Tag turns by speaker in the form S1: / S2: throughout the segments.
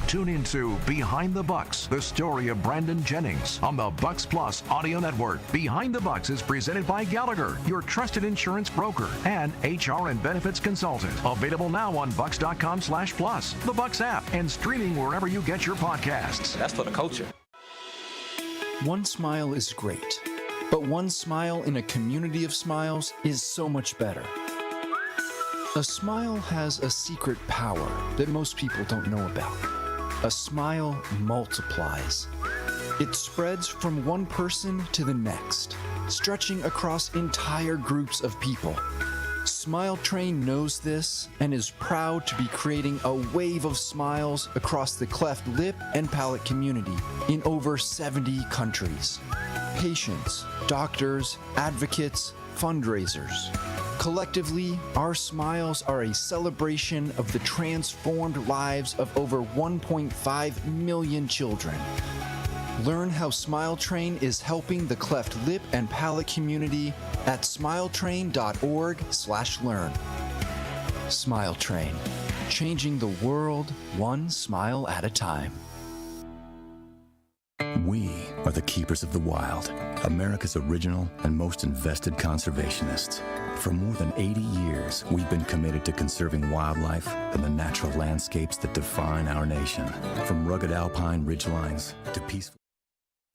S1: Tune into Behind the Bucks, the story of Brandon Jennings on the Bucks Plus Audio Network. Behind the Bucks is presented by Gallagher, your trusted insurance broker and HR and benefits consultant. Available now on bucks.com/plus, the Bucks app, and streaming wherever you get your podcasts.
S2: That's for the culture.
S3: One smile is great, but one smile in a community of smiles is so much better. A smile has a secret power that most people don't know about. A smile multiplies. It spreads from one person to the next, stretching across entire groups of people. Smile Train knows this and is proud to be creating a wave of smiles across the cleft lip and palate community in over 70 countries. Patients, doctors, advocates, fundraisers. Collectively, our smiles are a celebration of the transformed lives of over 1.5 million children. Learn how Smile Train is helping the cleft lip and palate community at smiletrain.org/learn. Smile Train, changing the world one smile at a time.
S4: We are the keepers of the wild, America's original and most invested conservationists. For more than 80 years, we've been committed to conserving wildlife and the natural landscapes that define our nation. From rugged alpine ridgelines to peaceful...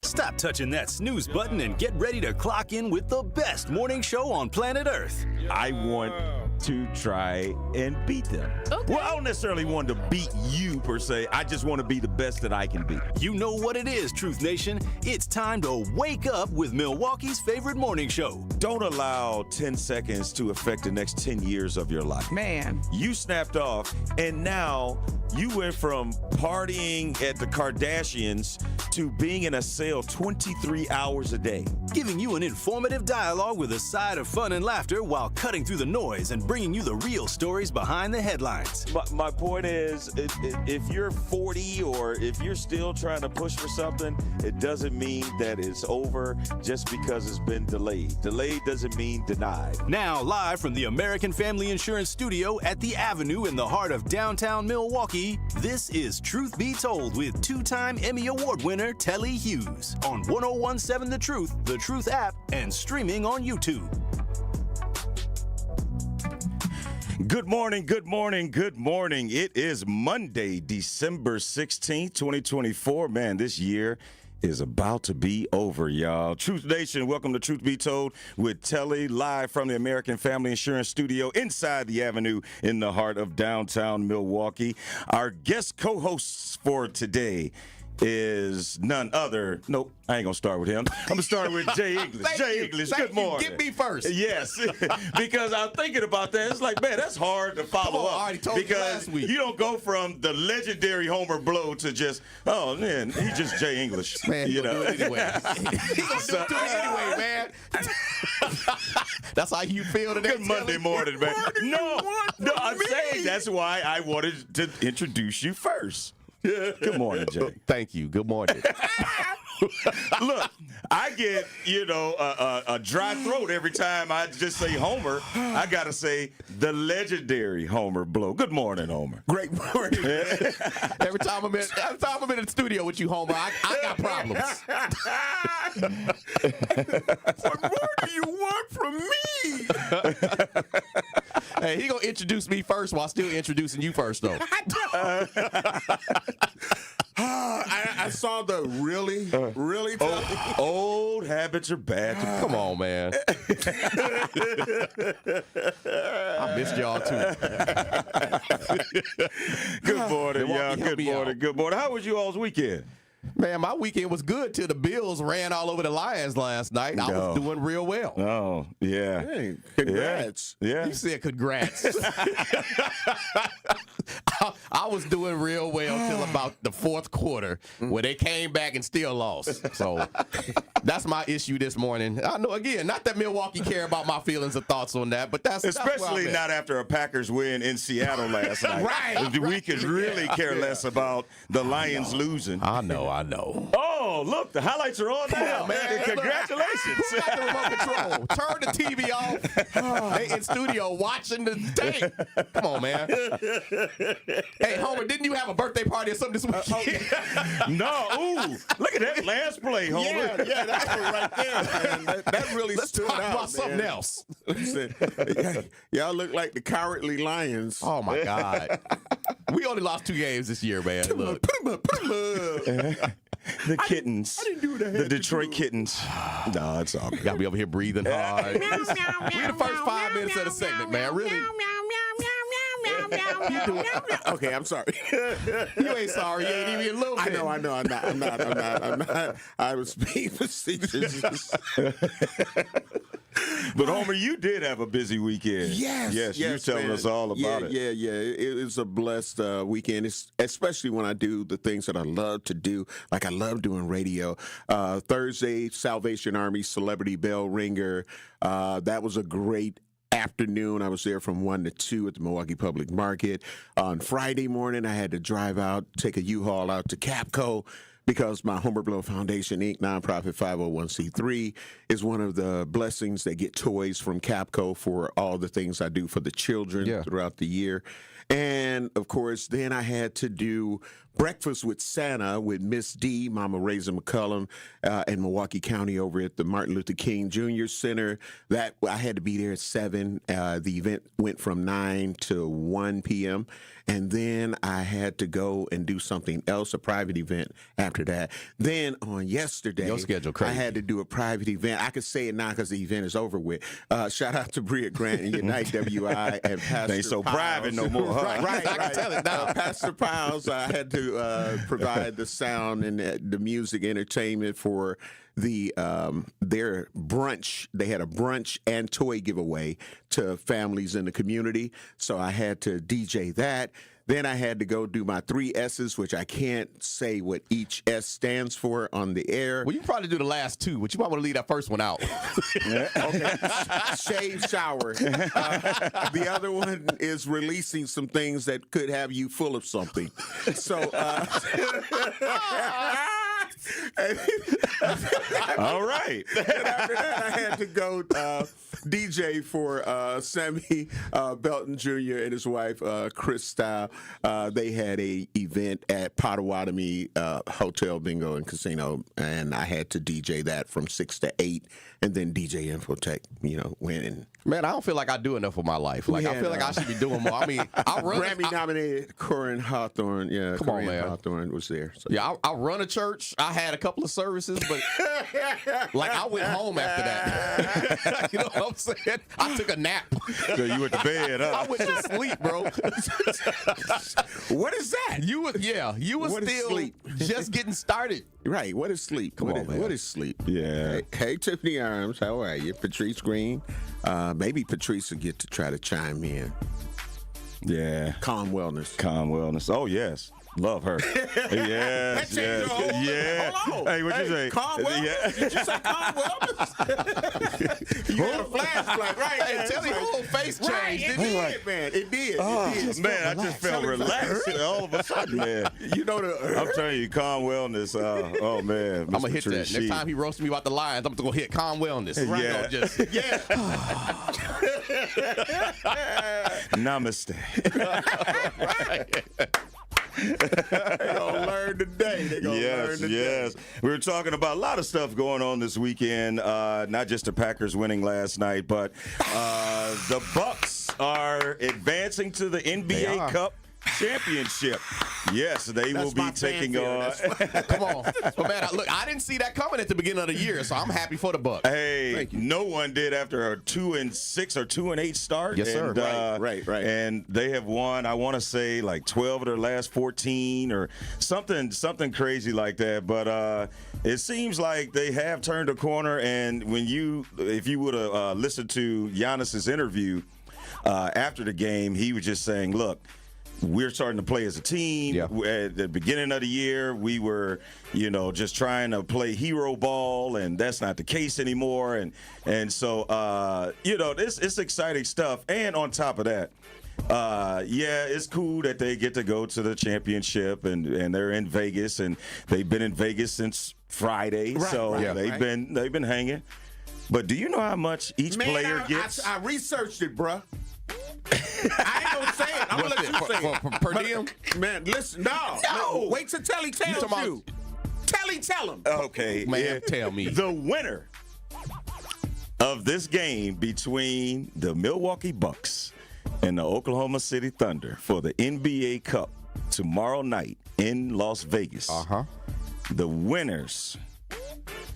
S5: Stop touching that snooze button and get ready to clock in with the best morning show on planet Earth.
S6: I want to try and beat them.
S7: Okay.
S6: Well, I don't necessarily want to beat you per se. I just want to be the best that I can be.
S5: You know what it is, Truth Nation. It's time to wake up with Milwaukee's favorite morning show.
S6: Don't allow 10 seconds to affect the next 10 years of your life.
S7: Man.
S6: You snapped off, and now you went from partying at the Kardashians to being in a cell 23 hours a day.
S5: Giving you an informative dialogue with a side of fun and laughter while cutting through the noise and bringing you the real stories behind the headlines.
S6: My point is, if you're 40 or if you're still trying to push for something, it doesn't mean that it's over just because it's been delayed. Delayed doesn't mean denied.
S5: Now, live from the American Family Insurance Studio at the Avenue in the heart of downtown Milwaukee, this is Truth Be Told with two-time Emmy Award winner Telly Hughes on 1017 The Truth app, and streaming on YouTube.
S6: Good morning, good morning, good morning. It is Monday, December 16th, 2024. Man, this year is about to be over, y'all. Truth Nation, welcome to Truth Be Told with Telly, live from the American Family Insurance Studio inside the Avenue in the heart of downtown Milwaukee. Our guest co-hosts for today is none other. Nope, I ain't gonna start with him. I'm gonna start with Jay English. Jay English, good morning.
S8: Get me first.
S6: Yes, because I'm thinking about that. It's like, man, that's hard to follow up.
S8: I already told you
S6: because
S8: last week.
S6: You don't go from the legendary Homer Blow to just, oh man, he's just Jay English.
S8: Man,
S6: you know.
S8: do it anyway. He's gonna do it anyway, man. That's how you feel today.
S6: Good Monday morning, man. No, I'm saying that's why I wanted to introduce you first. Good morning, Jay.
S8: Thank you. Good morning.
S6: Look, I get, a dry throat every time I just say Homer. I got to say the legendary Homer Blow. Good morning, Homer.
S8: Great morning. Every time I'm in the studio with you, Homer, I got problems.
S6: What more do you want from me?
S8: Hey, he gonna introduce me first while still introducing you first, though.
S9: I saw the really
S6: old habits are bad.
S8: Come on, man. I missed y'all too.
S6: Good morning, y'all. Good morning. Good morning. How was you all's weekend?
S8: Man, my weekend was good till the Bills ran all over the Lions last night. I was doing real well.
S6: Oh, yeah.
S9: Hey, congrats.
S6: Yeah.
S8: You said congrats. I was doing real well till about the fourth quarter where they came back and still lost. So that's my issue this morning. I know, again, not that Milwaukee care about my feelings or thoughts on that, but that's
S6: especially not after a Packers win in Seattle last night.
S8: Right.
S6: We could really care less about the Lions losing.
S8: I know.
S6: Oh, Oh, look, the highlights are on now,
S8: man.
S6: Congratulations.
S8: Who got the remote control? Turn the TV off. They in studio watching the tape. Come on, man. Hey, Homer, didn't you have a birthday party or something this weekend?
S6: No, ooh, look at that last play, Homer.
S9: Yeah, that one right there, man. That really
S8: Let's
S9: stood
S8: talk
S9: out,
S8: about something
S9: man.
S8: else.
S9: Listen, y'all look like the Cowardly Lions.
S8: Oh, my God. We only lost 2 games this year, man. Look.
S9: Put him up.
S6: The kittens.
S9: I didn't do what I had
S6: The
S9: to
S6: Detroit
S9: do.
S6: kittens. No, it's all good.
S8: Got me over here breathing hard. We in the first 5 minutes of the segment, man. Really?
S9: Okay, I'm sorry.
S8: You ain't sorry. You ain't even a little
S9: I
S8: bit.
S9: know. I'm not. I was being facetious.
S6: But Homer, you did have a busy weekend.
S9: Yes,
S6: you're telling
S9: man.
S6: us all about it.
S9: Yeah. It was a blessed weekend, especially when I do the things that I love to do. Like I love doing radio. Thursday, Salvation Army Celebrity Bell Ringer. That was a great afternoon. I was there from 1 to 2 at the Milwaukee Public Market. On Friday morning, I had to drive out, take a U-Haul out to Capco, because my Homer Blow Foundation, Inc., nonprofit 501c3, is one of the blessings that get toys from Capco for all the things I do for the children throughout the year. And, of course, then I had to do Breakfast with Santa with Miss D, Mama Raisin McCullum, in Milwaukee County over at the Martin Luther King Jr. Center. That I had to be there at 7. The event went from 9 to 1 p.m., and then I had to go and do something else, a private event after that. Then on yesterday,
S8: Your schedule crazy.
S9: I had to do a private event. I could say it now because the event is over with. Shout out to Bria Grant and Unite WI and Pastor
S6: They ain't so
S9: Piles.
S6: private no more, huh?
S9: Right.
S8: I can tell it now.
S9: Pastor Piles, I had to provide the sound and the music entertainment for the their brunch. They had a brunch and toy giveaway to families in the community, so I had to DJ that. Then I had to go do my 3 S's, which I can't say what each S stands for on the air.
S8: Well, you can probably do the last 2, but you might want to leave that first one out.
S9: Okay. Shave, shower. The other one is releasing some things that could have you full of something. So,
S6: All right.
S9: and after that, I had to go DJ for Sammy Belton Jr. and his wife, Chris Style. They had a event at Potawatomi Hotel Bingo and Casino, and I had to DJ that from 6 to 8, and then DJ Infotech, winning.
S8: Man, I don't feel like I do enough with my life. Like, I feel like I should be doing more. I mean, I run.
S9: Grammy-nominated Corin Hawthorne. Yeah,
S8: Come on,
S9: Corinne
S8: man.
S9: Hawthorne was there. So.
S8: Yeah, I run a church. I had a couple of services, but like I went home after that. You know what I'm saying? I took a nap.
S6: So you went to bed, huh?
S8: I went to sleep, bro.
S9: What is that?
S8: You were
S9: What is
S8: still
S9: sleep?
S8: just getting started.
S9: Right. What is sleep?
S8: Come on, man.
S9: What is sleep?
S6: Yeah.
S9: Hey, Tiffany Arms. How are you? Patrice Green. Maybe Patrice will get to try to chime in.
S6: Yeah.
S9: Calm Wellness.
S6: Calm Wellness. Oh, yes. Love her. Yes,
S9: That changed your whole look.
S6: yeah.
S9: Hold on.
S6: Hey, what'd you say?
S9: Calm Wellness?
S6: Yeah.
S9: Did you say Calm Wellness? You had a flashlight, right?
S8: Hey,
S9: man.
S8: Telly, your whole face changed,
S9: Right, it
S8: didn't
S9: did, man. It did.
S6: Oh,
S9: It did.
S6: man, I just felt relaxed all of a sudden, man.
S9: You know the.
S6: I'm telling you, Calm Wellness. Oh, man.
S8: I'm going to hit that. Next time he roasts me about the Lions, I'm going to hit Calm Wellness. Right?
S6: Yeah.
S8: Just,
S9: Yeah.
S6: Namaste.
S9: They gonna learn today. They gonna learn today.
S6: Yes. We were talking about a lot of stuff going on this weekend. Not just the Packers winning last night, but the Bucks are advancing to the NBA Cup championship. Yes, they will be taking on.
S8: come on. But, man, look, I didn't see that coming at the beginning of the year, so I'm happy for the Bucks.
S6: Hey, no one did after a 2-6 or 2-8 start.
S8: Yes, sir.
S6: And,
S9: Right.
S6: And they have won, I want to say, like 12 of their last 14 or something crazy like that. But it seems like they have turned a corner. And if you would have listened to Giannis's interview after the game, he was just saying, look, we're starting to play as a team.
S8: Yeah.
S6: At the beginning of the year, we were, just trying to play hero ball, and that's not the case anymore. And so, it's exciting stuff. And on top of that, yeah, it's cool that they get to go to the championship and they're in Vegas, and they've been in Vegas since Friday, they've been hanging. But do you know how much each player gets?
S9: I researched it, bruh. I ain't gonna say it. I'm gonna let you say it.
S8: Per diem?
S9: Man, listen, no. Wait till Telly tells you. Telly, tell him.
S6: Okay,
S8: Man, tell me.
S6: The winner of this game between the Milwaukee Bucks and the Oklahoma City Thunder for the NBA Cup tomorrow night in Las Vegas. The winners,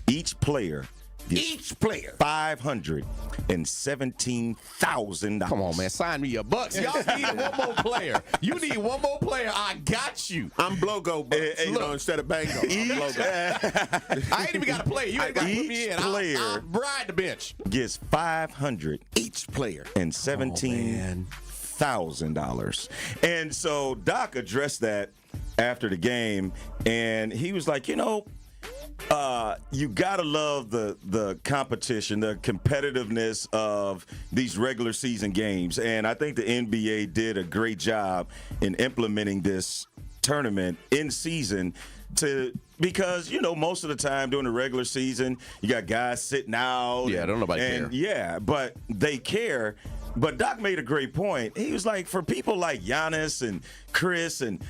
S6: each player gets $517,000.
S8: Come on, man. Sign me your bucks. Y'all need one more player. You need one more player. I got you.
S9: I'm Blogo, but instead of Bango. I'm Blogo.
S8: I ain't even got to play. You ain't got to put me in. I'll ride the bench.
S6: Gets $500
S9: Each player.
S6: and $17,000. And so Doc addressed that after the game, and he was like, you gotta love the competition, the competitiveness of these regular season games. And I think the NBA did a great job in implementing this tournament in season because most of the time during the regular season, you got guys sitting out.
S8: Yeah, don't nobody care.
S6: Yeah, but they care. But Doc made a great point. He was like, for people like Giannis and Chris and,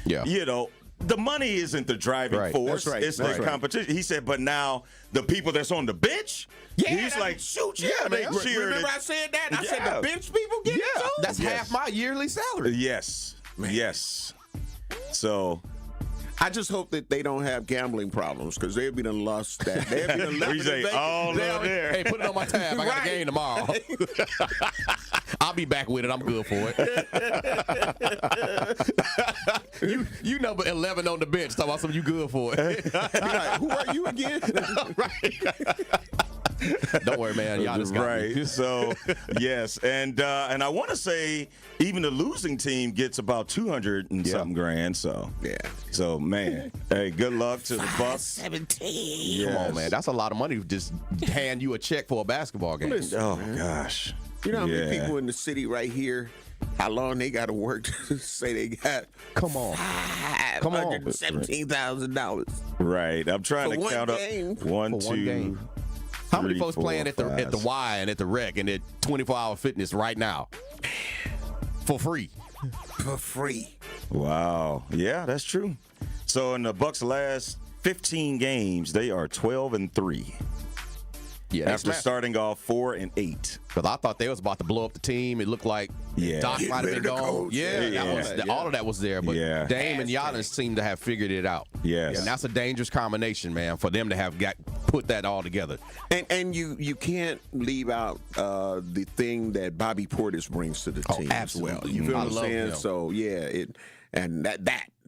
S6: the money isn't the driving force.
S9: That's right.
S6: It's the competition. He said, but now the people that's on the bench, he's like, shoot, they cheer.
S9: Remember I said that? I said the bench people get it too?
S8: That's half my yearly salary.
S6: Yes. Man. Yes. So
S9: I just hope that they don't have gambling problems because they've been lost that. They've been left in Vegas.
S6: All over there.
S8: Hey, put it on my tab. I got a game tomorrow. I'll be back with it. I'm good for it. you number 11 on the bench. Talking about something you good for it.
S9: Like, who are you again?
S8: Don't worry, man. Y'all just got me.
S6: So, yes. And I want to say even the losing team gets about 200 and something grand. So, So, man, hey, good luck to the Bucks.
S9: 17.
S6: Yes.
S8: Come on, man. That's a lot of money to just hand you a check for a basketball game.
S6: Listen, gosh.
S9: You know how many people in the city right here, how long they got to work to say they got $517,000.
S6: Right. I'm trying to count
S9: game.
S6: up 1, 2,
S8: game. How many
S6: 3,
S8: folks
S6: 4,
S8: playing at the Y and at the Rec and at 24-hour fitness right now for free?
S9: For free.
S6: Wow. Yeah, that's true. So in the Bucks' last 15 games, they are 12-3.
S8: Yeah,
S6: after starting off 4-8.
S8: Because I thought they was about to blow up the team. It looked like Doc might have been gone. All of that was there. But Dame and Giannis seemed to have figured it out.
S6: Yes.
S8: And that's a dangerous combination, man, for them to have put that all together.
S9: And you can't leave out the thing that Bobby Portis brings to the team as well. You feel what I'm saying?
S8: Him.
S9: So,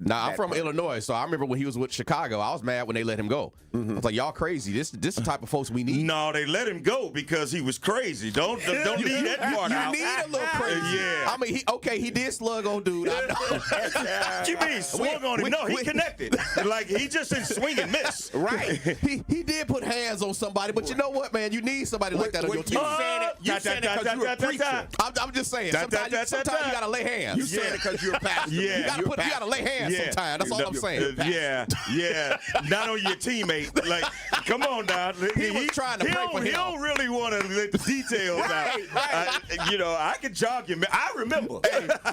S8: Now, I'm from Illinois, so I remember when he was with Chicago, I was mad when they let him go. I was like, y'all crazy. This is the type of folks we need.
S6: No, they let him go because he was crazy. Don't leave that part out.
S8: You need a little crazy.
S6: Yeah.
S8: I mean, he did slug on dude. I know.
S6: What you mean, swung on him? No, he connected. Like, he just didn't swing and miss.
S8: Right. He did put hands on somebody, but you know what, man? You need somebody like that on your team.
S9: You saying it because you're a preacher.
S8: I'm just saying, sometimes you got to lay hands.
S9: You saying it because you're a pastor.
S8: You got to lay hands sometimes. That's all I'm saying.
S6: Not on your teammate. Like, come on now.
S8: He was trying to pray for him.
S6: He don't really want to let the details out. I can jog you. I remember.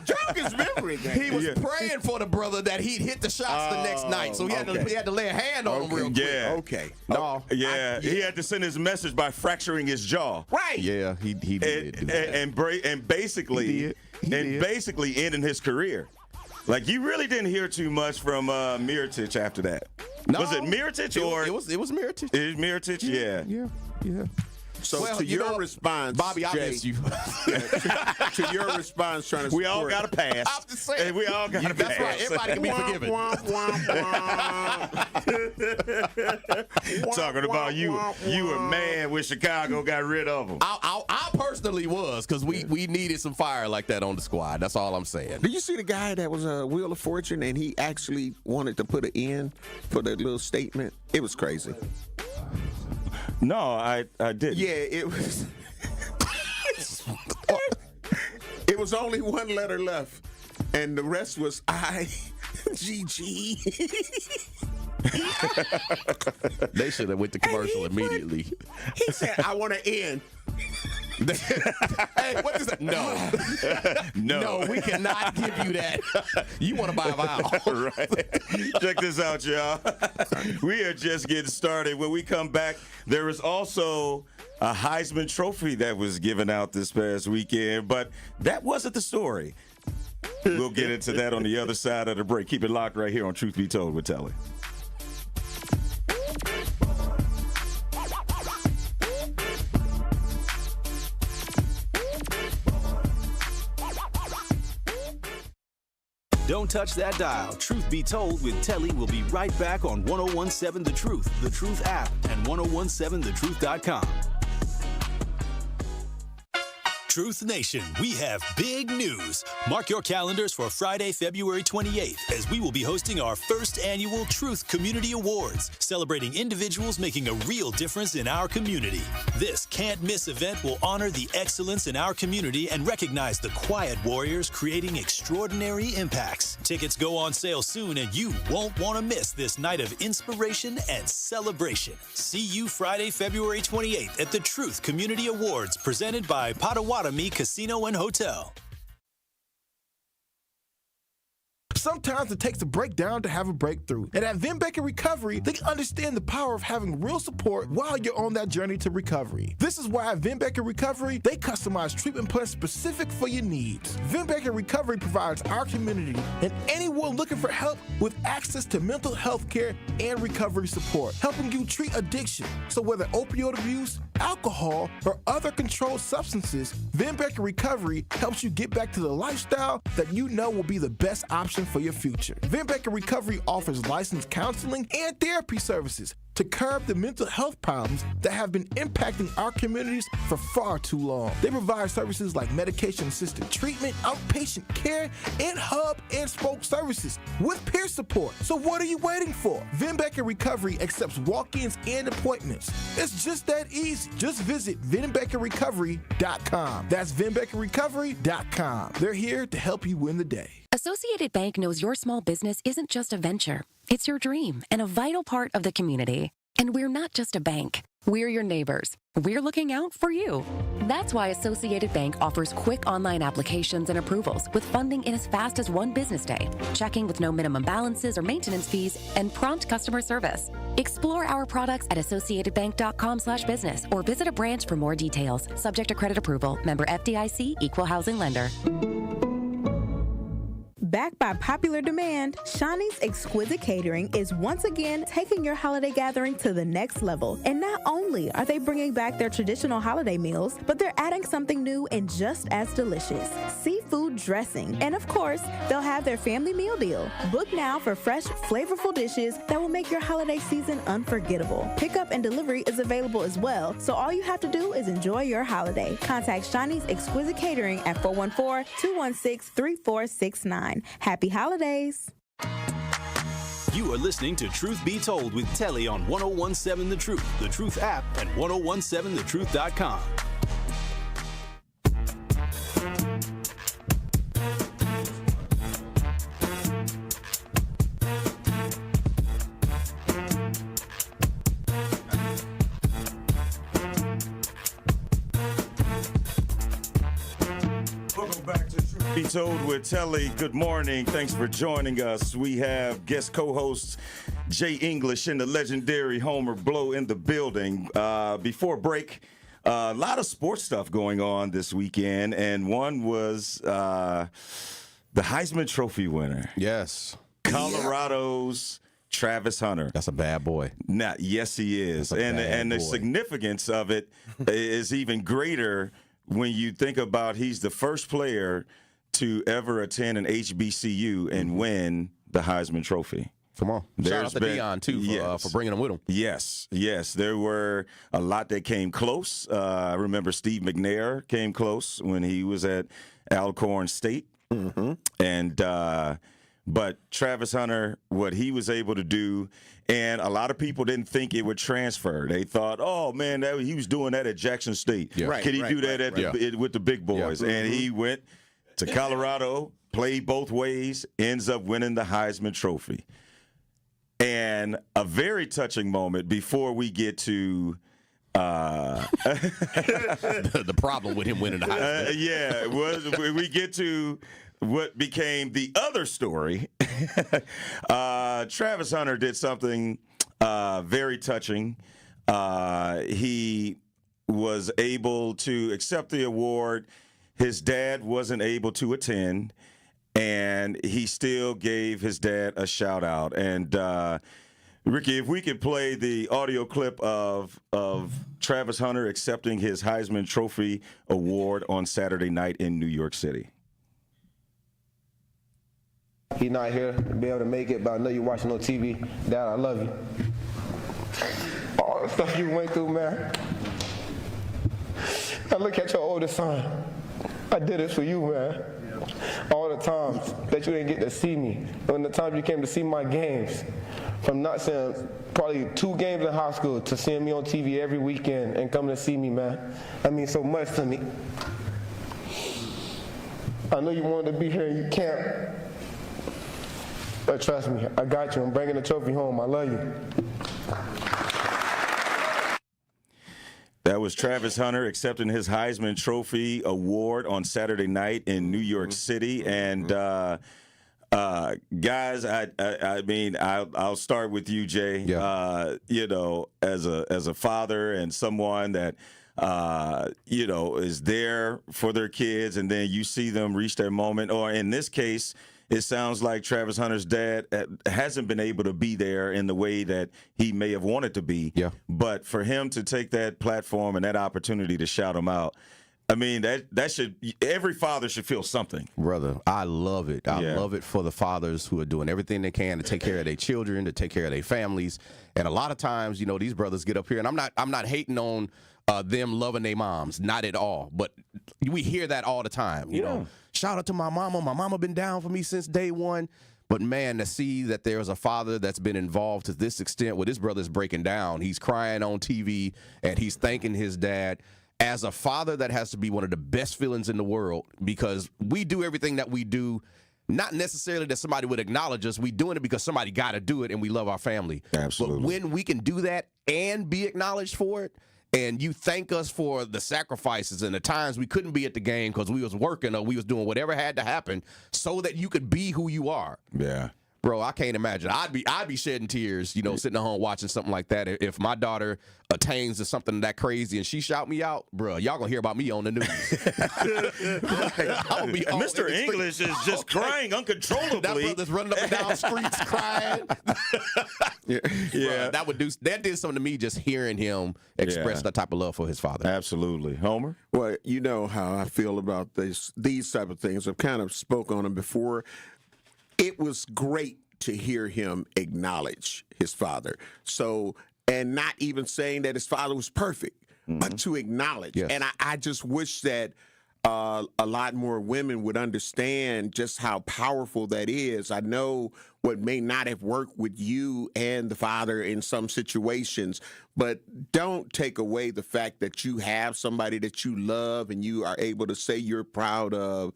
S9: Jog his memory.
S8: He was praying for the brother that he'd hit the shots the next night, so he had to lay a hand on him real quick.
S6: Yeah.
S9: Okay.
S8: No.
S6: He had to send his message by fracturing his jaw.
S8: Right. Yeah, he did.
S6: And basically ending his career. Like, you really didn't hear too much from Mirotic after that.
S8: No,
S6: was it Mirotic or
S8: it was Mirotic?
S6: It was Mirotic, yeah.
S9: So to your response,
S8: Bobby, I
S9: Jay,
S8: miss you.
S9: to your response, trying to
S6: we all got to pass.
S8: I'm just saying.
S6: We all got to pass.
S8: That's right. Everybody can be forgiven.
S6: Talking about you were mad when Chicago got rid of him.
S8: I personally was, because we needed some fire like that on the squad. That's all I'm saying.
S9: Did you see the guy that was a Wheel of Fortune and he actually wanted to put an in for that little statement? It was crazy.
S6: No, I did.
S9: Yeah, it was. was only one letter left, and the rest was I-G-G.
S8: They should have went to commercial immediately.
S9: He said, I want to end.
S8: Hey, what is that? No, we cannot give you that. You want to buy a vial.
S6: Right. Check this out, y'all. We are just getting started. When we come back, there is also a Heisman Trophy that was given out this past weekend, but that wasn't the story. We'll get into that on the other side of the break. Keep it locked right here on Truth Be Told with Telly.
S5: Don't touch that dial. Truth Be Told with Telly will be right back on 1017 The Truth, The Truth app, and 1017thetruth.com. Truth Nation, we have big news. Mark your calendars for Friday, February 28th, as we will be hosting our first annual Truth Community Awards, celebrating individuals making a real difference in our community. This can't-miss event will honor the excellence in our community and recognize the quiet warriors creating extraordinary impacts. Tickets go on sale soon, and you won't want to miss this night of inspiration and celebration. See you Friday, February 28th at the Truth Community Awards, presented by Potawatomi Casino and Hotel.
S2: Sometimes it takes a breakdown to have a breakthrough. And at Vin Baker Recovery, they understand the power of having real support while you're on that journey to recovery. This is why at Vin Baker Recovery, they customize treatment plans specific for your needs. Vin Baker Recovery provides our community and anyone looking for help with access to mental health care and recovery support, helping you treat addiction. So whether opioid abuse, alcohol, or other controlled substances, Vin Baker Recovery helps you get back to the lifestyle that you know will be the best option for your future. Vin Baker Recovery offers licensed counseling and therapy services to curb the mental health problems that have been impacting our communities for far too long. They provide services like medication-assisted treatment, outpatient care, and hub and spoke services with peer support. So what are you waiting for? Vin Baker Recovery accepts walk-ins and appointments. It's just that easy. Just visit VinBakerRecovery.com. That's VinBakerRecovery.com. They're here to help you win the day.
S7: Associated Bank knows your small business isn't just a venture. It's your dream and a vital part of the community. And we're not just a bank. We're your neighbors. We're looking out for you. That's why Associated Bank offers quick online applications and approvals with funding in as fast as one business day, checking with no minimum balances or maintenance fees, and prompt customer service. Explore our products at associatedbank.com/business or visit a branch for more details. Subject to credit approval. Member FDIC, Equal Housing Lender.
S10: Backed by popular demand, Shawnee's Exquisite Catering is once again taking your holiday gathering to the next level. And not only are they bringing back their traditional holiday meals, but they're adding something new and just as delicious: seafood dressing. And of course, they'll have their family meal deal. Book now for fresh, flavorful dishes that will make your holiday season unforgettable. Pickup and delivery is available as well, so all you have to do is enjoy your holiday. Contact Shawnee's Exquisite Catering at 414-216-3469. Happy holidays.
S5: You are listening to Truth Be Told with Telly on 1017 The Truth app, and 1017thetruth.com.
S6: Welcome back to Truth Be Told with Telly. Good morning. Thanks for joining us. We have guest co-hosts Jay English and the legendary Homer Blow in the building. Before break, a lot of sports stuff going on this weekend, and one was the Heisman Trophy winner.
S8: Yes.
S6: Colorado's Travis Hunter.
S8: That's a bad boy.
S6: Yes, he is. And the significance of it is even greater when you think about he's the first player to ever attend an HBCU and win the Heisman Trophy.
S8: Come on. Shout out to Deion, too, for bringing him with him.
S6: Yes. There were a lot that came close. I remember Steve McNair came close when he was at Alcorn State. Mm-hmm. And but Travis Hunter, what he was able to do, and a lot of people didn't think it would transfer. They thought, oh, man, he was doing that at Jackson State.
S8: Yeah.
S6: Could he do that with the big boys? Yeah. And he went to Colorado, played both ways, ends up winning the Heisman Trophy. And a very touching moment before we get to
S8: the problem with him winning the Heisman.
S6: we get to what became the other story. Travis Hunter did something very touching. He was able to accept the award. His dad wasn't able to attend, and he still gave his dad a shout out. And Ricky, if we could play the audio clip of Travis Hunter accepting his Heisman Trophy award on Saturday night in New York City.
S11: He's not here to be able to make it, but I know you're watching on TV. Dad, I love you. All the stuff you went through, man. I look at your oldest son. I did this for you, man. All the times that you didn't get to see me, and the times you came to see my games, from not seeing probably 2 games in high school to seeing me on TV every weekend and coming to see me, man. That means so much to me. I know you wanted to be here and you can't. But trust me, I got you. I'm bringing the trophy home. I love you.
S6: That was Travis Hunter accepting his Heisman Trophy award on Saturday night in New York City. And guys, I mean, I'll start with you, Jay.
S8: Yeah.
S6: You know, as a father and someone that you know, is there for their kids, and then you see them reach their moment, or in this case, it sounds like Travis Hunter's dad hasn't been able to be there in the way that he may have wanted to be.
S8: Yeah.
S6: But for him to take that platform and that opportunity to shout him out, I mean, that should, every father should feel something.
S8: Brother, I love it. I love it for the fathers who are doing everything they can to take care of their children, to take care of their families. And a lot of times, you know, these brothers get up here, and I'm not hating on them loving their moms, not at all. But we hear that all the time. You know, shout out to my mama. My mama been down for me since day one. But, man, to see that there's a father that's been involved to this extent where this brother's breaking down. He's crying on TV, and he's thanking his dad. As a father, that has to be one of the best feelings in the world, because we do everything that we do, not necessarily that somebody would acknowledge us. We doing it because somebody got to do it, and we love our family.
S6: Absolutely.
S8: But when we can do that and be acknowledged for it, and you thank us for the sacrifices and the times we couldn't be at the game because we was working or we was doing whatever had to happen so that you could be who you are.
S6: Yeah.
S8: Bro, I can't imagine. I'd be shedding tears, you know, sitting at home watching something like that. If my daughter attains to something that crazy and she shout me out, bro, y'all gonna hear about me on the news. I'll be
S6: Mr. English is just crying uncontrollably.
S8: That brother's running up and down streets crying.
S6: Yeah,
S8: bro, that did something to me just hearing him express that type of love for his father.
S6: Absolutely. Homer?
S9: Well, you know how I feel about these type of things. I've kind of spoke on them before. It was great to hear him acknowledge his father. So, and not even saying that his father was perfect, but to acknowledge.
S8: Yes.
S9: And I just wish that a lot more women would understand just how powerful that is. I know what may not have worked with you and the father in some situations, but don't take away the fact that you have somebody that you love and you are able to say you're proud of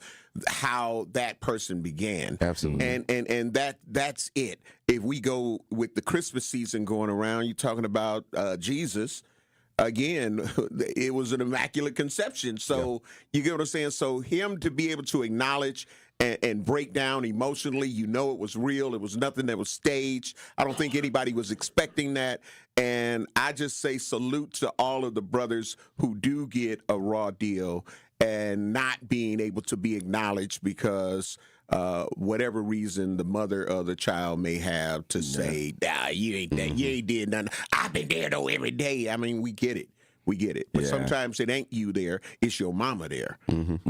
S9: how that person began.
S8: Absolutely.
S9: And that's it. If we go with the Christmas season going around, you're talking about Jesus. Again, it was an immaculate conception. So you get what I'm saying? So him to be able to acknowledge and break down emotionally, you know it was real. It was nothing that was staged. I don't think anybody was expecting that. And I just say salute to all of the brothers who do get a raw deal and not being able to be acknowledged because whatever reason the mother of the child may have to say, nah, you ain't that, you ain't did nothing. I've been there though every day. I mean, we get it. We get it. But sometimes it ain't you there, it's your mama there.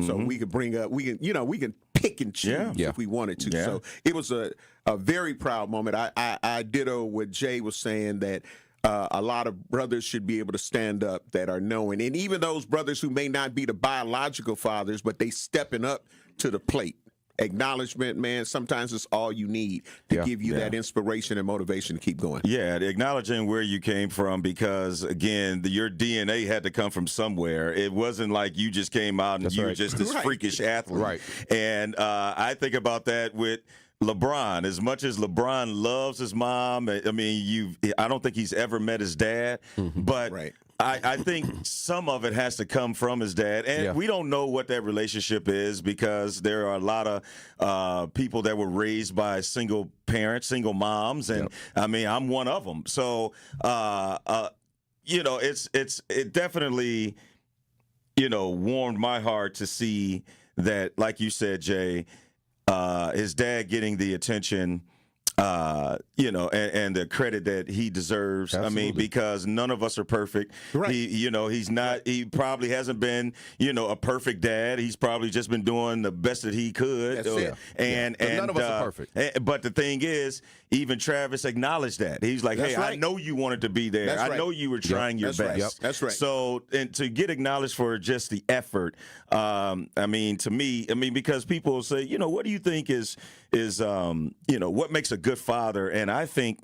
S9: So we can bring up, we can pick and choose if we wanted to. So it was a very proud moment. I ditto what Jay was saying, that a lot of brothers should be able to stand up that are knowing. And even those brothers who may not be the biological fathers, but they stepping up to the plate acknowledgement, man, sometimes it's all you need to give you that inspiration and motivation to keep going.
S6: Yeah, acknowledging where you came from, because again, your DNA had to come from somewhere. It wasn't like you just came out and you were just this freakish athlete.
S8: Right.
S6: And I think about that with LeBron. As much as LeBron loves his mom, I mean, I don't think he's ever met his dad, but I think some of it has to come from his dad. And we don't know what that relationship is, because there are a lot of people that were raised by single parents, single moms. And I mean, I'm one of them. So, it definitely, warmed my heart to see that, like you said, Jay, his dad getting the attention, and the credit that he deserves.
S8: Absolutely.
S6: I mean, because none of us are perfect.
S9: Right.
S6: He's not. He probably hasn't been, a perfect dad. He's probably just been doing the best that he could.
S9: That's it.
S6: And
S8: none of us are perfect.
S6: But the thing is, even Travis acknowledged that. He's like, "Hey, I know you wanted to be there.
S9: That's
S6: I
S9: right.
S6: know you were trying your best.
S9: Right. That's right.
S6: So, and to get acknowledged for just the effort, to me, because people will say, what do you think is what makes a good father? And I think,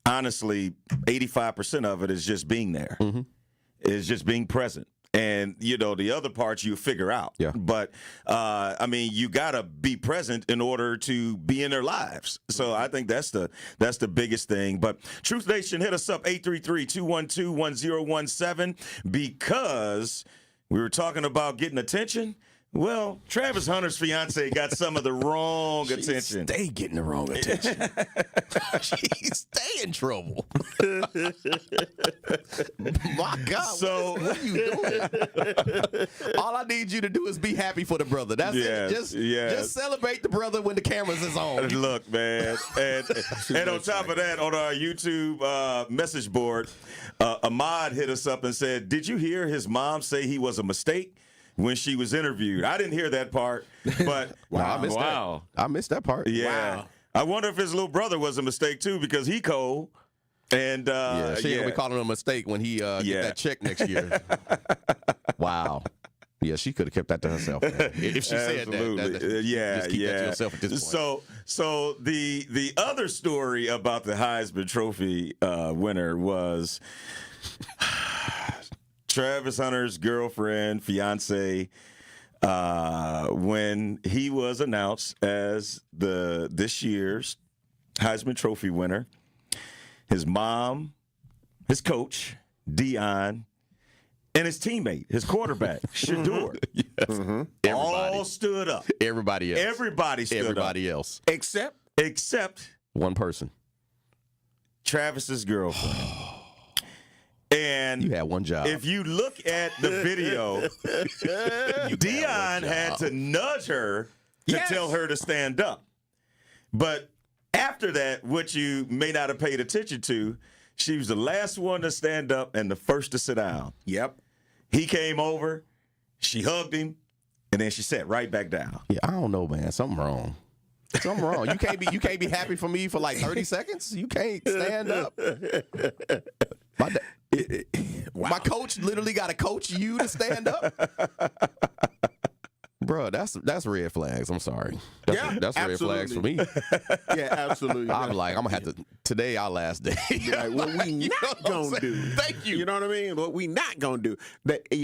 S6: honestly, 85% of it is just being there. Is just being present. And, the other parts you figure out.
S8: Yeah.
S6: But, you got to be present in order to be in their lives. So I think that's the biggest thing. But Truth Nation, hit us up, 833-212-1017, because we were talking about getting attention. Well, Travis Hunter's fiance got some of the wrong attention.
S8: Stay getting the wrong attention. Stay in trouble. My God,
S6: So,
S8: what are you doing? All I need you to do is be happy for the brother. That's it. Just celebrate the brother when the cameras is on.
S6: Look, man, and on top of that, on our YouTube message board, Ahmad hit us up and said, "Did you hear his mom say he was a mistake when she was interviewed?" I didn't hear that part, but
S8: I missed that part.
S6: Yeah.
S9: Wow.
S6: I wonder if his little brother was a mistake too, because he cold. And
S8: she ain't gonna be calling him a mistake when he get that check next year. Wow. Yeah, she could have kept that to herself, man. If she said that.
S6: Just
S8: keep that to yourself at this point.
S6: So the other story about the Heisman Trophy winner was Travis Hunter's girlfriend, fiance, when he was announced as this year's Heisman Trophy winner, his mom, his coach, Dion, and his teammate, his quarterback, Shador, all stood up.
S8: Everybody else.
S6: Everybody stood up.
S8: Everybody else.
S6: Except
S8: one person.
S6: Travis's girlfriend. And
S8: you had one job.
S6: If you look at the video, Dion had to nudge her to tell her to stand up. But after that, what you may not have paid attention to, she was the last one to stand up and the first to sit down.
S9: Yep.
S6: He came over, she hugged him, and then she sat right back down.
S8: Yeah, I don't know, man. Something wrong. Something wrong. You can't be happy for me for like 30 seconds. You can't stand up. My coach literally got to coach you to stand up. Bro, that's red flags. I'm sorry. That's red flags for me.
S9: Yeah, absolutely.
S8: I'm like, I'm gonna have to. Today our last day.
S9: Like, what we not gonna do?
S8: Thank you.
S9: You know what I mean? What we not gonna do?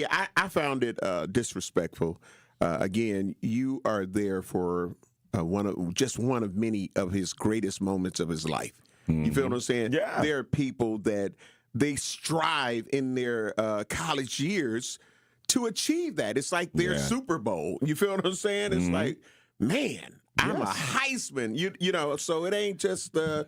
S9: I found it disrespectful. Again, you are there for one of many of his greatest moments of his life. You feel what I'm saying?
S6: Yeah.
S9: There are people that they strive in their college years to achieve that. It's like their Super Bowl. You feel what I'm saying? It's like, man, I'm a Heisman. You know, so it ain't just the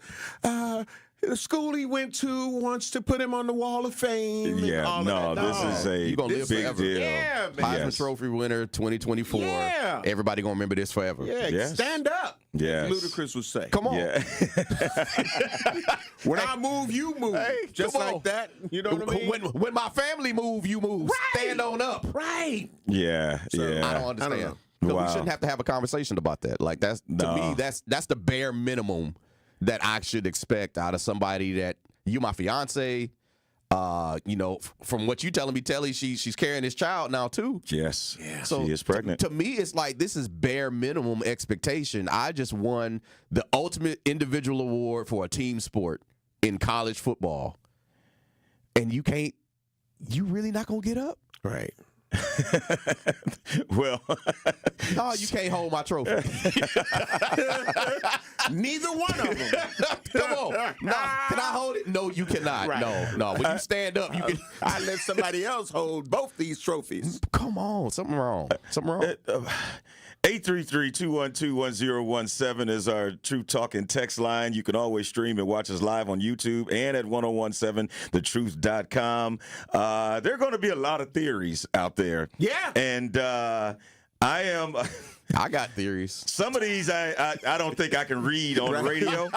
S9: school he went to wants to put him on the Wall of Fame.
S6: Yeah, this is a
S8: You're gonna live
S6: big
S8: forever.
S6: deal.
S9: Yeah, man.
S8: Heisman Trophy winner 2024.
S9: Yeah.
S8: Everybody gonna remember this forever.
S9: Yeah,
S6: Yes.
S9: stand up.
S6: Yes.
S9: Ludacris would say.
S8: Come on.
S6: Yeah.
S9: When I move, you move.
S8: Hey,
S9: Just
S8: come
S9: like
S8: on.
S9: that. You know what I mean?
S8: When my family move, you move.
S9: Right.
S8: Stand on up.
S9: Right.
S6: Yeah.
S8: I don't understand.
S9: know.
S8: So
S6: Wow.
S8: we shouldn't have to have a conversation about that. Like to me, that's the bare minimum that I should expect out of somebody that you my fiance. From what you telling me, Telly, she's carrying this child now too.
S6: Yes.
S9: Yeah.
S8: So
S6: she is pregnant.
S8: To me, it's like this is bare minimum expectation. I just won the ultimate individual award for a team sport in college football, and you really not gonna get up?
S9: Right.
S6: Well,
S8: No, you can't hold my trophy.
S9: Neither one of them.
S8: Come on. No, can I hold it? No, you cannot.
S9: Right.
S8: No. When you stand up, you can.
S9: I let somebody else hold both these trophies.
S8: Come on. Something wrong.
S6: 833-212-1017 is our Truth Talking text line. You can always stream and watch us live on YouTube and at 1017thetruth.com. There are going to be a lot of theories out there.
S9: Yeah.
S6: And I
S8: got theories.
S6: some of these I don't think I can read on the radio.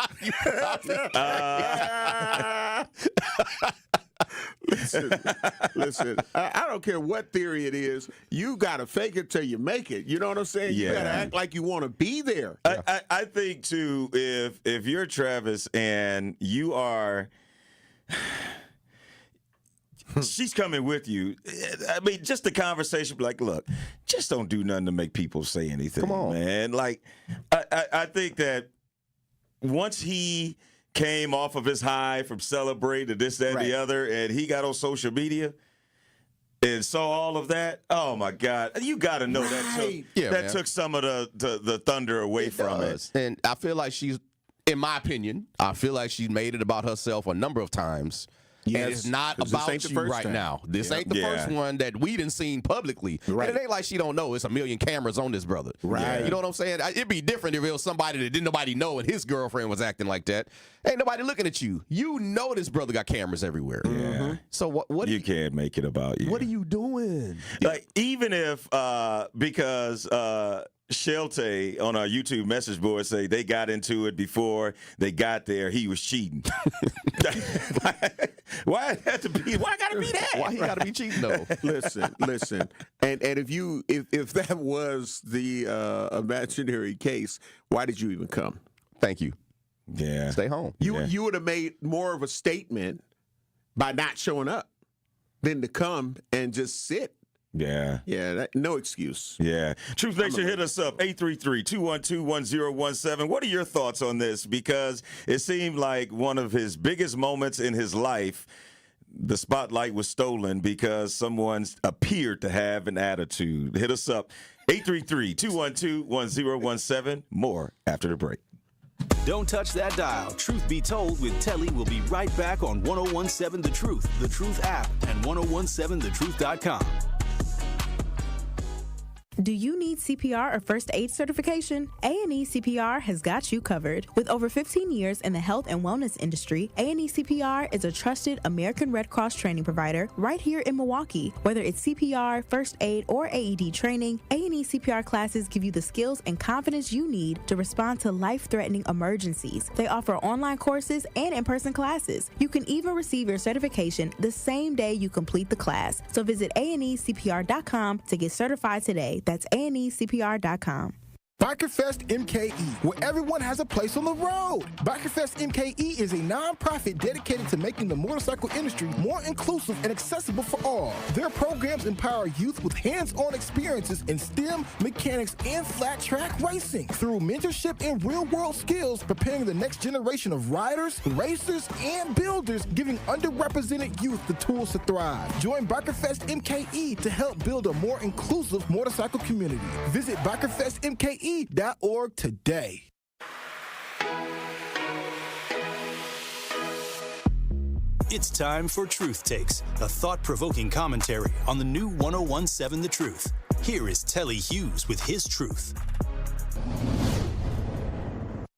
S9: Listen, I don't care what theory it is. You got to fake it till you make it. You know what I'm saying? You
S6: Yeah.
S9: got to act like you want to be there.
S6: I think, too, if you're Travis and you are... she's coming with you. I mean, just the conversation, like, look, just don't do nothing to make people say anything.
S8: Come on.
S6: Man. Like, I think that once he came off of his high from Celebrate to this, that, and the other, and he got on social media and saw all of that, oh, my God. You got to know that took some of the thunder away from it.
S8: And I feel like she's, in my opinion, she's made it about herself a number of times.
S9: Yes,
S8: and it's not
S9: 'cause this
S8: about
S9: ain't the
S8: you
S9: first
S8: right
S9: time.
S8: now. This ain't the first one that we done seen publicly.
S9: Right.
S8: And it ain't like she don't know. It's a million cameras on this brother.
S9: Right.
S8: You know what I'm saying? It'd be different if it was somebody that didn't nobody know and his girlfriend was acting like that. Ain't nobody looking at you. You know this brother got cameras everywhere.
S6: Yeah.
S8: So what
S6: You can't make it about you.
S8: What are you doing?
S6: Like, even if, because Shelte on our YouTube message board say they got into it before they got there, he was cheating. Why it had to be? Why gotta be that?
S8: Why he gotta be cheating though?
S9: Listen. And if that was the imaginary case, why did you even come?
S8: Thank you.
S6: Yeah.
S8: Stay home.
S9: You would have made more of a statement by not showing up than to come and just sit.
S6: Yeah.
S9: Yeah, no excuse.
S6: Yeah. Truth Nation, hit us up, 833-212-1017. What are your thoughts on this? Because it seemed like one of his biggest moments in his life, the spotlight was stolen because someone appeared to have an attitude. Hit us up, 833-212-1017. More after the break.
S5: Don't touch that dial. Truth Be Told with Telly will be right back on 1017 The Truth, The Truth app, and 1017thetruth.com.
S10: Do you need CPR or first aid certification? A&E CPR has got you covered. With over 15 years in the health and wellness industry, A&E CPR is a trusted American Red Cross training provider right here in Milwaukee. Whether it's CPR, first aid, or AED training, A&E CPR classes give you the skills and confidence you need to respond to life-threatening emergencies. They offer online courses and in-person classes. You can even receive your certification the same day you complete the class. So visit anecpr.com to get certified today. That's anecpr.com.
S2: BikerFest MKE, where everyone has a place on the road. BikerFest MKE is a non-profit dedicated to making the motorcycle industry more inclusive and accessible for all. Their programs empower youth with hands-on experiences in STEM, mechanics, and flat track racing through mentorship and real-world skills, preparing the next generation of riders, racers, and builders, giving underrepresented youth the tools to thrive. Join BikerFest MKE to help build a more inclusive motorcycle community. Visit BikerFestMKE.org today.
S5: It's time for Truth Takes, a thought-provoking commentary on the new 1017 The Truth. Here is Telly Hughes with his truth.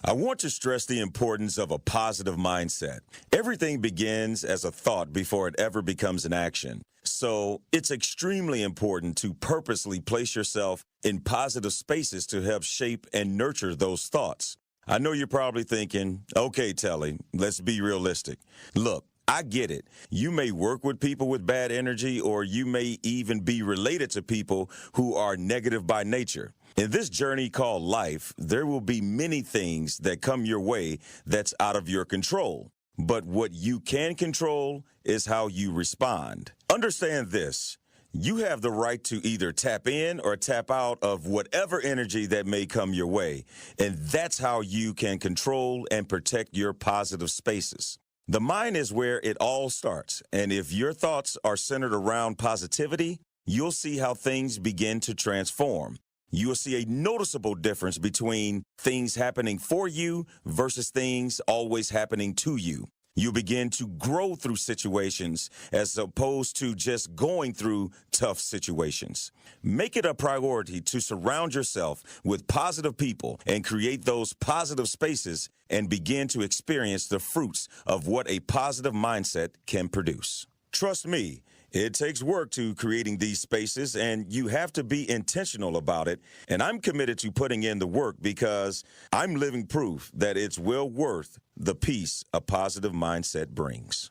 S6: I want to stress the importance of a positive mindset. Everything begins as a thought before it ever becomes an action. So it's extremely important to purposely place yourself in positive spaces to help shape and nurture those thoughts. I know you're probably thinking, okay, Telly, let's be realistic. Look, I get it. You may work with people with bad energy, or you may even be related to people who are negative by nature. In this journey called life, there will be many things that come your way that's out of your control. but what you can control is how you respond. Understand this. You have the right to either tap in or tap out of whatever energy that may come your way. And that's how you can control and protect your positive spaces. The mind is where it all starts. And if your thoughts are centered around positivity, you'll see how things begin to transform. You will see a noticeable difference between things happening for you versus things always happening to you. You begin to grow through situations as opposed to just going through tough situations. Make it a priority to surround yourself with positive people and create those positive spaces and begin to experience the fruits of what a positive mindset can produce. Trust me, it takes work to creating these spaces, and you have to be intentional about it. And I'm committed to putting in the work because I'm living proof that it's well worth the peace a positive mindset brings.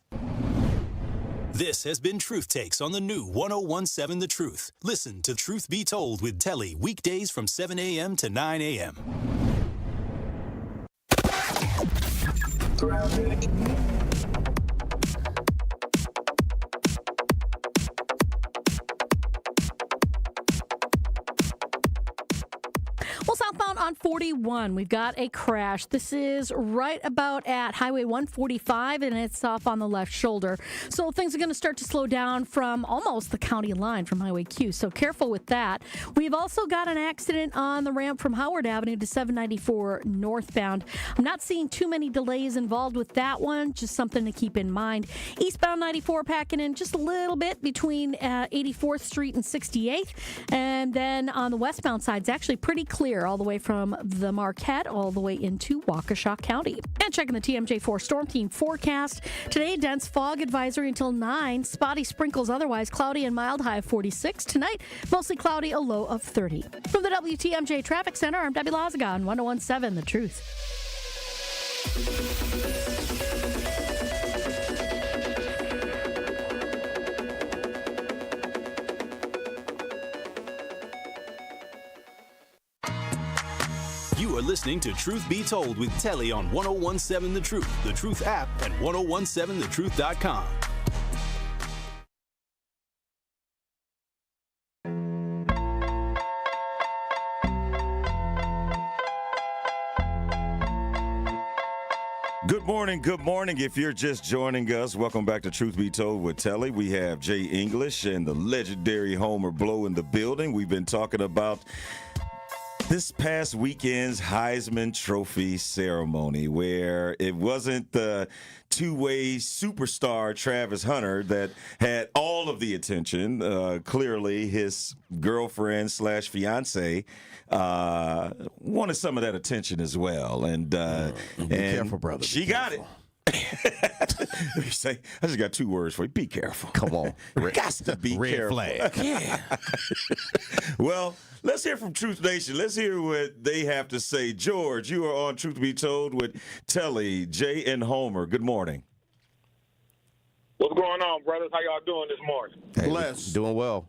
S5: This has been Truth Takes on the new 101.7 The Truth. Listen to Truth Be Told with Telly weekdays from 7 a.m. to 9 a.m.
S12: Well, southbound on 41, we've got a crash. This is right about at Highway 145, and it's off on the left shoulder. So things are going to start to slow down from almost the county line from Highway Q. So careful with that. We've also got an accident on the ramp from Howard Avenue to 794 northbound. I'm not seeing too many delays involved with that one, just something to keep in mind. Eastbound 94 packing in just a little bit between 84th Street and 68th. And then on the westbound side, it's actually pretty clear all the way from the Marquette all the way into Waukesha County. And checking the TMJ4 Storm Team forecast. Today, dense fog advisory until 9. Spotty sprinkles otherwise cloudy and mild, high of 46. Tonight, mostly cloudy, a low of 30. From the WTMJ Traffic Center, I'm Debbie Lazaga on 101.7 The Truth.
S5: You are listening to Truth Be Told with Telly on 101.7 The Truth app, and 1017thetruth.com.
S6: Good morning, good morning. If you're just joining us, welcome back to Truth Be Told with Telly. We have Jay English and the legendary Homer Blow in the building. We've been talking about this past weekend's Heisman Trophy ceremony, where it wasn't the two-way superstar Travis Hunter that had all of the attention. Clearly, his girlfriend / fiance wanted some of that attention as well. And
S8: be careful, brother.
S6: She got it. Let me say, I just got 2 words for you. Be careful.
S8: Come on.
S6: Got to be
S8: Red
S6: careful.
S8: flag.
S6: Yeah. Well, let's hear from Truth Nation. Let's hear what they have to say. George, you are on Truth Be Told with Telly, Jay, and Homer. Good morning.
S13: What's going on, brothers? How y'all doing this morning?
S8: Hey,
S9: Bless.
S8: doing well.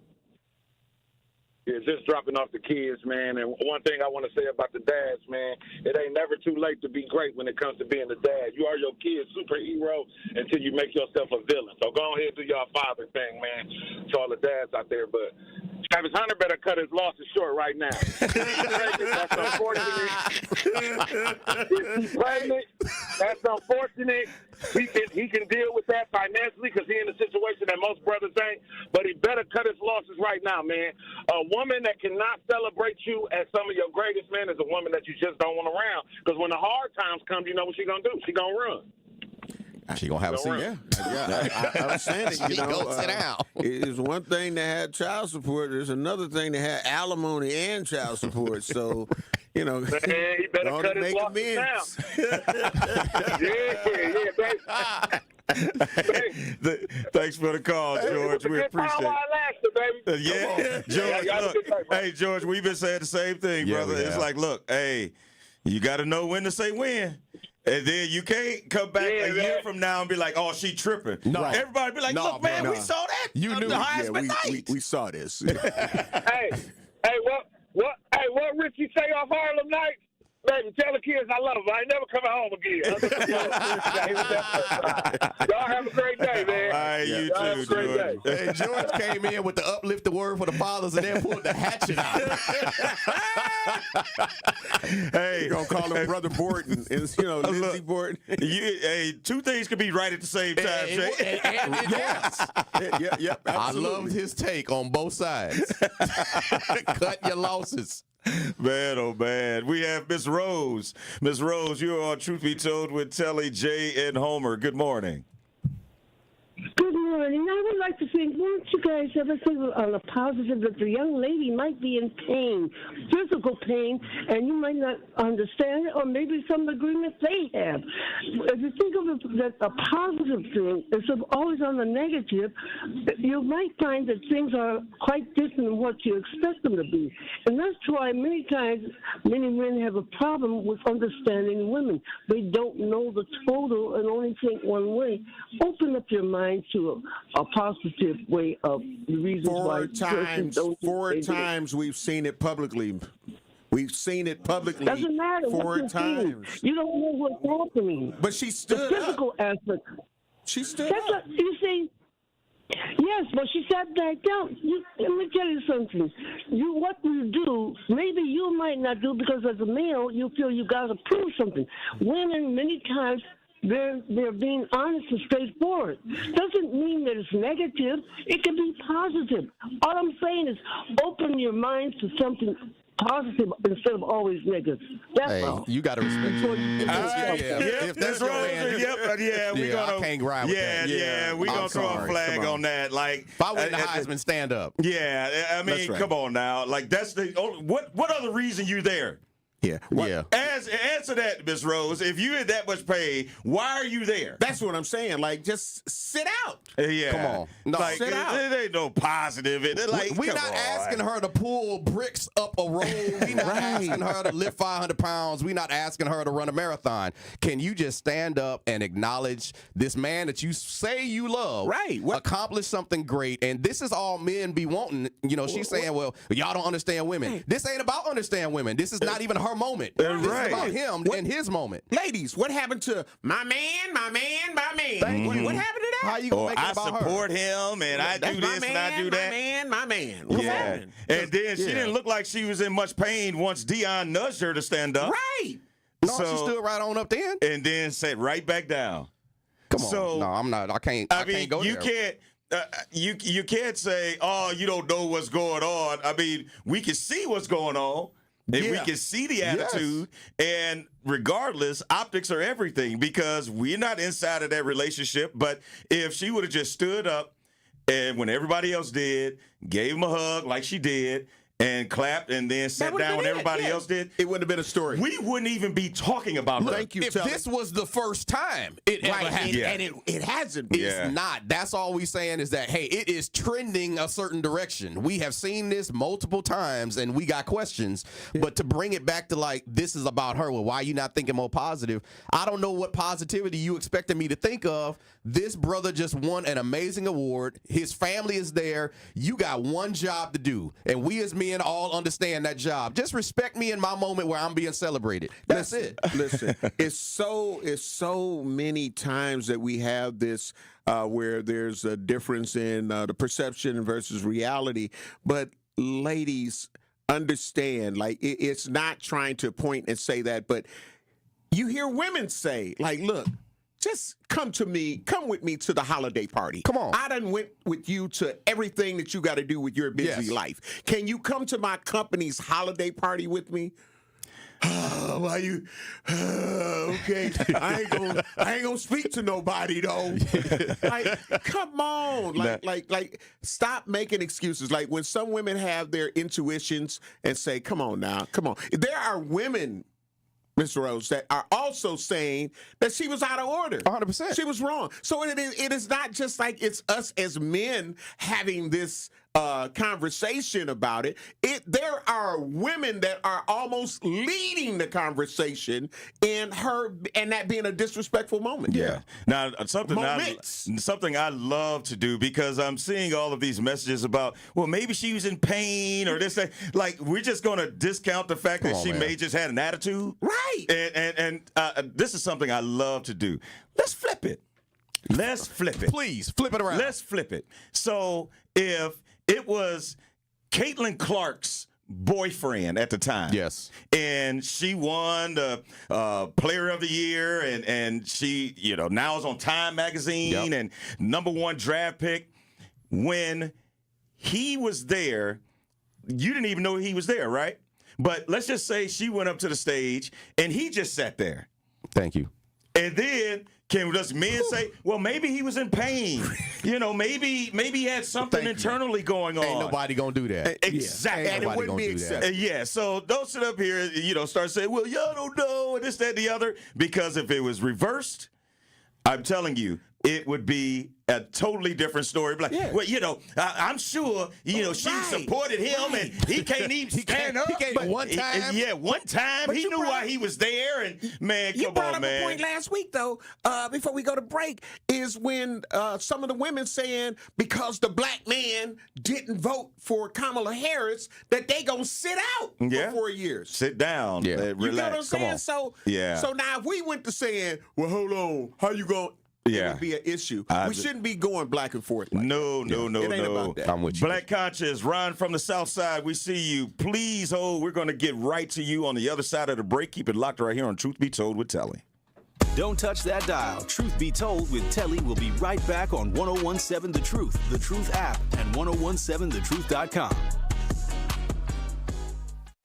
S13: Yeah, just dropping off the kids, man. And one thing I want to say about the dads, man, it ain't never too late to be great when it comes to being a dad. You are your kid's superhero until you make yourself a villain. So go ahead and do your father thing, man, to all the dads out there. But Travis Hunter better cut his losses short right now. That's unfortunate. If he's pregnant, that's unfortunate. He can deal with that financially because he's in a situation that most brothers ain't. But he better cut his losses right now, man. A woman that cannot celebrate you as some of your greatest men is a woman that you just don't want around. Because when the hard times come, you know what she's going to do. She's going to run.
S8: She gonna have a seat.
S9: Yeah, I was saying it. You know,
S8: Go sit down.
S9: It's one thing to have child support. There's another thing to have alimony and child support. So, you know,
S13: Man, he better
S9: don't
S13: cut his
S9: make
S13: losses down.
S9: amends.
S6: Thanks for the call, George. We appreciate it.
S13: Baby.
S6: Yeah, George.
S13: Y'all
S6: Look,
S13: good day, bro.
S6: hey, George, we've been saying the same thing,
S8: Yeah,
S6: brother.
S8: we
S6: It's
S8: have.
S6: like, look, hey, you got to know when to say when. And then you can't come back a year from now and be like, oh, she tripping.
S8: No.
S6: Everybody be like,
S8: No,
S6: look, man,
S8: bro.
S6: we saw that.
S8: You
S6: on
S8: knew.
S6: the
S8: Yeah,
S6: Heisman night.
S9: we saw this.
S13: Hey, what Richie say off Harlem Nights? baby, tell the kids I love them. I ain't never coming home again. Y'all have a great day, man.
S6: All right, you
S13: Y'all have
S6: too,
S13: a great
S6: George.
S13: day.
S8: Hey, George came in with the uplifted word for the fathers and then pulled the hatchet out.
S6: Hey,
S9: You're gonna call him Brother Borton, Lindsey Borton.
S6: hey, two things could be right at the same time, Jay.
S8: Yes.
S9: Yep,
S8: I
S9: absolutely.
S8: loved his take on both sides. Cut your losses.
S6: Man, oh man. We have Miss Rose. Miss Rose, you're on Truth Be Told with Telly, Jay, and Homer. Good morning.
S14: Good morning. I would like to think, won't you guys ever think on a positive that the young lady might be in pain, physical pain, and you might not understand it, or maybe some agreement they have. If you think of it that a positive thing instead of always on the negative, you might find that things are quite different than what you expect them to be. And that's why many times many men have a problem with understanding women. They don't know the total and only think one way. Open up your mind to a positive way of the reasons why
S9: Four times we've seen it publicly. We've seen it publicly.
S14: Doesn't matter.
S9: Four
S14: What's
S9: times.
S14: You don't know what's happening.
S9: But she stood
S14: the physical aspect.
S9: She stood
S14: That's
S9: up.
S14: you see. Yes, but she sat back down. Let me tell you something. What you do, maybe you might not do because as a male, you feel you got to prove something. Women, many times, they're being honest and straightforward. Doesn't mean that it's negative. It can be positive. All I'm saying is open your mind to something positive instead of always negative. That's all.
S8: You got to respect
S6: If that's wrong,
S8: I can't grind with that.
S6: Yeah, we're going to throw a flag on that. Like,
S8: if I win the Heisman, stand up.
S6: Yeah, I mean, come on now. Like, that's the what other reason you there?
S9: Yeah.
S6: Answer that, Miss Rose. If you had that much pay, why are you there?
S9: That's what I'm saying. Like, just sit out.
S6: Yeah.
S8: Come on. No,
S6: like,
S9: sit out.
S6: It ain't no positive.
S8: We're not asking her to pull bricks up a road. We're not asking her to lift 500 pounds. We're not asking her to run a marathon. Can you just stand up and acknowledge this man that you say you love?
S9: Right.
S8: Accomplish something great. And this is all men be wanting. You know, she's saying, well, y'all don't understand women. This ain't about understand women. This is not even her moment. This is about him and his moment.
S9: Ladies, what happened to my man? What happened to that?
S8: How you gonna make it
S6: I
S8: about her?
S6: support him, and I do this and I do that.
S9: My man.
S6: Yeah. And then she didn't look like she was in much pain once Dion nudged her to stand up.
S9: Right.
S8: No, she stood right on up then.
S6: And then sat right back down.
S8: Come on.
S6: So,
S8: no, I'm not. I can't go
S6: you
S8: there.
S6: can't. You can't say, oh, you don't know what's going on. I mean, we can see what's going on. And we can see the attitude, and regardless, optics are everything because we're not inside of that relationship. But if she would have just stood up and when everybody else did, gave him a hug like she did, and clapped and then sat down when everybody else did,
S9: it wouldn't have been a story.
S6: We wouldn't even be talking about her.
S9: Thank you,
S8: if
S9: Telly.
S8: this was the first time it ever happened.
S9: And it hasn't been.
S8: It's not. That's all we saying is that, hey, it is trending a certain direction. We have seen this multiple times, and we got questions. But to bring it back to, like, this is about her, well, why are you not thinking more positive? I don't know what positivity you expected me to think of. This brother just won an amazing award. His family is there. You got one job to do, and we as men all understand that job. Just respect me in my moment where I'm being celebrated. That's it.
S9: Listen, it's so many times that we have this where there's a difference in the perception versus reality. But ladies, understand, like, it's not trying to point and say that, but you hear women say, like, look, just come with me to the holiday party.
S8: Come on.
S9: I done went with you to everything that you got to do with your busy life. Can you come to my company's holiday party with me? Why you? Okay, I ain't gonna speak to nobody though. Like, come on, like, stop making excuses. Like, when some women have their intuitions and say, "Come on now, come on." There are women, Ms. Rose, that are also saying that she was out of order.
S8: 100%.
S9: She was wrong. So it is not just like it's us as men having this conversation about it. There are women that are almost leading the conversation in that being a disrespectful moment.
S6: Yeah. Now, something I love to do, because I'm seeing all of these messages about, well, maybe she was in pain or this, that. Like, we're just going to discount the fact that she may just had an attitude.
S9: Right.
S6: And this is something I love to do. Let's flip it. Let's flip it.
S8: Please, flip it around.
S6: Let's flip it. So if it was Caitlin Clark's boyfriend at the time.
S8: Yes.
S6: And she won the Player of the Year, and she, now is on Time Magazine and #1 draft pick. When he was there, you didn't even know he was there, right? But let's just say she went up to the stage and he just sat there.
S8: Thank you.
S6: And then can just men say, well, maybe he was in pain. Maybe he had something internally going on.
S8: Ain't nobody gonna do that.
S6: Exactly.
S8: And it wouldn't be accepted.
S6: Yeah, so don't sit up here, start saying, well, y'all don't know, and this, that, and the other. Because if it was reversed, I'm telling you, it would be a totally different story. Like, well, I'm sure, she supported him, and he can't even stand up.
S8: He can't one time.
S6: One time. He knew why he was there, and, man,
S9: you
S6: come
S9: brought
S6: on,
S9: up
S6: man.
S9: a point last week, though, before we go to break, is when some of the women saying because the black man didn't vote for Kamala Harris, that they gonna sit out for 4 years.
S6: Sit down.
S8: Yeah.
S6: Relax.
S9: You know what I'm saying? So now if we went to saying, well, hold on, how you going? It would be an issue. We shouldn't be going back and forth.
S6: No.
S9: It ain't about that.
S8: I'm with you.
S6: Black Conscious, Ron from the South Side, we see you. Please hold. We're going to get right to you on the other side of the break. Keep it locked right here on Truth Be Told with Telly.
S5: Don't touch that dial. Truth Be Told with Telly will be right back on 1017 The Truth, The Truth app, and 1017thetruth.com.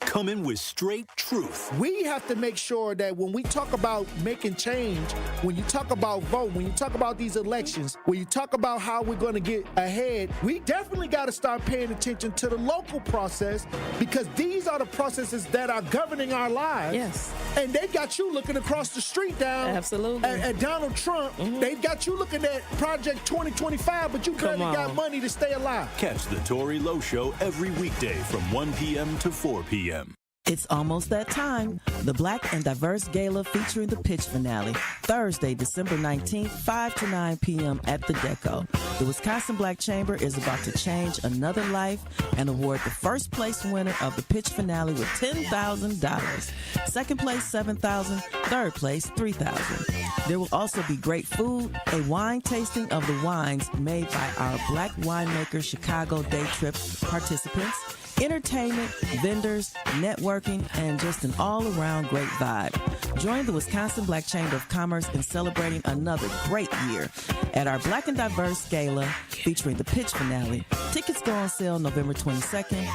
S5: Coming with straight truth.
S15: We have to make sure that when we talk about making change, when you talk about vote, when you talk about these elections, when you talk about how we're going to get ahead, we definitely got to start paying attention to the local process, because these are the processes that are governing our lives.
S16: Yes.
S15: And they got you looking across the street down
S16: Absolutely.
S15: At Donald Trump. They got you looking at Project 2025, but you barely got money to stay alive.
S5: Catch the Tory Lowe Show every weekday from 1 p.m. to 4 p.m.
S16: It's almost that time. The Black and Diverse Gala featuring the pitch finale, Thursday, December 19th, 5 to 9 p.m. at the Deco. The Wisconsin Black Chamber is about to change another life and award the first place winner of the pitch finale with $10,000. Second place, $7,000. Third place, $3,000. There will also be great food, a wine tasting of the wines made by our Black Winemaker Chicago Day Trip participants, entertainment, vendors, networking, and just an all-around great vibe. Join the Wisconsin Black Chamber of Commerce in celebrating another great year at our Black and Diverse Gala featuring the pitch finale. Tickets go on sale November 22nd.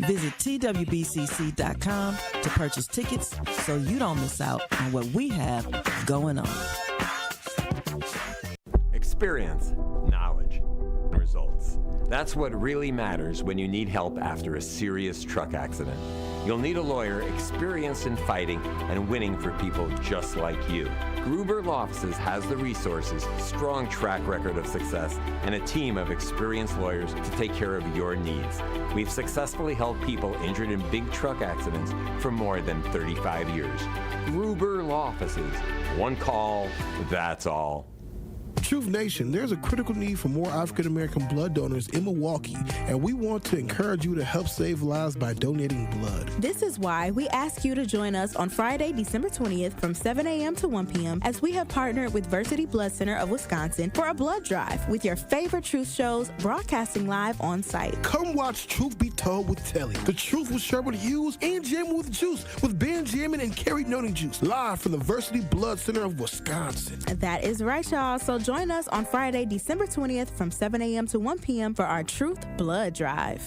S16: Visit twbcc.com to purchase tickets so you don't miss out on what we have going on.
S17: Experience, knowledge, results. That's what really matters when you need help after a serious truck accident. You'll need a lawyer experienced in fighting and winning for people just like you. Gruber Law Offices has the resources, strong track record of success, and a team of experienced lawyers to take care of your needs. We've successfully helped people injured in big truck accidents for more than 35 years. Gruber Law Offices. One call, that's all.
S2: Truth Nation, there's a critical need for more African-American blood donors in Milwaukee, and we want to encourage you to help save lives by donating blood.
S10: This is why we ask you to join us on Friday, December 20th from 7 a.m. to 1 p.m. as we have partnered with Versity Blood Center of Wisconsin for a blood drive with your favorite truth shows broadcasting live on site.
S2: Come watch Truth Be Told with Telly, The Truth with Sherwood Hughes, and Jam with Juice with Ben Jamin and Carrie Noting Juice, live from the Versity Blood Center of Wisconsin.
S10: That is right, y'all. So join us on Friday, December 20th from 7 a.m. to 1 p.m. for our Truth Blood Drive.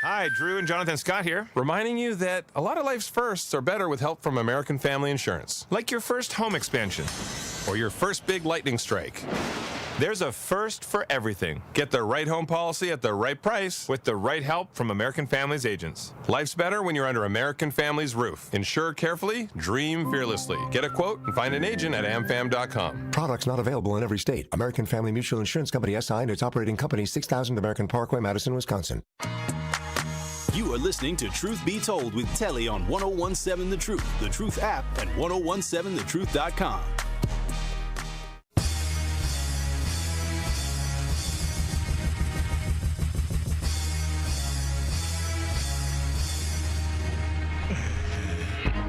S18: Hi, Drew and Jonathan Scott here, reminding you that a lot of life's firsts are better with help from American Family Insurance. Like your first home expansion, or your first big lightning strike, There's a first for everything. Get the right home policy at the right price with the right help from American Families agents. Life's better when you're under American Families roof. Insure carefully, dream fearlessly. Get a quote and find an agent at amfam.com.
S19: Products not available in every state. American Family Mutual Insurance Company SI and its operating company 6000 American Parkway, Madison, Wisconsin.
S5: You are listening to Truth Be Told with Telly on 1017 The Truth, The Truth app, and 1017thetruth.com.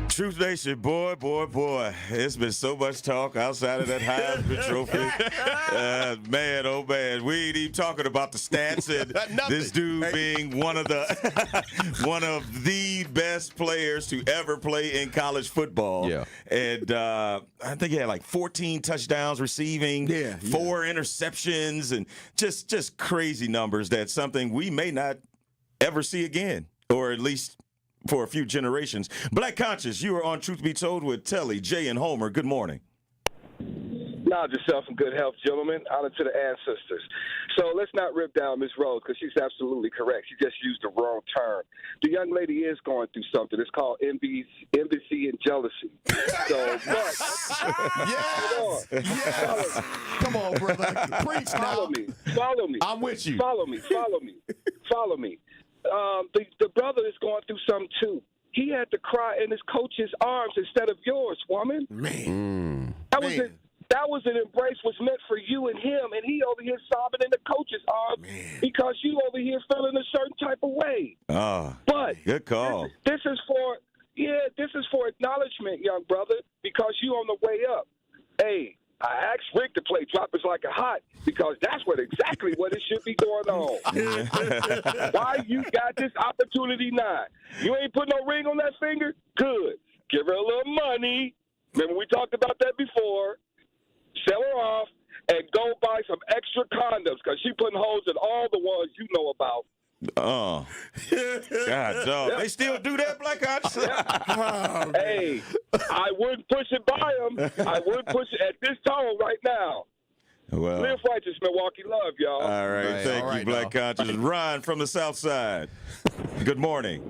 S6: Truth Nation, boy. It's been so much talk outside of that Heisman Trophy. Man, oh man, we ain't even talking about the stats and this dude being one of the best players to ever play in college football.
S8: Yeah.
S6: And I think he had like 14 touchdowns receiving, 4 interceptions, and just crazy numbers. That's something we may not ever see again, or at least for a few generations. Black Conscious, you are on Truth Be Told with Telly, Jay, and Homer. Good morning.
S20: Knowledge yourself in good health, gentlemen. Honor to the ancestors. So let's not rip down Miss Rose because she's absolutely correct. She just used the wrong term. The young lady is going through something. It's called envy and jealousy. So, but
S8: yes. Come on, brother. Preach now.
S20: Follow me.
S8: I'm with you.
S20: Follow me. The brother is going through something too. He had to cry in his coach's arms instead of yours, woman.
S9: Man.
S20: That was an embrace was meant for you and him, and he over here sobbing in the coach's arms because you over here feeling a certain type of way.
S6: But good call.
S20: This is for acknowledgement, young brother, because you on the way up. Hey, I asked Rick to play Drop Us Like a Hot because that's exactly what it should be going on. Why you got this opportunity now? You ain't put no ring on that finger? Good. Give her a little money. Remember we talked about that before. Sell her off and go buy some extra condoms because she putting holes in all the ones you know about.
S6: God, dog. They still do that, Black Ops?
S20: Hey, I wouldn't push it by them. I wouldn't push it at this tone right now.
S6: Well,
S20: live righteous, Milwaukee. Love, y'all.
S6: All right. Thank you, Black Conscious. Ryan from the South Side. Good morning.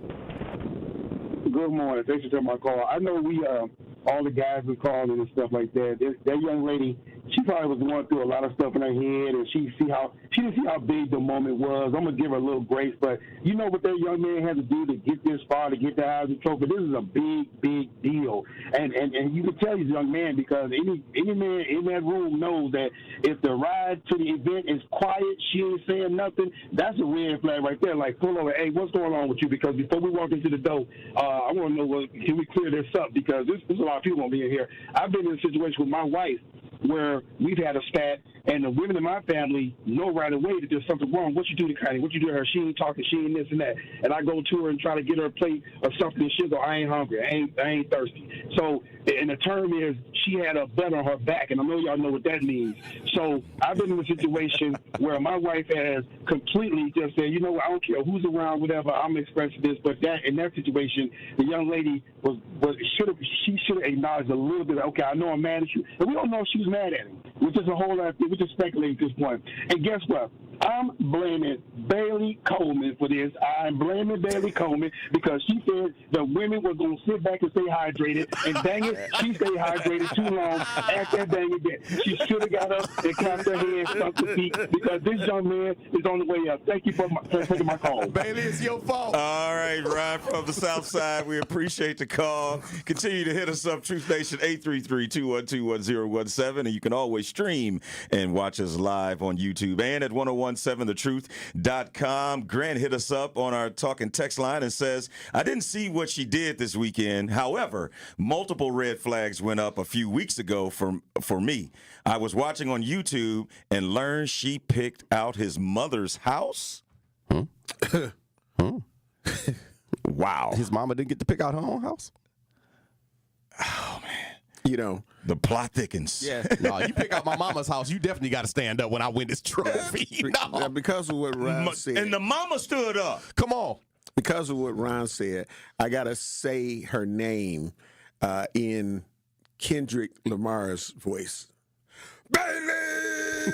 S21: Good morning. Thanks for taking my call. I know we, all the guys were calling and stuff like that. That young lady, she probably was going through a lot of stuff in her head, and she didn't see how big the moment was. I'm gonna give her a little grace, but you know what that young man had to do to get this far, to get the Heisman Trophy. This is a big deal, and you can tell he's a young man because any man in that room knows that if the ride to the event is quiet, she ain't saying nothing. That's a red flag right there. Like, pull over. Hey, what's going on with you? Because before we walk into the door, I want to know can we clear this up because there's a lot of people gonna be in here. I've been in a situation with my wife where we've had a spat, and the women in my family know right away that there's something wrong. What you do to Connie? What you do to her? She ain't talking. She ain't this and that. And I go to her and try to get her a plate of something, and she'll go, I ain't hungry. I ain't thirsty. So, and the term is she had a butt on her back, and I know y'all know what that means. So I've been in a situation where my wife has completely just said, you know what, I don't care who's around, whatever, I'm expressing this. But that in that situation, the young lady should have acknowledged a little bit, okay, I know I'm mad at you. And we don't know if she was mad at him. We're just a whole lot, we're just speculating at this point. And guess what? I'm blaming Bailey Coleman for this. I'm blaming Bailey Coleman because she said the women were going to sit back and stay hydrated. And dang it, she stayed hydrated too long at that dang event. She should have got up and clapped her hands, stumped her feet, because this young man is on the way up. Thank you for taking my call.
S8: Bailey, it's your fault.
S6: All right, Ryan from the South Side. We appreciate the call. Continue to hit us up, Truth Nation, 833-212-1017. And you can always stream and watch us live on YouTube and at 1017thetruth.com. Grant hit us up on our talking text line and says, I didn't see what she did this weekend. However, multiple red flags went up a few weeks ago for me. I was watching on YouTube and learned she picked out his mother's house. Wow.
S8: His mama didn't get to pick out her own house?
S6: Oh, man.
S9: You know,
S6: the plot thickens.
S8: Yeah. No, you pick out my mama's house, you definitely got to stand up when I win this trophy.
S9: Yeah, because of what Ryan said.
S6: And the mama stood up.
S8: Come on.
S9: Because of what Ryan said, I got to say her name in Kendrick Lamar's voice. Bailey!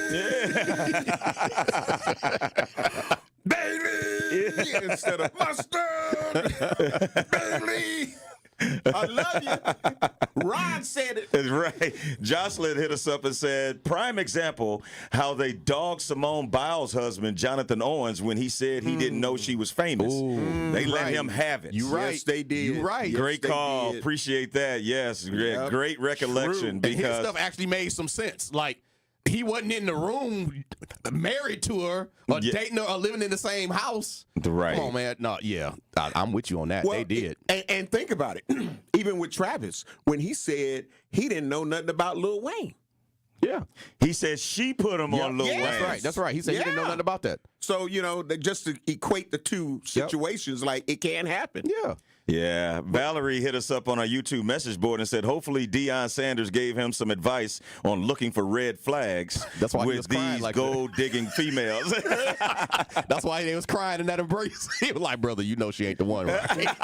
S9: Bailey instead of mustard. Bailey. I love you. Ron said it.
S6: That's right. Jocelyn hit us up and said, prime example how they dogged Simone Biles' husband, Jonathan Owens, when he said he didn't know she was famous. They let him have it.
S8: You right.
S9: Yes, they did.
S8: You right.
S9: Yes,
S6: Great
S9: they
S6: call.
S9: did.
S6: Appreciate that. Yes.
S9: Yep.
S6: Great recollection.
S8: And his
S6: Because
S8: stuff actually made some sense. Like, he wasn't in the room married to her or dating her or living in the same house.
S6: Right.
S8: Come on, man. No, yeah. I'm with you on that.
S9: Well,
S8: they did.
S9: And think about it. Even with Travis, when he said he didn't know nothing about Lil Wayne.
S8: Yeah.
S6: He said she put him on Lil Wayne.
S8: That's right. He said he didn't know nothing about that.
S9: So, just to equate the two situations, like, it can happen.
S8: Yeah.
S6: Yeah. Valerie hit us up on our YouTube message board and said, hopefully Deion Sanders gave him some advice on looking for red flags
S8: That's why he
S6: with
S8: was crying
S6: these
S8: like
S6: gold-digging females.
S8: That's why he was crying in that embrace. He was like, brother, you know she ain't the one, right?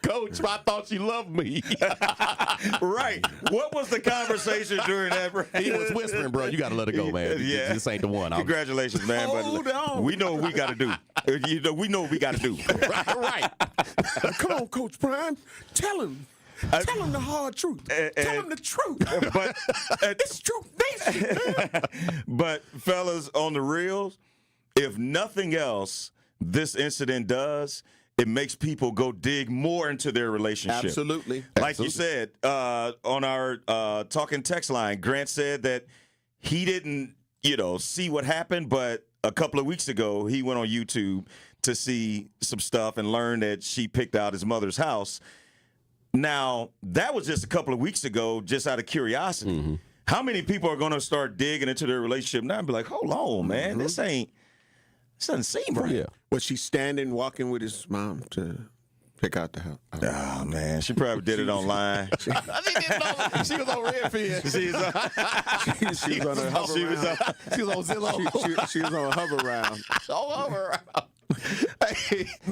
S8: Coach, I thought she loved me.
S6: Right. What was the conversation during that?
S8: He was whispering, bro, you got to let it go, man.
S6: Yeah.
S8: This ain't the one.
S6: Congratulations, man.
S9: Hold on.
S6: We know what we got to do. We know what we got to do.
S8: Right.
S9: Come on, Coach Prime. Tell him. Tell him the hard truth. Tell him the truth.
S6: But
S9: it's truth.
S6: But fellas, on the reels, if nothing else, this incident does. It makes people go dig more into their relationship.
S9: Absolutely.
S6: Like you said, on our talking text line, Grant said that he didn't, see what happened, but a couple of weeks ago, he went on YouTube to see some stuff and learned that she picked out his mother's house. Now, that was just a couple of weeks ago, just out of curiosity.
S8: Mm-hmm.
S6: How many people are going to start digging into their relationship now and be like, hold on, man, this doesn't seem right.
S8: Yeah.
S9: Was she standing, walking with his mom to pick out the house?
S6: Oh, man, she probably did it online.
S8: She didn't know. She was on Redfin.
S9: She was on a hover round.
S8: She was on Zillow.
S9: She was on a hover round.
S8: Oh, hover round.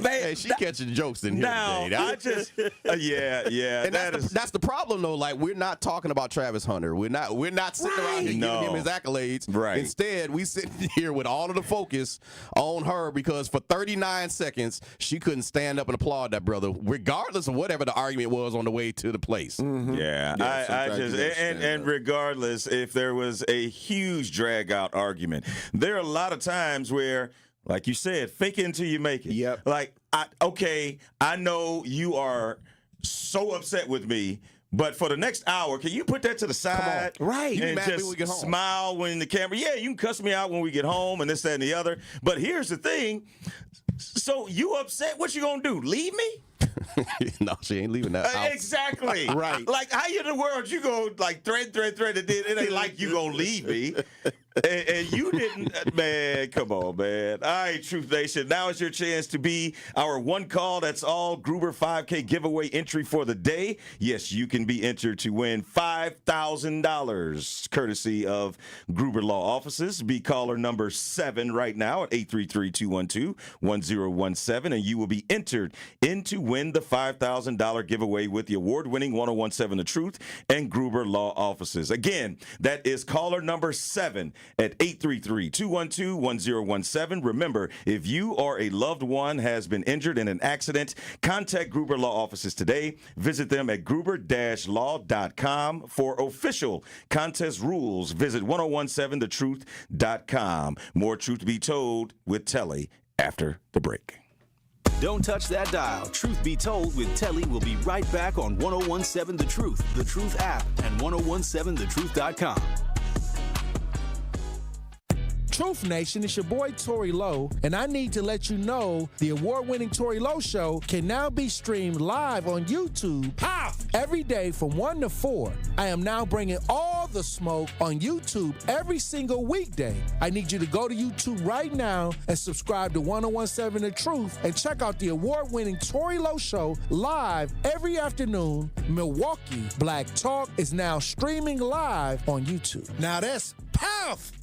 S8: Hey, she catching jokes in here today.
S6: I just,
S8: And that's the problem, though. Like, we're not talking about Travis Hunter. We're not sitting around here giving him his accolades.
S6: Right.
S8: Instead, we sitting here with all of the focus on her because for 39 seconds she couldn't stand up and applaud that brother, regardless of whatever the argument was on the way to the place.
S6: Mm-hmm. Yeah, I just and regardless if there was a huge drag out argument, there are a lot of times where, like you said, fake it until you make it.
S9: Yep.
S6: Like, I know you are so upset with me, but for the next hour, can you put that to the side?
S9: Right.
S8: You
S6: And
S8: mad when
S6: just
S8: we get home.
S6: smile when the camera, you can cuss me out when we get home and this, that, and the other. But here's the thing. So you upset, what you gonna do? Leave me?
S8: No, she ain't leaving that house.
S6: Exactly.
S9: Right.
S6: Like, how in the world you go like thread, and then it ain't like you gonna leave me. And you didn't, man, come on, man. All right, Truth Nation, now is your chance to be our one call, that's all Gruber 5K giveaway entry for the day. Yes, you can be entered to win $5,000, courtesy of Gruber Law Offices. Be caller number 7 right now at 833-212-1017, and you will be entered in to win the $5,000 giveaway with the award-winning 1017 The Truth and Gruber Law Offices. Again, that is caller number 7 at 833-212-1017. Remember, if you or a loved one has been injured in an accident, contact Gruber Law Offices today. Visit them at gruber-law.com. For official contest rules, visit 1017thetruth.com. More Truth to be told with Telly after the break.
S5: Don't touch that dial. Truth Be Told with Telly will be right back on 1017 The Truth, The Truth app, and 1017thetruth.com.
S15: Truth Nation, it's your boy Tory Lowe, and I need to let you know the award-winning Tory Lowe Show can now be streamed live on YouTube every day from 1 to 4. I am now bringing all the smoke on YouTube every single weekday. I need you to go to YouTube right now and subscribe to 1017 The Truth and check out the award-winning Tory Lowe Show live every afternoon. Milwaukee Black Talk is now streaming live on YouTube. Now that's powerful.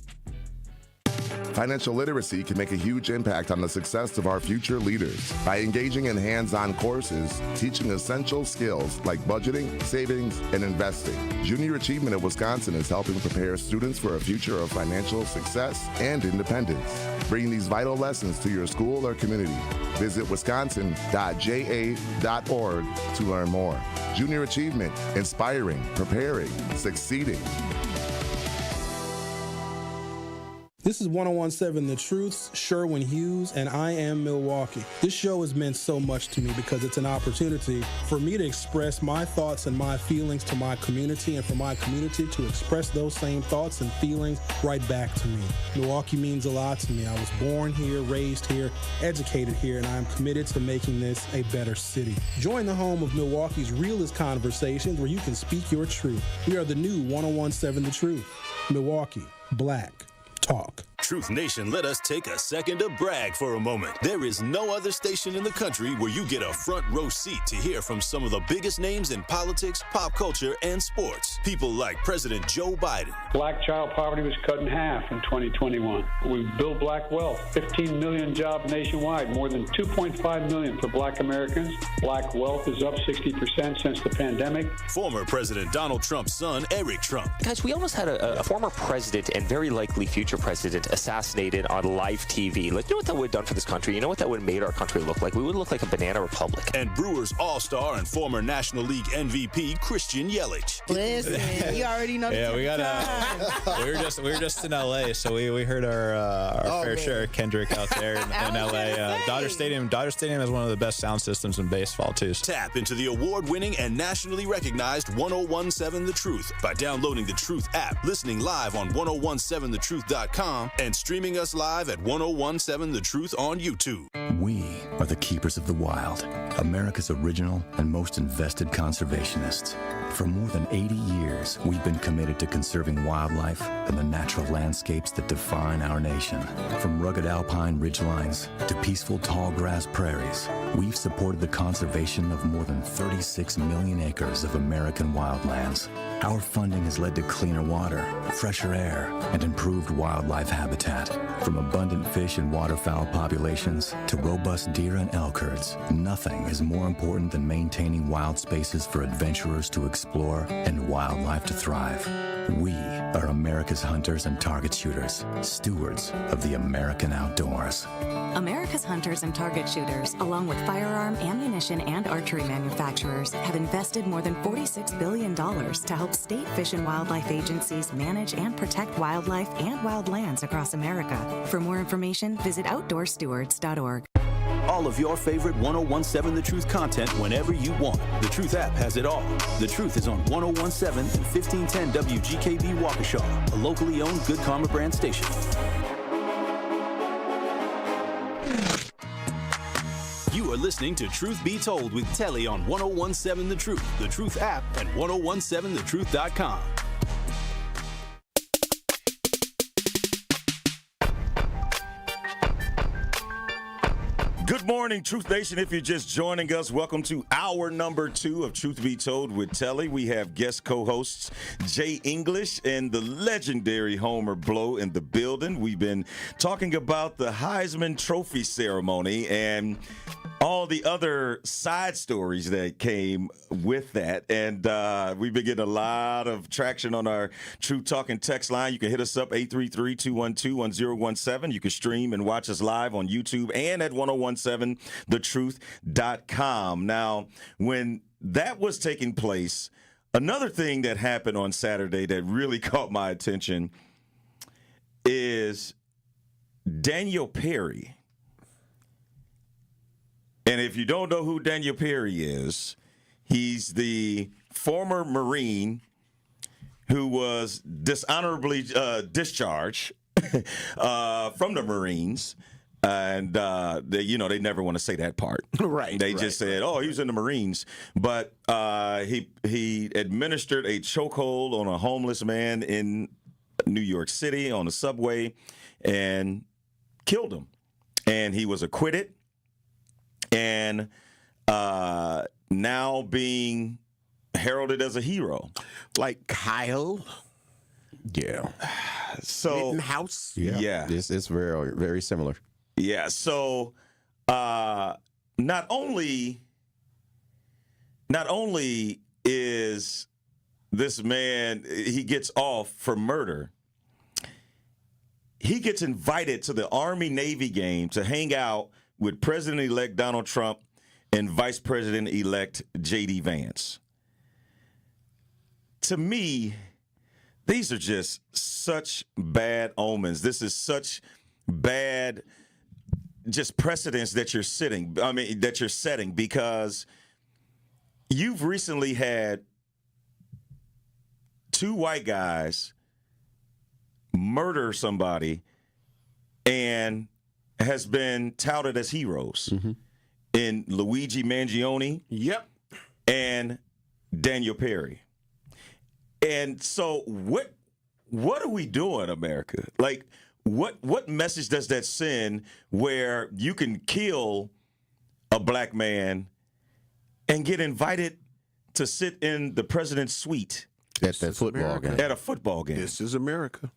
S1: Financial literacy can make a huge impact on the success of our future leaders by engaging in hands-on courses, teaching essential skills like budgeting, savings, and investing. Junior Achievement of Wisconsin is helping prepare students for a future of financial success and independence. Bring these vital lessons to your school or community. Visit wisconsin.ja.org to learn more. Junior Achievement, inspiring, preparing, succeeding.
S22: This is 1017 The Truth's Sherwin Hughes, and I am Milwaukee. This show has meant so much to me because it's an opportunity for me to express my thoughts and my feelings to my community, and for my community to express those same thoughts and feelings right back to me. Milwaukee means a lot to me. I was born here, raised here, educated here, and I'm committed to making this a better city. Join the home of Milwaukee's realest conversations where you can speak your truth. We are the new 1017 The Truth. Milwaukee, Black Talk.
S5: Truth Nation, let us take a second to brag for a moment. There is no other station in the country where you get a front row seat to hear from some of the biggest names in politics, pop culture, and sports. People like President Joe Biden.
S23: Black child poverty was cut in half in 2021. We built black wealth, 15 million jobs nationwide, more than 2.5 million for black Americans. Black wealth is up 60% since the pandemic.
S5: Former President Donald Trump's son, Eric Trump.
S24: Guys, we almost had a former president and very likely future president assassinated on live TV. Like, you know what that would have done for this country? You know what that would have made our country look like? We would look like a banana republic.
S5: And Brewers All-Star and former National League MVP Christian Yelich.
S25: Listen, you already know.
S26: Yeah, we got we were just in LA, so we heard our fair share of Kendrick out there in LA. Dodger Stadium has one of the best sound systems in baseball too.
S5: Tap into the award-winning and nationally recognized 1017 The Truth by downloading the Truth app, listening live on 1017thetruth.com, and streaming us live at 1017 The Truth on YouTube.
S4: We are the keepers of the wild, America's original and most invested conservationists. For more than 80 years, we've been committed to conserving wildlife and the natural landscapes that define our nation. From rugged alpine ridgelines to peaceful tall grass prairies, we've supported the conservation of more than 36 million acres of American wildlands. Our funding has led to cleaner water, fresher air, and improved wildlife habitat. From abundant fish and waterfowl populations to robust deer and elk herds, nothing is more important than maintaining wild spaces for adventurers to explore and wildlife to thrive. We are America's hunters and target shooters, stewards of the American outdoors.
S27: America's hunters and target shooters, along with firearm, ammunition, and archery manufacturers, have invested more than $46 billion to help state fish and wildlife agencies manage and protect wildlife and wildlands across America. For more information, visit outdoorstewards.org.
S5: All of your favorite 1017 The Truth content whenever you want. The Truth app has it all. The Truth is on 1017 and 1510 WGKB Waukesha, a locally owned Good Karma brand station. You are listening to Truth Be Told with Telly on 1017 The Truth app, and 1017thetruth.com.
S6: Good morning, Truth Nation. If you're just joining us, welcome to hour number 2 of Truth Be Told with Telly. We have guest co-hosts Jay English and the legendary Homer Blow in the building. We've been talking about the Heisman Trophy ceremony and all the other side stories that came with that. And we've been getting a lot of traction on our Truth Talking text line. You can hit us up, 833-212-1017. You can stream and watch us live on YouTube and at 1017thetruth.com. Now, when that was taking place, another thing that happened on Saturday that really caught my attention is Daniel Perry. And if you don't know who Daniel Perry is, he's the former Marine who was dishonorably discharged from the Marines. And, they never want to say that part.
S9: Right.
S6: They just said, oh, he was in the Marines. But he administered a chokehold on a homeless man in New York City on the subway and killed him. And he was acquitted. And now being heralded as a hero.
S9: Like Kyle?
S6: Yeah. So
S9: Rittenhouse.
S6: Yeah.
S8: It's very, very similar.
S6: Yeah. So not only is this man, he gets off for murder, he gets invited to the Army-Navy game to hang out with President-elect Donald Trump and Vice President-elect J.D. Vance. To me, these are just such bad omens. This is such bad just precedents that you're setting, because you've recently had two white guys murder somebody and has been touted as heroes in Luigi Mangione and Daniel Perry. And so what are we doing, America? Like, what message does that send where you can kill a black man and get invited to sit in the president's suite
S8: at that football game?
S6: At a football game.
S9: This is America.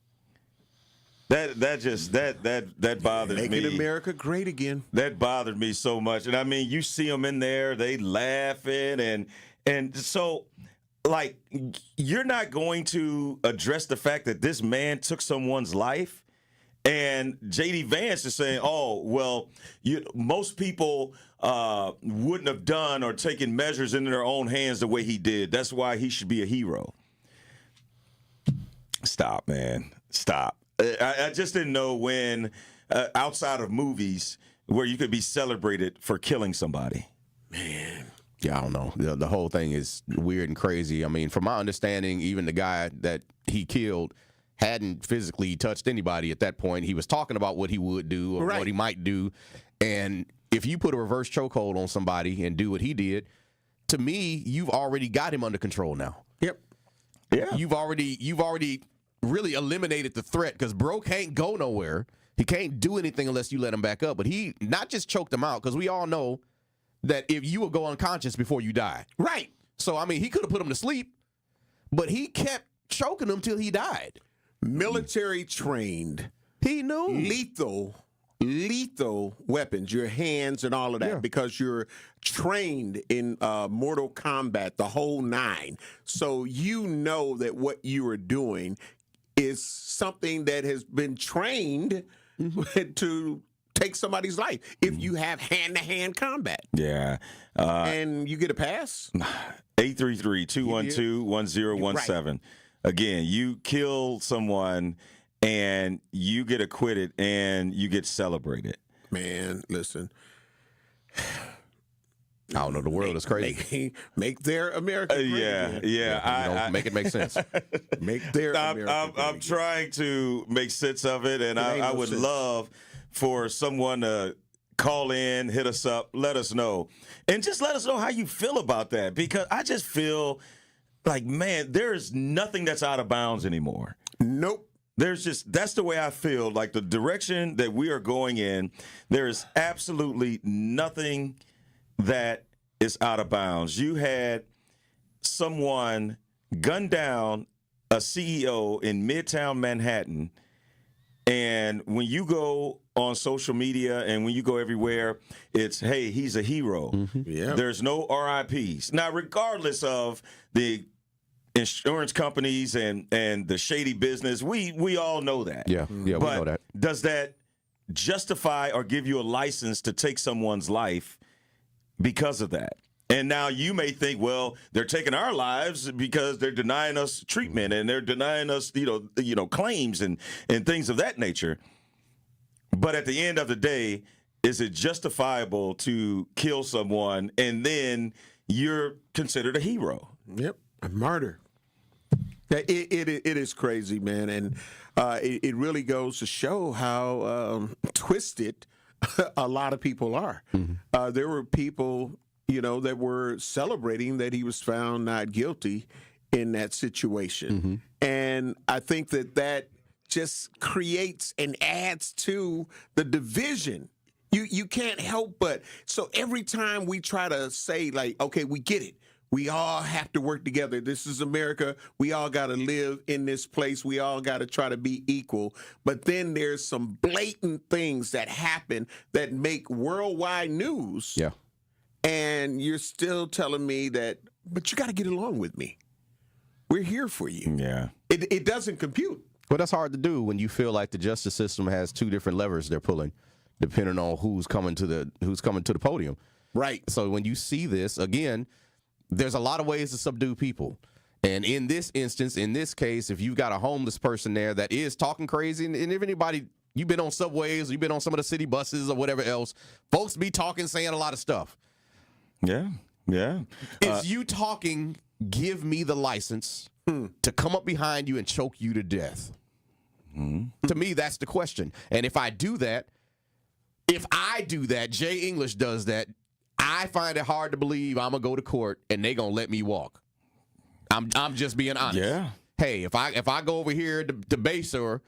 S6: That bothered me.
S9: Making America great again.
S6: That bothered me so much. And I mean, you see them in there, they laughing, and so, like, you're not going to address the fact that this man took someone's life. And J.D. Vance is saying, oh, well, most people wouldn't have done or taken measures into their own hands the way he did. That's why he should be a hero. Stop, man. Stop. I just didn't know when, outside of movies, where you could be celebrated for killing somebody.
S9: Man.
S8: Yeah, I don't know. The whole thing is weird and crazy. I mean, from my understanding, even the guy that he killed hadn't physically touched anybody at that point. He was talking about what he would do or what he might do. And if you put a reverse chokehold on somebody and do what he did, to me, you've already got him under control now.
S9: Yep.
S6: Yeah.
S8: You've already really eliminated the threat, because bro can't go nowhere. He can't do anything unless you let him back up. But he not just choked him out, because we all know that if you will go unconscious before you die.
S9: Right.
S8: So, I mean, he could have put him to sleep, but he kept choking him till he died.
S9: Military trained.
S8: He knew.
S9: Lethal weapons, your hands and all of that, because you're trained in Mortal Kombat, the whole nine. So you know that what you are doing is something that has been trained to take somebody's life if you have hand-to-hand combat.
S6: Yeah.
S9: And you get a pass?
S6: 833-212-1017. Right. Again, you kill someone and you get acquitted and you get celebrated.
S9: Man, listen.
S8: I don't know. The world is crazy.
S9: Make their America great again.
S6: Yeah.
S8: Make it make sense.
S9: Make their America great
S6: I'm trying to make sense of it, and I would love for someone to call in, hit us up, let us know. And just let us know how you feel about that, because I just feel like, man, there is nothing that's out of bounds anymore.
S9: Nope.
S6: That's the way I feel, like the direction that we are going in, there is absolutely nothing that is out of bounds. You had someone gun down a CEO in Midtown Manhattan, and when you go on social media and when you go everywhere, it's, hey, he's a hero.
S9: Yeah.
S6: There's no RIPs. Now, regardless of the insurance companies and the shady business, we all know that.
S8: Yeah, we know that.
S6: Does that justify or give you a license to take someone's life because of that? And now you may think, well, they're taking our lives because they're denying us treatment and they're denying us, claims and things of that nature. But at the end of the day, is it justifiable to kill someone and then you're considered a hero?
S9: Yep, a martyr. It is crazy, man, and it really goes to show how twisted a lot of people are. There were people, that were celebrating that he was found not guilty in that situation, and I think that just creates and adds to the division. You can't help but, so every time we try to say, like, okay, we get it. We all have to work together. This is America. We all got to live in this place. We all got to try to be equal. But then there's some blatant things that happen that make worldwide news.
S8: Yeah.
S9: And you're still telling me that, but you got to get along with me. We're here for you.
S6: Yeah.
S9: It doesn't compute.
S8: But that's hard to do when you feel like the justice system has two different levers they're pulling, depending on who's coming to the podium.
S9: Right.
S8: So when you see this, again, there's a lot of ways to subdue people. And in this instance, in this case, if you've got a homeless person there that is talking crazy, and if anybody, you've been on subways, you've been on some of the city buses or whatever else, folks be talking, saying a lot of stuff.
S6: Yeah. Yeah.
S8: Is you talking, give me the license to come up behind you and choke you to death? To me, that's the question. And if I do that, Jay English does that, I find it hard to believe I'm going to go to court and they going to let me walk. I'm just being honest.
S6: Yeah.
S8: Hey, if I go over here to Baser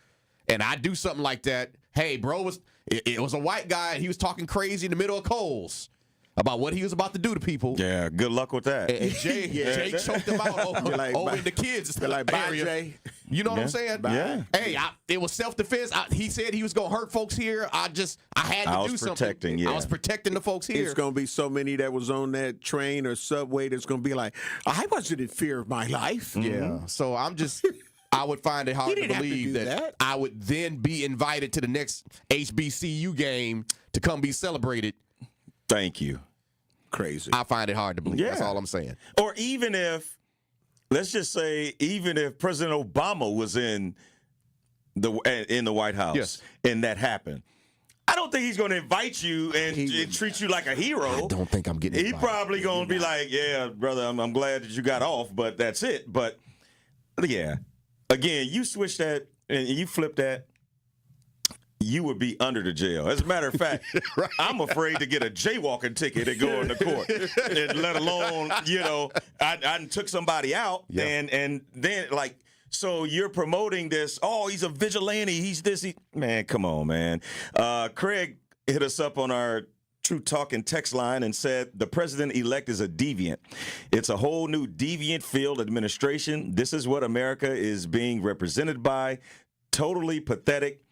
S8: and I do something like that, hey, bro, it was a white guy and he was talking crazy in the middle of Coles about what he was about to do to people.
S6: Yeah, good luck with that.
S8: And Jay choked him out over in the kids'
S9: like, bye,
S8: area.
S9: Jay.
S8: You know what I'm saying?
S6: Yeah.
S8: Hey, it was self-defense. He said he was going to hurt folks here. I had to do something.
S6: Protecting, yeah.
S8: I was protecting the folks here.
S9: It's going to be so many that was on that train or subway that's going to be like, I wasn't in fear of my life.
S8: Yeah. So I would find it hard to believe that I would then be invited to the next HBCU game to come be celebrated.
S6: Thank you.
S9: Crazy.
S8: I find it hard to believe.
S6: Yeah.
S8: That's all I'm saying.
S6: Or even if, let's just say, even if President Obama was in the White House,
S8: yes,
S6: and that happened, I don't think he's going to invite you and treat you like a hero.
S8: I don't think I'm getting invited.
S6: He probably going to be like, yeah, brother, I'm glad that you got off, but that's it. But, yeah, again, you switch that and you flip that, you would be under the jail. As a matter of fact, right. I'm afraid to get a jaywalking ticket and go into court, and let alone, I took somebody out, and then, like, so you're promoting this, oh, he's a vigilante, he's this, man, come on, man. Craig hit us up on our True Talking text line and said, the president-elect is a deviant. It's a whole new deviant field administration. This is what America is being represented by. Totally pathetic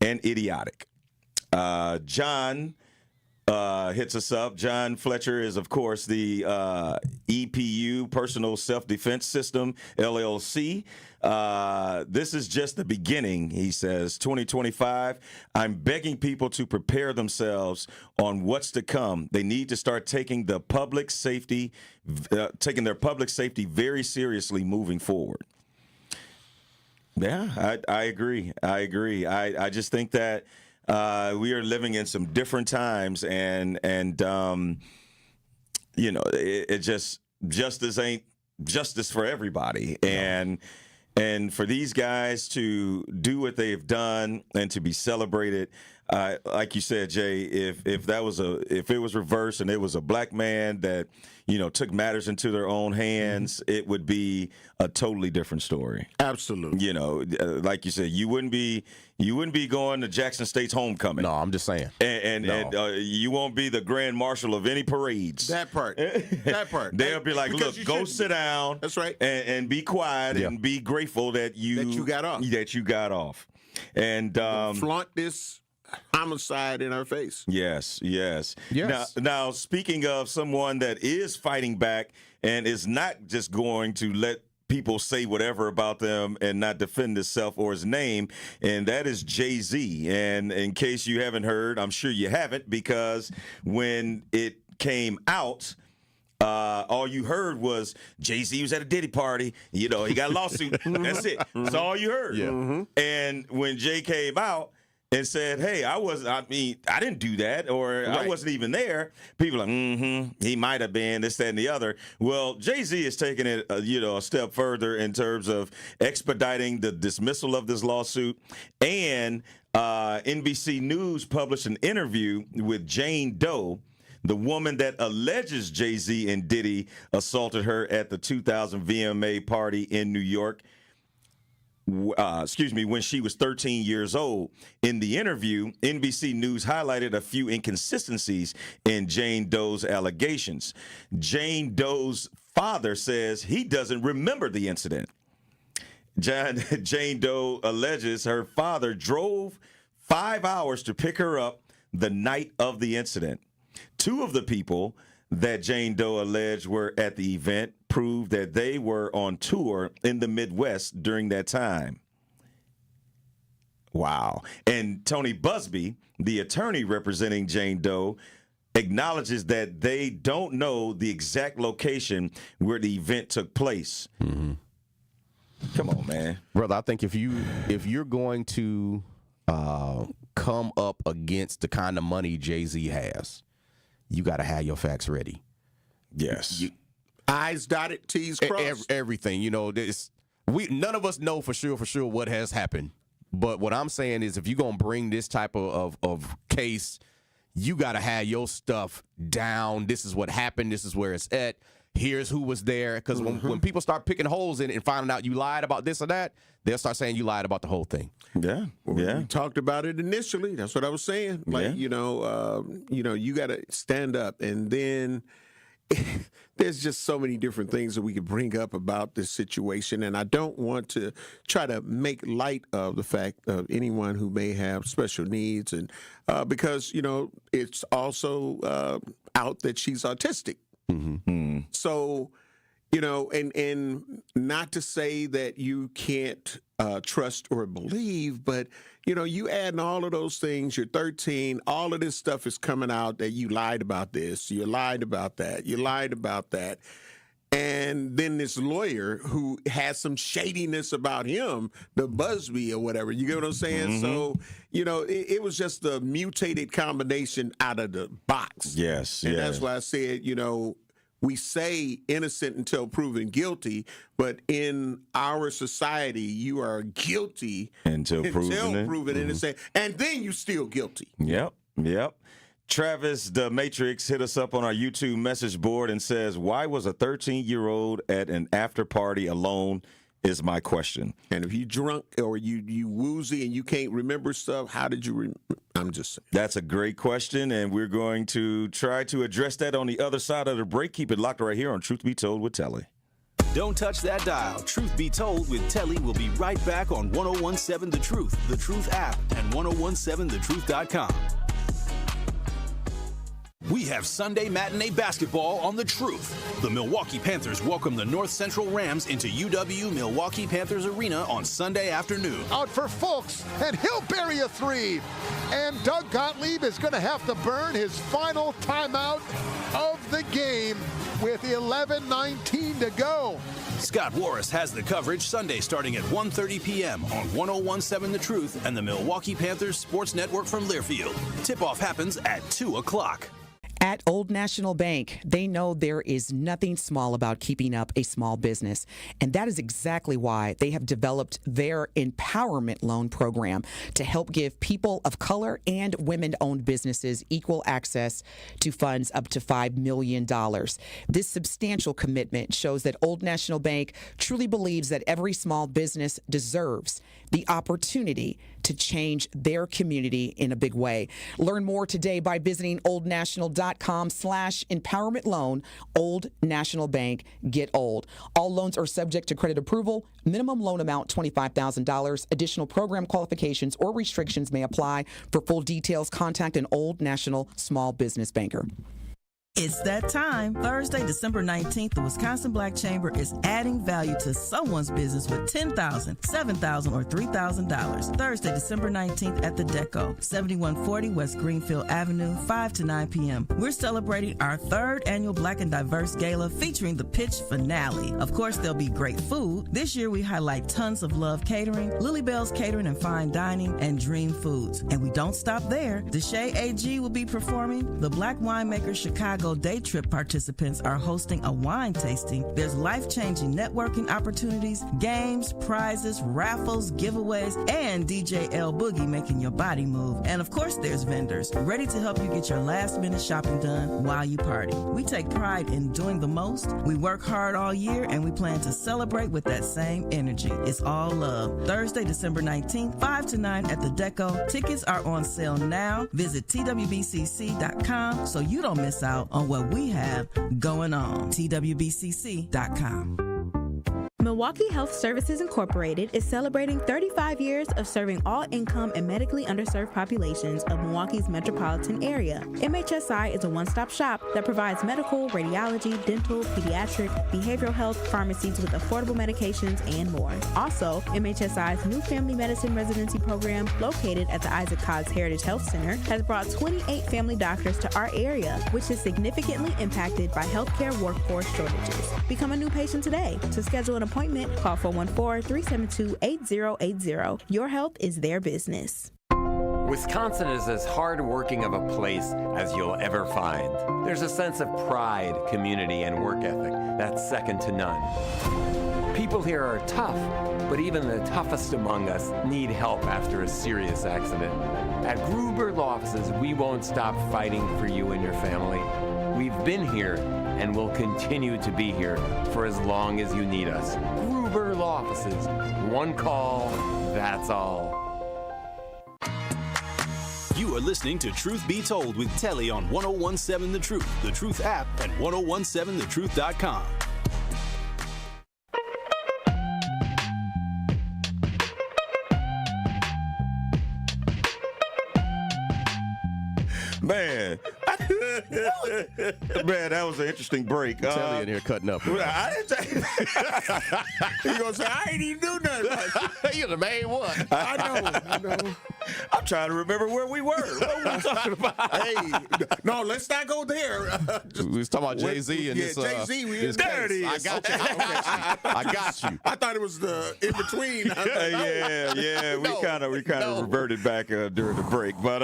S6: and idiotic. John hits us up. John Fletcher is, of course, the EPU, Personal Self-Defense System, LLC. This is just the beginning, he says. 2025, I'm begging people to prepare themselves on what's to come. They need to start taking their public safety very seriously moving forward. Yeah, I agree. I just think that we are living in some different times, and it just justice ain't justice for everybody, and for these guys to do what they've done and to be celebrated, like you said, Jay, if it was reversed and it was a black man that took matters into their own hands, it would be a totally different story.
S9: Absolutely.
S6: Like you said, you wouldn't be going to Jackson State's homecoming.
S8: No, I'm just saying.
S6: And you won't be the grand marshal of any parades.
S9: That part.
S6: They'll be like, look, go sit down.
S9: That's right.
S6: And be quiet and be grateful that you
S9: got off.
S6: And
S9: flaunt this homicide in our face.
S6: Yes.
S8: Yes.
S6: Now, speaking of someone that is fighting back and is not just going to let people say whatever about them and not defend himself or his name, and that is Jay-Z. And in case you haven't heard, I'm sure you haven't, because when it came out, all you heard was Jay-Z was at a Diddy party. He got a lawsuit. That's it. That's all you heard.
S8: Yeah.
S9: Mm-hmm.
S6: And when Jay came out and said, hey, I didn't do that, or
S9: right.
S6: I wasn't even there, people are like, he might have been, this, that, and the other. Well, Jay-Z is taking it, a step further in terms of expediting the dismissal of this lawsuit. And NBC News published an interview with Jane Doe, the woman that alleges Jay-Z and Diddy assaulted her at the 2000 VMA party in New York. When she was 13 years old. In the interview, NBC News highlighted a few inconsistencies in Jane Doe's allegations. Jane Doe's father says he doesn't remember the incident. Jane Doe alleges her father drove 5 hours to pick her up the night of the incident. 2 of the people that Jane Doe alleged were at the event proved that they were on tour in the Midwest during that time. Wow. And Tony Busby, the attorney representing Jane Doe, acknowledges that they don't know the exact location where the event took place.
S8: Mm-hmm.
S6: Come on, man.
S8: Brother, I think if you're going to come up against the kind of money Jay-Z has, you got to have your facts ready.
S6: Yes.
S9: Eyes dotted, T's crossed.
S8: Everything. You know, none of us know for sure what has happened. But what I'm saying is if you're going to bring this type of case, you got to have your stuff down. This is what happened. This is where it's at. Here's who was there. Because when people start picking holes in it and finding out you lied about this or that, they'll start saying you lied about the whole thing.
S6: Yeah.
S9: We talked about it initially. That's what I was saying. Like, you got to stand up. And then there's just so many different things that we could bring up about this situation. And I don't want to try to make light of the fact of anyone who may have special needs. And because, it's also out that she's autistic.
S8: Mm-hmm.
S9: So, and not to say that you can't trust or believe, but, you add all of those things, you're 13, all of this stuff is coming out that you lied about this, you lied about that, you lied about that. And then this lawyer who has some shadiness about him, the Busby or whatever, you get what I'm saying? Mm-hmm. So, it was just a mutated combination out of the box.
S6: Yes,
S9: and that's why I said, we say innocent until proven guilty, but in our society, you are guilty
S6: until
S9: proven innocent, and then you still guilty.
S6: Yep. Travis the Matrix hit us up on our YouTube message board and says, why was a 13-year-old at an after party alone is my question.
S9: And if you drunk or you woozy and you can't remember stuff, how did you I'm just saying.
S6: That's a great question, and we're going to try to address that on the other side of the break. Keep it locked right here on Truth Be Told with Telly.
S5: Don't touch that dial. Truth Be Told with Telly will be right back on 1017 The Truth, The Truth app, and 1017thetruth.com. We have Sunday matinee basketball on The Truth. The Milwaukee Panthers welcome the North Central Rams into UW Milwaukee Panthers Arena on Sunday afternoon.
S3: Out for Fulks, and he'll bury a 3. And Doug Gottlieb is going to have to burn his final timeout of the game with 11:19 to go.
S5: Scott Warris has the coverage Sunday starting at 1:30 p.m. on 1017 The Truth and the Milwaukee Panthers Sports Network from Learfield. Tip-off happens at 2 o'clock.
S7: At Old National Bank, they know there is nothing small about keeping up a small business. And that is exactly why they have developed their Empowerment Loan Program to help give people of color and women-owned businesses equal access to funds up to $5 million. This substantial commitment shows that Old National Bank truly believes that every small business deserves the opportunity to change their community in a big way. Learn more today by visiting oldnational.com/empowerment loan. Old National Bank, get old. All loans are subject to credit approval. Minimum loan amount $25,000. Additional program qualifications or restrictions may apply. For full details, contact an Old National small business banker.
S11: It's that time. Thursday, December 19th, the Wisconsin Black Chamber is adding value to someone's business with $10,000, $7,000, or $3,000. Thursday, December 19th at the Deco, 7140 West Greenfield Avenue, 5 to 9 p.m. We're celebrating our 3rd annual Black and Diverse Gala featuring the pitch finale. Of course, there'll be great food. This year, we highlight Tons of Love Catering, Lily Bell's Catering and Fine Dining, and Dream Foods. And we don't stop there. Deshae AG will be performing. The Black Winemaker Chicago Day Trip participants are hosting a wine tasting. There's life-changing networking opportunities, games, prizes, raffles, giveaways, and DJ L Boogie making your body move. And of course, there's vendors ready to help you get your last-minute shopping done while you party. We take pride in doing the most. We work hard all year, and we plan to celebrate with that same energy. It's all love. Thursday, December 19th, 5 to 9 at the Deco. Tickets are on sale now. Visit twbcc.com so you don't miss out on what we have going on. TWBCC.com.
S2: Milwaukee Health Services Incorporated is celebrating 35 years of serving all income and medically underserved populations of Milwaukee's metropolitan area. MHSI is a one-stop shop that provides medical, radiology, dental, pediatric, behavioral health, pharmacies with affordable medications, and more. Also, MHSI's new family medicine residency program, located at the Isaac Cobbs Heritage Health Center, has brought 28 family doctors to our area, which is significantly impacted by healthcare workforce shortages. Become a new patient today. To schedule an appointment, call 414-372-8080. Your health is their business.
S10: Wisconsin is as hard-working of a place as you'll ever find. There's a sense of pride, community, and work ethic that's second to none. People here are tough, but even the toughest among us need help after a serious accident. At Gruber Law Offices, we won't stop fighting for you and your family. We've been here and will continue to be here for as long as you need us. Gruber Law Offices. One call, that's all.
S5: You are listening to Truth Be Told with Telly on 1017 The Truth, The Truth app, and 1017thetruth.com.
S6: Man, man, that was an interesting break.
S8: Telly in here cutting up.
S6: I didn't
S9: You gonna say I ain't even do nothing?
S8: You're the main one.
S9: I know.
S6: I'm trying to remember where we were. What were we talking about?
S9: Hey, no, let's not go there.
S8: We was talking about Jay-Z and this.
S9: Jay-Z.
S6: There it is.
S8: I got you. I got you.
S9: I thought it was the in between.
S6: Yeah. We kind of reverted back during the break, but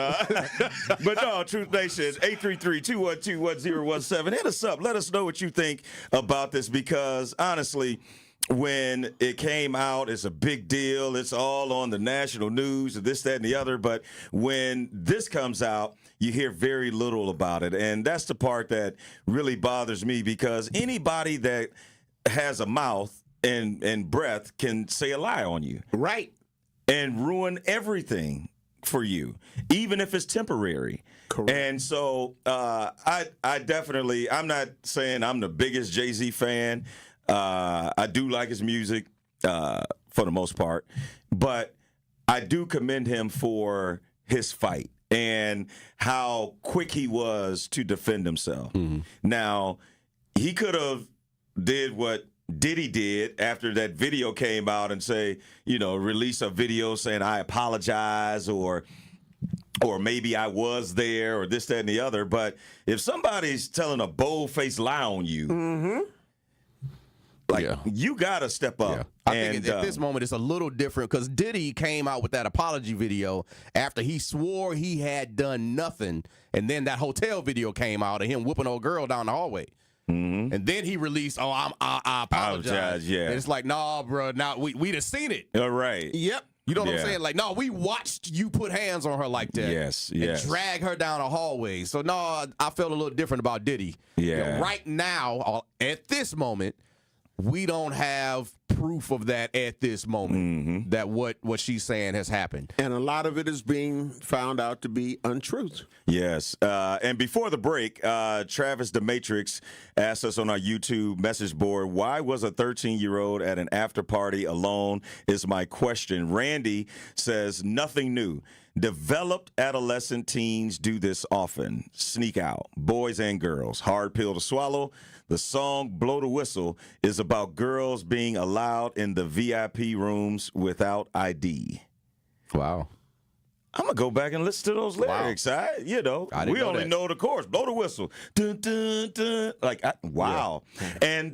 S6: no, Truth Nation, 833-212-1017. Hit us up. Let us know what you think about this, because honestly, when it came out, it's a big deal. It's all on the national news, this, that, and the other. But when this comes out, you hear very little about it. And that's the part that really bothers me, because anybody that has a mouth and breath can say a lie on you.
S9: Right.
S6: And ruin everything for you, even if it's temporary.
S9: Correct.
S6: And so I definitely, I'm not saying I'm the biggest Jay-Z fan. I do like his music for the most part, but I do commend him for his fight and how quick he was to defend himself. Mm-hmm. Now, he could have did what Diddy did after that video came out and say, release a video saying I apologize, or maybe I was there, or this, that, and the other. But if somebody's telling a bold-faced lie on you, you got to step up.
S8: Yeah. I think at this moment it's a little different, because Diddy came out with that apology video after he swore he had done nothing, and then that hotel video came out of him whooping old girl down the hallway. Mm-hmm. And then he released, I apologize.
S6: Yeah.
S8: And it's like, nah, bro, now we'd have seen it.
S6: All right.
S8: Yep. You know what I'm saying? Like, no, we watched you put hands on her like that.
S6: Yes.
S8: And drag her down a hallway. So, no, I felt a little different about Diddy.
S6: Yeah.
S8: Right now, at this moment, we don't have proof of that at this moment, that what she's saying has happened.
S9: And a lot of it is being found out to be untruth.
S6: Yes. And before the break, Travis the Matrix asked us on our YouTube message board, why was a 13-year-old at an after party alone is my question. Randy says, nothing new. Developed adolescent teens do this often. Sneak out. Boys and girls. Hard pill to swallow. The song Blow the Whistle is about girls being allowed in the VIP rooms without ID.
S8: Wow.
S6: I'm going to go back and listen to those lyrics.
S8: Wow.
S6: We only know the chorus. Blow the whistle. Dun, dun, dun. Wow. Yeah. And,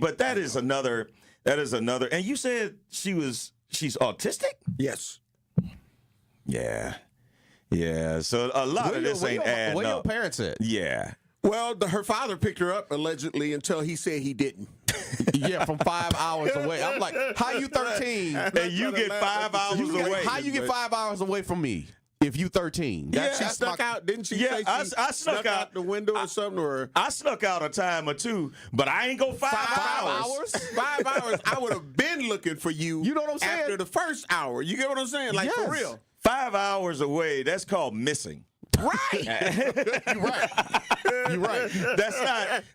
S6: but that is another. And you said she's autistic?
S9: Yes.
S6: Yeah. Yeah. So a lot of this ain't adding up.
S8: Where your parents at?
S6: Yeah.
S9: Well, her father picked her up, allegedly, until he said he didn't.
S8: Yeah, from 5 hours away. I'm like, how you 13?
S6: And you get 5 hours away.
S8: How you get 5 hours away from me if you 13?
S9: Yeah, she snuck out. Didn't she say
S6: I snuck out
S9: the window or something? Or
S6: I snuck out a time or two, but I ain't go 5 hours.
S9: 5 hours? I would have been looking for you.
S8: You know what I'm saying?
S9: After the first hour. You get what I'm saying? Like, for real.
S6: 5 hours away, that's called missing.
S8: You're right.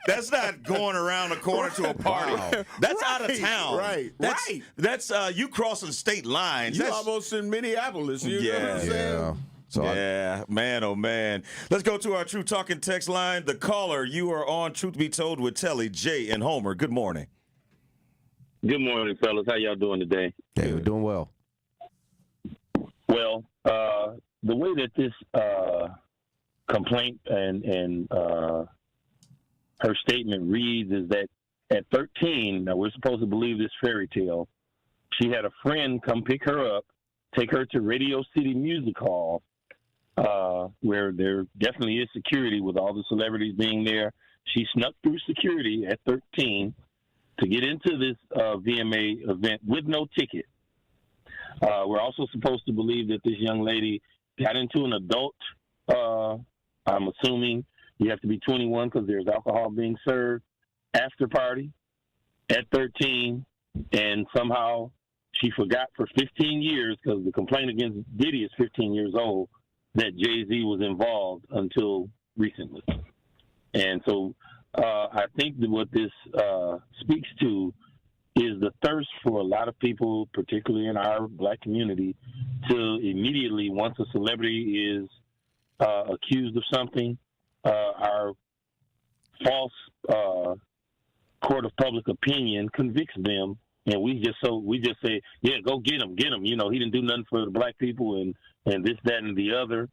S6: That's not going around the corner to a party.
S9: Wow.
S6: That's out of town.
S9: Right.
S6: That's you crossing state lines.
S9: You're
S6: That's
S9: almost in Minneapolis. You know what I'm saying?
S8: So
S6: man, oh man. Let's go to our True Talking text line. The caller, you are on Truth Be Told with Telly, Jay, and Homer. Good morning.
S12: Good morning, fellas. How y'all doing today?
S8: Hey, we're doing well.
S12: Well, the way that this complaint and her statement reads is that at 13, now we're supposed to believe this fairy tale, she had a friend come pick her up, take her to Radio City Music Hall, where there definitely is security with all the celebrities being there. She snuck through security at 13 to get into this VMA event with no ticket. We're also supposed to believe that this young lady got into an adult, I'm assuming you have to be 21 because there's alcohol being served, after party at 13, and somehow she forgot for 15 years, because the complaint against Diddy is 15 years old, that Jay-Z was involved until recently. And so I think that what this speaks to is the thirst for a lot of people, particularly in our black community, to immediately, once a celebrity is accused of something, our false court of public opinion convicts them, and we just say, yeah, go get him. You know, he didn't do nothing for the black people, and this, that, and the other.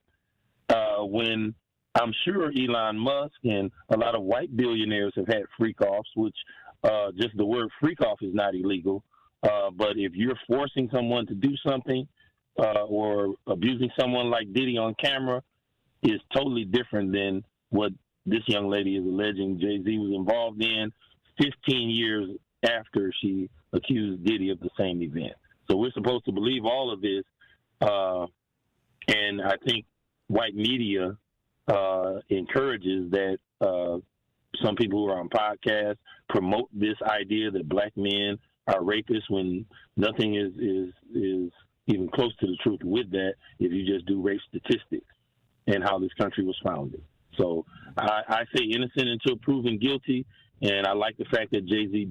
S12: When I'm sure Elon Musk and a lot of white billionaires have had freak-offs, which just the word freak-off is not illegal. But if you're forcing someone to do something or abusing someone like Diddy on camera, is totally different than what this young lady is alleging Jay-Z was involved in 15 years after she accused Diddy of the same event. So we're supposed to believe all of this. And I think white media encourages that some people who are on podcasts promote this idea that black men are rapists when nothing is even close to the truth with that if you just do rape statistics and how this country was founded. So I say innocent until proven guilty, and I like the fact that Jay-Z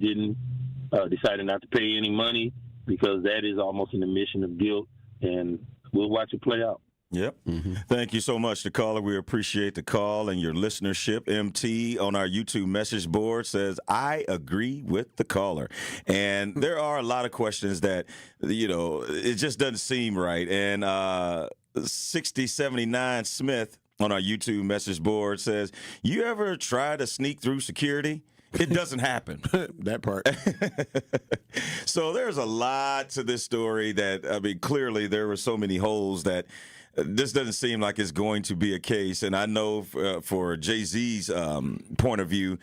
S12: decided not to pay any money, because that is almost an admission of guilt, and we'll watch it play out.
S6: Yep. Thank you so much, the caller. We appreciate the call and your listenership. MT on our YouTube message board says, I agree with the caller. And there are a lot of questions that, you know, it just doesn't seem right. And 6079 Smith on our YouTube message board says, you ever try to sneak through security? It doesn't happen.
S9: That part.
S6: So there's a lot to this story that, I mean, clearly there were so many holes that this doesn't seem like it's going to be a case. And I know for Jay-Z's point of view,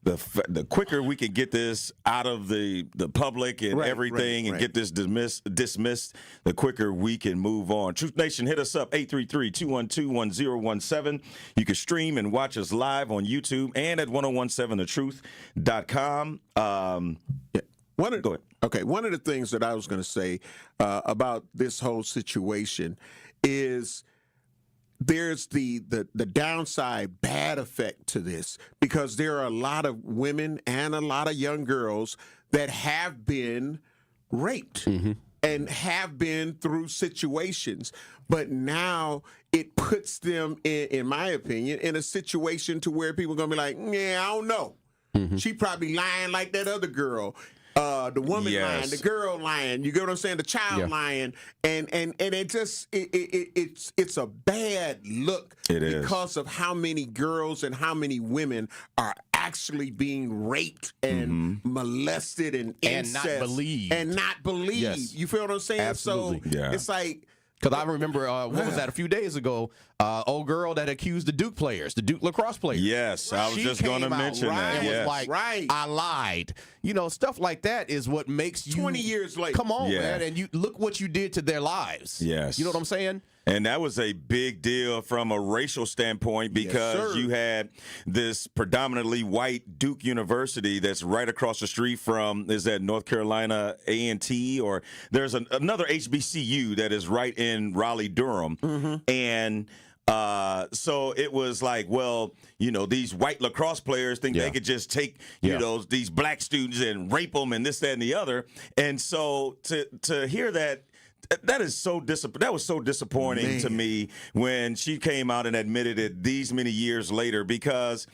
S6: the quicker we can get this out of the public and everything and get this dismissed, the quicker we can move on. Truth Nation, hit us up, 833-212-1017. You can stream and watch us live on YouTube and at 1017thetruth.com. Go ahead.
S9: Okay, one of the things that I was going to say about this whole situation is there's the downside bad effect to this, because there are a lot of women and a lot of young girls that have been raped and have been through situations, but now it puts them in my opinion, in a situation to where people are going to be like, yeah, I don't know. She probably lying like that other girl. The woman lying, the girl lying, you get what I'm saying? The child lying, and it just it's a bad look because of how many girls and how many women are actually being raped and molested and incest,
S8: not believed.
S9: Yes. You feel what I'm saying?
S8: Absolutely.
S9: So it's like,
S8: because I remember, what was that, a few days ago, old girl that accused the Duke players, the Duke lacrosse players.
S6: Yes, I was just going to mention that.
S8: And was like, I lied. You know, stuff like that is what makes you.
S9: 20 years later.
S8: Come on, man. And you look what you did to their lives.
S6: Yes.
S8: You know what I'm saying?
S6: And that was a big deal from a racial standpoint, because you had this predominantly white Duke University that's right across the street from, is that North Carolina A&T, or there's another HBCU that is right in Raleigh-Durham. And So it was like, well, these white lacrosse players think they could just take, these black students and rape them and this, that, and the other. And so to hear that, that was so disappointing to me when she came out and admitted it these many years later, because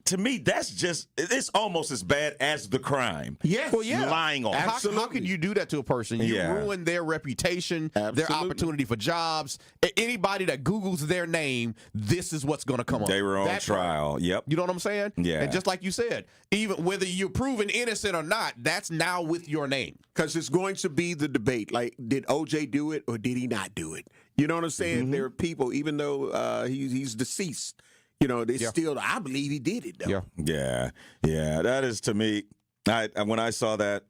S6: to me, it's almost as bad as the crime.
S8: Yes. Well, yeah.
S6: Lying on.
S8: How can you do that to a person? You ruin their reputation, their opportunity for jobs. Anybody that Googles their name, this is what's going to come up.
S6: They were on trial. Yep.
S8: You know what I'm saying?
S6: Yeah.
S8: And just like you said, even whether you're proven innocent or not, that's now with your name.
S9: Because it's going to be the debate. Like, did OJ do it or did he not do it? You know what I'm saying? There are people, even though he's deceased, they still, I believe he did it, though.
S6: Yeah. That is, to me, when I saw that,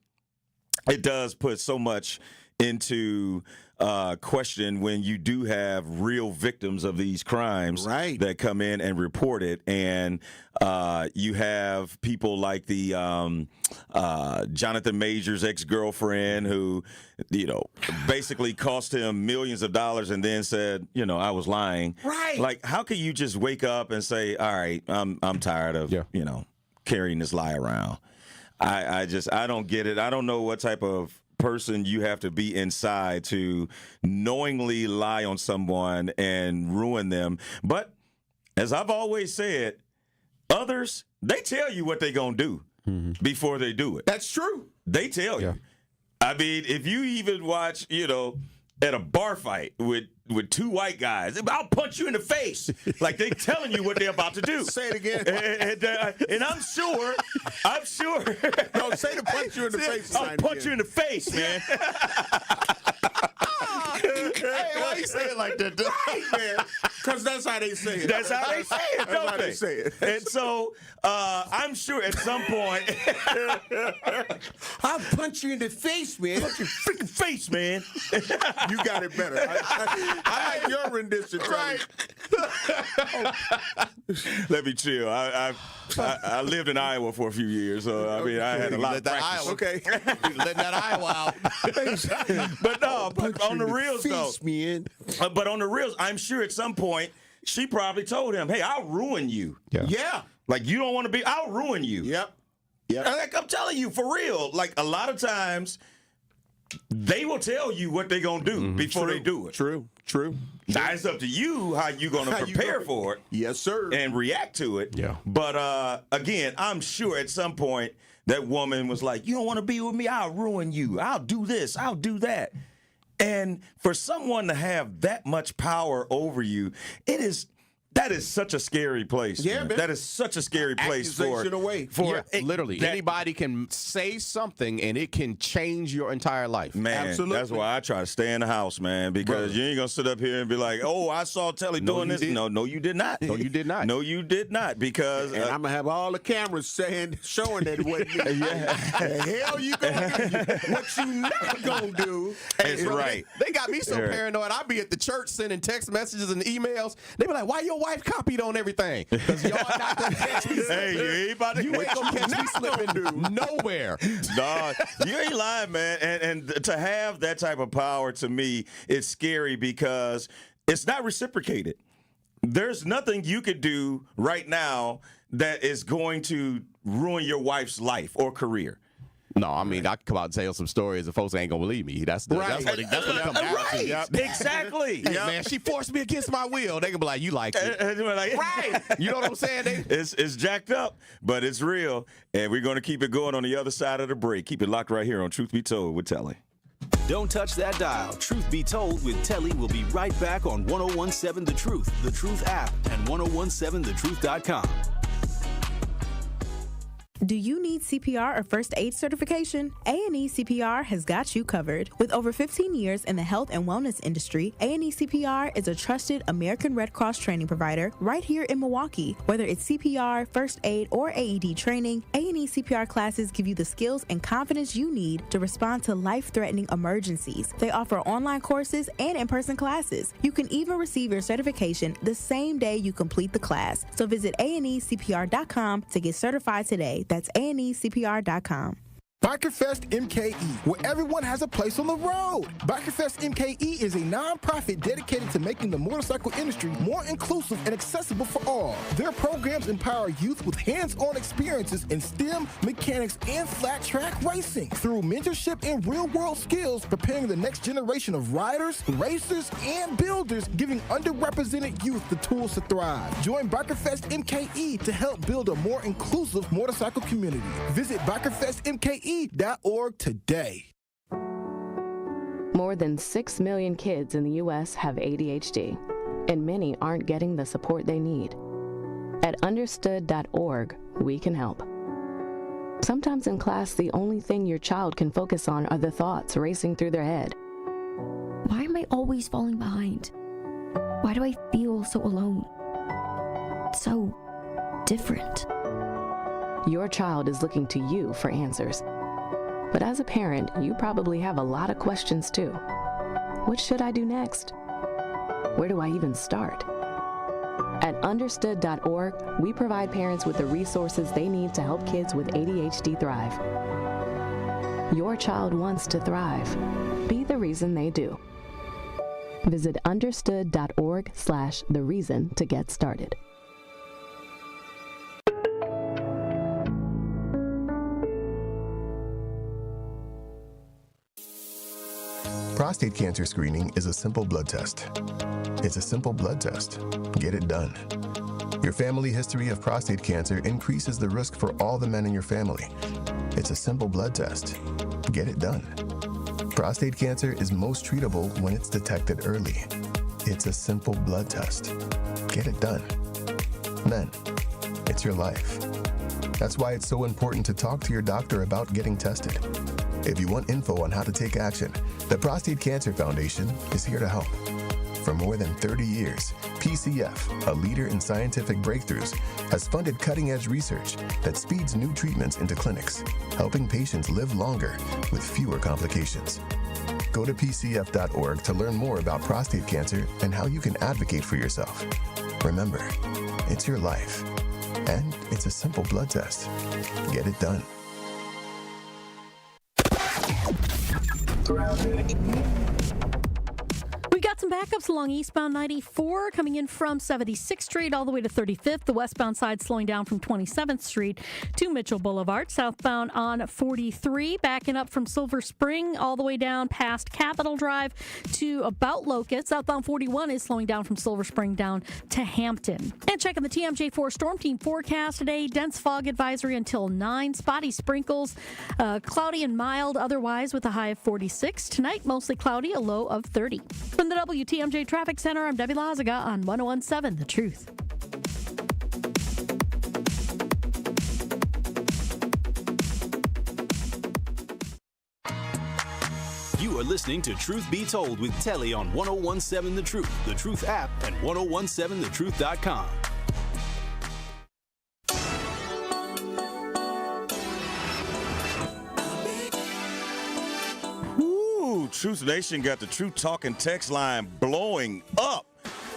S6: it does put so much into question when you do have real victims of these crimes that come in and report it. And you have people like the Jonathan Major's ex-girlfriend who, basically cost him millions of dollars and then said, I was lying.
S9: Right.
S6: Like, how can you just wake up and say, all right, I'm tired of, carrying this lie around? I don't get it. I don't know what type of person you have to be inside to knowingly lie on someone and ruin them. But as I've always said, others, they tell you what they're going to do before they do it.
S9: That's true.
S6: They tell you. I mean, if you even watch, at a bar fight with two white guys, I'll punch you in the face. Like, they telling you what they're about to do.
S9: Say it again.
S6: And I'm sure.
S9: No, say to punch you in the face.
S6: I'll punch you in the face, man.
S8: Hey, why you say it like that?
S9: Right, man. Because that's how they say it.
S6: That's how they say it, don't
S9: how they say it.
S6: And so I'm sure at some point
S9: I'll punch you in the face, man.
S6: Punch your freaking face, man.
S9: You got it better. I like your rendition, right?
S6: Let me chill. I lived in Iowa for a few years, so I mean I had a lot of practice.
S9: Okay.
S8: Let that Iowa out.
S6: But no, but on the reals though.
S9: Man.
S6: But on the reals, I'm sure at some point she probably told him, "Hey, I'll ruin you."
S9: Yeah.
S6: Like, you don't want to be. I'll ruin you.
S9: Yep.
S6: Like, I'm telling you, for real. Like, a lot of times, they will tell you what they're gonna do before they do it.
S9: True.
S6: Now it's up to you how you're gonna prepare for it.
S9: Yes, sir.
S6: And react to it.
S8: Yeah.
S6: But again, I'm sure at some point that woman was like, "You don't want to be with me? I'll ruin you. I'll do this. I'll do that." And for someone to have that much power over you, that is such a scary place.
S9: Yeah, man.
S6: That is such a scary place for
S8: literally anybody can say something and it can change your entire life.
S6: Man,
S9: absolutely.
S6: That's why I try to stay in the house, man, because you ain't gonna sit up here and be like, "Oh, I saw Telly doing this." No, you did not.
S8: No, you did not.
S6: No, you did not. Because
S9: and I'm gonna have all the cameras showing that it wasn't me. The hell you gonna do? What you not gonna do?
S6: That's right.
S8: They got me so paranoid. I be at the church sending text messages and emails. They be like, "Why your wife copied on everything?" Because y'all not gonna catch me slipping.
S6: Hey, you
S8: ain't gonna catch me slipping nowhere.
S6: Dog, you ain't lying, man. And to have that type of power, to me, it's scary because it's not reciprocated. There's nothing you could do right now that is going to ruin your wife's life or career.
S8: No, I mean, I can come out and tell some stories and folks ain't going to believe me. That's what it comes down to. Yep.
S6: Exactly.
S8: Hey, man, she forced me against my will. They can be like, you like it. Right. You know what I'm saying?
S6: It's jacked up, but it's real. And we're going to keep it going on the other side of the break. Keep it locked right here on Truth Be Told with Telly.
S5: Don't touch that dial. Truth Be Told with Telly will be right back on 1017 The Truth, The Truth app, and 1017thetruth.com.
S2: Do you need CPR or first aid certification? A&E CPR has got you covered. With over 15 years in the health and wellness industry, A&E CPR is a trusted American Red Cross training provider right here in Milwaukee. Whether it's CPR, first aid, or AED training, A&E CPR classes give you the skills and confidence you need to respond to life-threatening emergencies. They offer online courses and in-person classes. You can even receive your certification the same day you complete the class. So visit ANECPR.com to get certified today. That's ANECPR.com.
S13: BikerFest MKE, where everyone has a place on the road. BikerFest MKE is a non-profit dedicated to making the motorcycle industry more inclusive and accessible for all. Their programs empower youth with hands-on experiences in STEM, mechanics, and flat track racing through mentorship and real-world skills, preparing the next generation of riders, racers, and builders, giving underrepresented youth the tools to thrive. Join BikerFest MKE to help build a more inclusive motorcycle community. Visit BikerFestMKE.org today.
S14: More than 6 million kids in the U.S. have ADHD, and many aren't getting the support they need. At understood.org, we can help. Sometimes in class, the only thing your child can focus on are the thoughts racing through their head.
S16: Why am I always falling behind? Why do I feel so alone? So different.
S14: Your child is looking to you for answers. But as a parent, you probably have a lot of questions too. What should I do next? Where do I even start? At understood.org, we provide parents with the resources they need to help kids with ADHD thrive. Your child wants to thrive. Be the reason they do. Visit understood.org/the-reason to get started.
S17: Prostate cancer screening is a simple blood test. It's a simple blood test. Get it done. Your family history of prostate cancer increases the risk for all the men in your family. It's a simple blood test. Get it done. Prostate cancer is most treatable when it's detected early. It's a simple blood test. Get it done. Men, it's your life. That's why it's so important to talk to your doctor about getting tested. If you want info on how to take action, the Prostate Cancer Foundation is here to help. For more than 30 years, PCF, a leader in scientific breakthroughs, has funded cutting-edge research that speeds new treatments into clinics, helping patients live longer with fewer complications. Go to pcf.org to learn more about prostate cancer and how you can advocate for yourself. Remember, it's your life, and it's a simple blood test. Get it done.
S18: We got some backups along eastbound 94 coming in from 76th Street all the way to 35th. The westbound side slowing down from 27th Street to Mitchell Boulevard. Southbound on 43 backing up from Silver Spring all the way down past Capitol Drive to about Locust. Southbound 41 is slowing down from Silver Spring down to Hampton. And checking the TMJ4 Storm Team forecast today. Dense fog advisory until 9. Spotty sprinkles, cloudy and mild otherwise with a high of 46. Tonight, mostly cloudy, a low of 30. From the WTMJ Traffic Center, I'm Debbie Lazaga on 101.7 The Truth.
S5: You are listening to Truth Be Told with Telly on 101.7 The Truth app, and 1017thetruth.com.
S6: Truth Nation got the Truth Talking text line blowing up.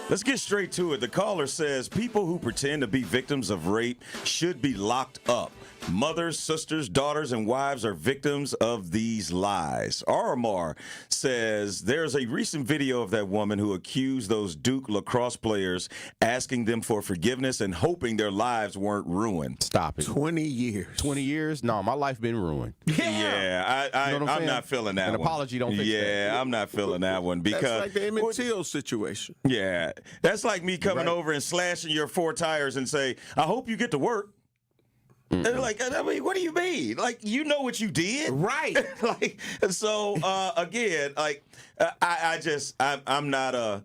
S6: Let's get straight to it. The caller says people who pretend to be victims of rape should be locked up. Mothers, sisters, daughters, and wives are victims of these lies. Aramar says there's a recent video of that woman who accused those Duke lacrosse players, asking them for forgiveness and hoping their lives weren't ruined.
S8: Stop it.
S9: 20 years.
S8: 20 years? No, my life been ruined.
S6: Yeah, I'm not feeling that
S8: An
S6: one.
S8: apology don't fix that.
S6: Yeah, I'm not feeling that one because
S9: That's like the Emmett Till situation.
S6: Yeah, that's like me coming over and slashing your 4 tires and say, I hope you get to work. And they're like, I mean, what do you mean? Like, you know what you did,
S9: right?
S6: Like, so again, like, I'm not a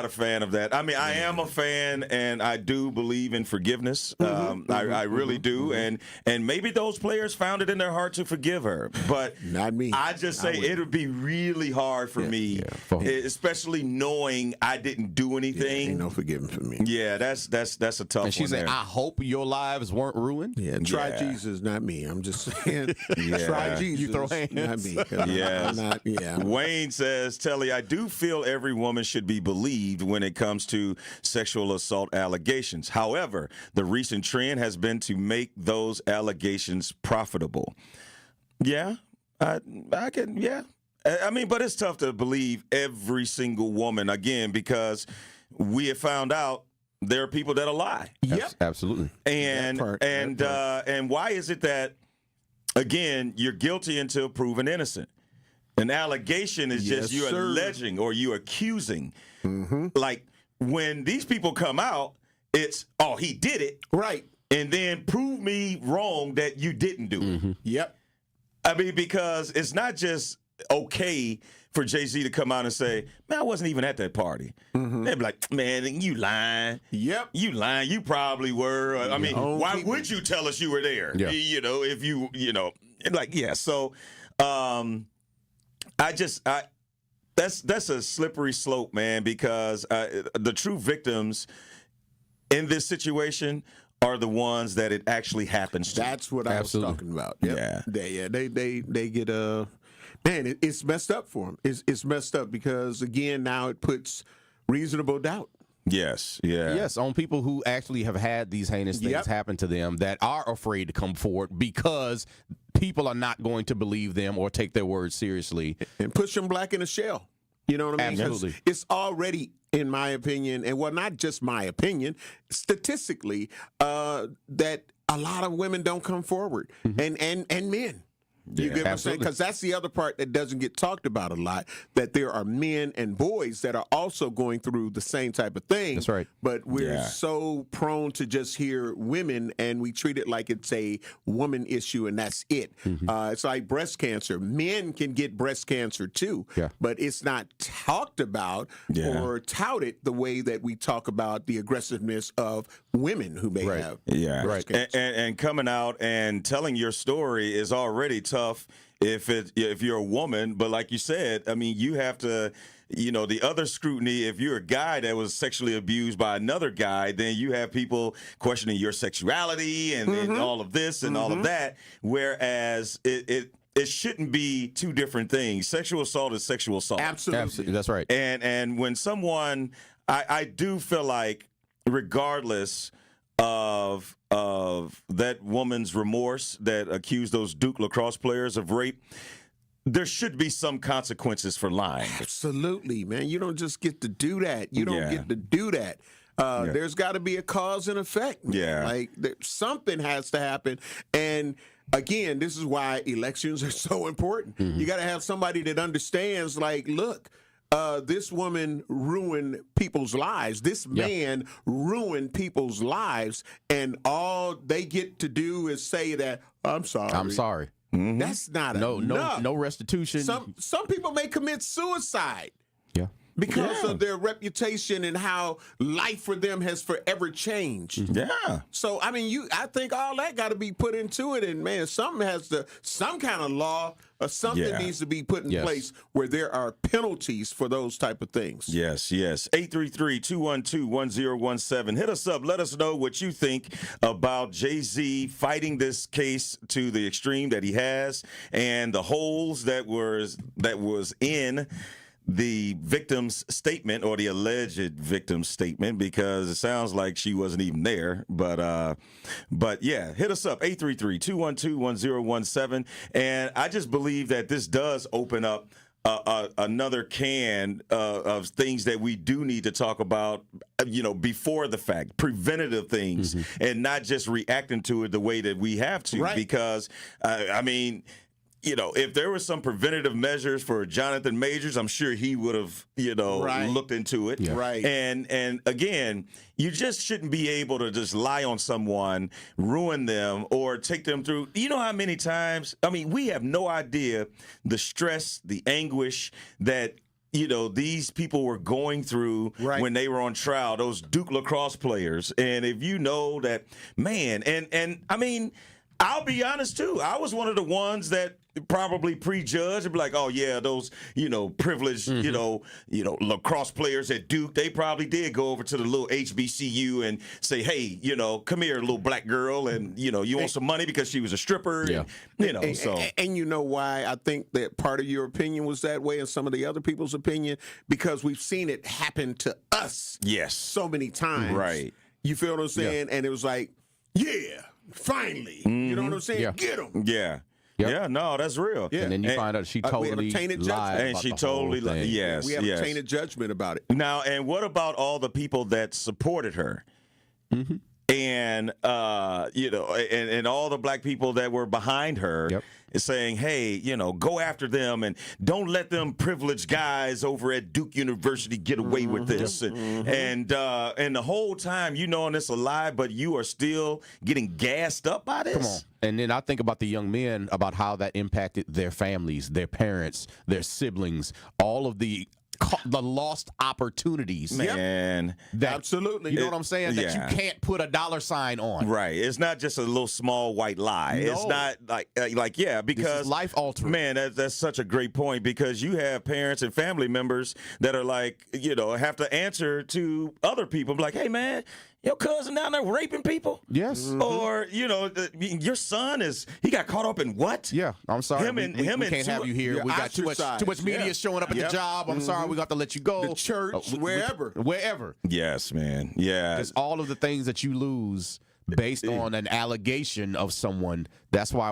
S6: fan of that. I mean, I am a fan, and I do believe in forgiveness. I really do, and maybe those players found it in their heart to forgive her, but
S9: not me.
S6: I just say it would be really hard for me, especially knowing I didn't do anything.
S9: Ain't no forgiving for me.
S6: Yeah, that's a tough one.
S8: And she said, I hope your lives weren't ruined.
S9: Yeah, try Jesus, not me. I'm just saying, try Jesus,
S8: you throw hands.
S9: not me.
S6: Yes.
S9: Yeah.
S6: Wayne says, Telly, I do feel every woman should be believed when it comes to sexual assault allegations. However, the recent trend has been to make those allegations profitable. Yeah, I can, yeah. I mean, but it's tough to believe every single woman, again, because we have found out there are people that'll lie.
S8: Yep. Absolutely.
S6: And why is it that, again, you're guilty until proven innocent? An allegation is just you alleging or you accusing. Like, when these people come out, it's, oh, he did it.
S9: Right.
S6: And then prove me wrong that you didn't do it.
S9: Yep.
S6: I mean, because it's not just okay for Jay-Z to come out and say, man, I wasn't even at that party. They'd be like, man, you lying.
S9: Yep.
S6: You lying. You probably were. I mean, why would you tell us you were there?
S8: Yeah.
S6: You know, if you know, like, yeah. So that's a slippery slope, man, because the true victims in this situation are the ones that it actually happens to.
S9: That's what I was talking about. Yep. Yeah. They get man, it's messed up for them. It's messed up because, again, now it puts reasonable doubt.
S6: Yes, yeah.
S8: Yes, on people who actually have had these heinous things happen to them that are afraid to come forward because people are not going to believe them or take their words seriously.
S9: And push them black in a shell. You know what I mean?
S8: Absolutely.
S9: It's already, in my opinion, and well, not just my opinion, statistically, that a lot of women don't come forward, and men. You get what I'm saying? Because that's the other part that doesn't get talked about a lot, that there are men and boys that are also going through the same type of thing.
S8: That's right.
S9: But we're so prone to just hear women, and we treat it like it's a woman issue, and that's it. It's like breast cancer. Men can get breast cancer too, but it's not talked about or touted the way that we talk about the aggressiveness of women who may have breast cancer.
S6: And coming out and telling your story is already tough if you're a woman, but like you said, I mean, you have to, you know, the other scrutiny, if you're a guy that was sexually abused by another guy, then you have people questioning your sexuality and all of this and all of that, whereas it shouldn't be two different things. Sexual assault is sexual assault.
S8: Absolutely. That's right.
S6: And when someone, I do feel like regardless of that woman's remorse that accused those Duke lacrosse players of rape, there should be some consequences for lying.
S9: Absolutely, man. You don't just get to do that. You don't get to do that. There's got to be a cause and effect.
S6: Yeah.
S9: Like something has to happen. And again, this is why elections are so important. You got to have somebody that understands, like, look, this woman ruined people's lives. This man ruined people's lives, and all they get to do is say that, I'm sorry.
S8: I'm sorry.
S9: That's not enough.
S8: No restitution.
S9: Some people may commit suicide.
S8: Yeah.
S9: Because of their reputation and how life for them has forever changed.
S6: Yeah.
S9: So I mean, I think all that got to be put into it, and man, some kind of law or something needs to be put in place where there are penalties for those type of things.
S6: Yes. 833-212-1017. Hit us up. Let us know what you think about Jay-Z fighting this case to the extreme that he has, and the holes that was in the victim's statement, or the alleged victim's statement, because it sounds like she wasn't even there. But yeah, hit us up, 833-212-1017. And I just believe that this does open up another can of things that we do need to talk about, you know, before the fact, preventative things, and not just reacting to it the way that we have to. Right. Because, I mean, you know, if there was some preventative measures for Jonathan Majors, I'm sure he would have, you know, looked into it.
S9: Yeah. Right.
S6: And again, you just shouldn't be able to just lie on someone, ruin them, or take them through. You know how many times, I mean, we have no idea the stress, the anguish that, you know, these people were going through when they were on trial, those Duke lacrosse players. And if you know that, man, and I mean, I'll be honest, too. I was one of the ones that probably prejudge and be like, oh yeah, those privileged lacrosse players at Duke, they probably did go over to the little HBCU and say, hey, come here, little black girl, and you want some money because she was a stripper.
S8: Yeah.
S9: And you know why I think that part of your opinion was that way and some of the other people's opinion, because we've seen it happen to us so many times.
S6: Right.
S9: You feel what I'm saying? And it was like, yeah, finally. You know what I'm saying?
S8: Yeah.
S9: Get them.
S6: Yeah.
S8: Yep.
S6: Yeah, no, that's real.
S8: Yeah. And then you find out she totally
S9: we have a tainted
S8: lied
S9: judgment.
S6: And
S8: about
S6: she
S8: the
S6: totally
S8: whole thing.
S6: yes.
S9: We have a tainted judgment about it.
S6: Now, and what about all the people that supported her?
S8: Mm-hmm.
S6: And and all the black people that were behind her is saying, hey, go after them and don't let them privileged guys over at Duke University get away with this. And the whole time and it's a lie, but you are still getting gassed up by this.
S8: Come on. And then I think about the young men, about how that impacted their families, their parents, their siblings, all of the lost opportunities.
S6: Man.
S9: Absolutely.
S8: You know what I'm saying? That you can't put a dollar sign on.
S6: Right. It's not just a little small white lie.
S8: No.
S6: It's not because
S8: this is life altering.
S6: Man, that's such a great point, because you have parents and family members that are like, have to answer to other people. Like, hey, man, your cousin down there raping people?
S8: Yes.
S6: Or, your son he got caught up in what?
S8: Yeah. I'm sorry.
S6: We
S8: can't have you here. We got too much media showing up at the job. I'm sorry. We got to let you go.
S9: The church, wherever.
S8: Wherever.
S6: Yes, man. Yeah.
S8: Just all of the things that you lose based on an allegation of someone. That's why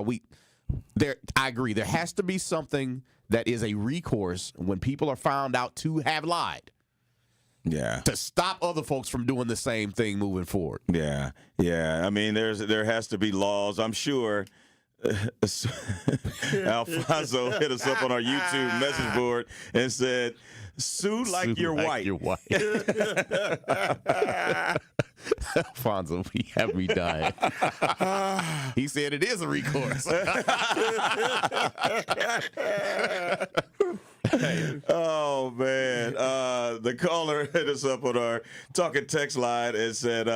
S8: I agree. There has to be something that is a recourse when people are found out to have lied.
S6: Yeah.
S8: To stop other folks from doing the same thing moving forward.
S6: Yeah. Yeah. I mean, there has to be laws. I'm sure Alfonso hit us up on our YouTube message board and said, sue like you're white.
S8: Alfonso, he had me dying. He said it is a recourse.
S6: Oh, man. The caller hit us up on our talking text line and said,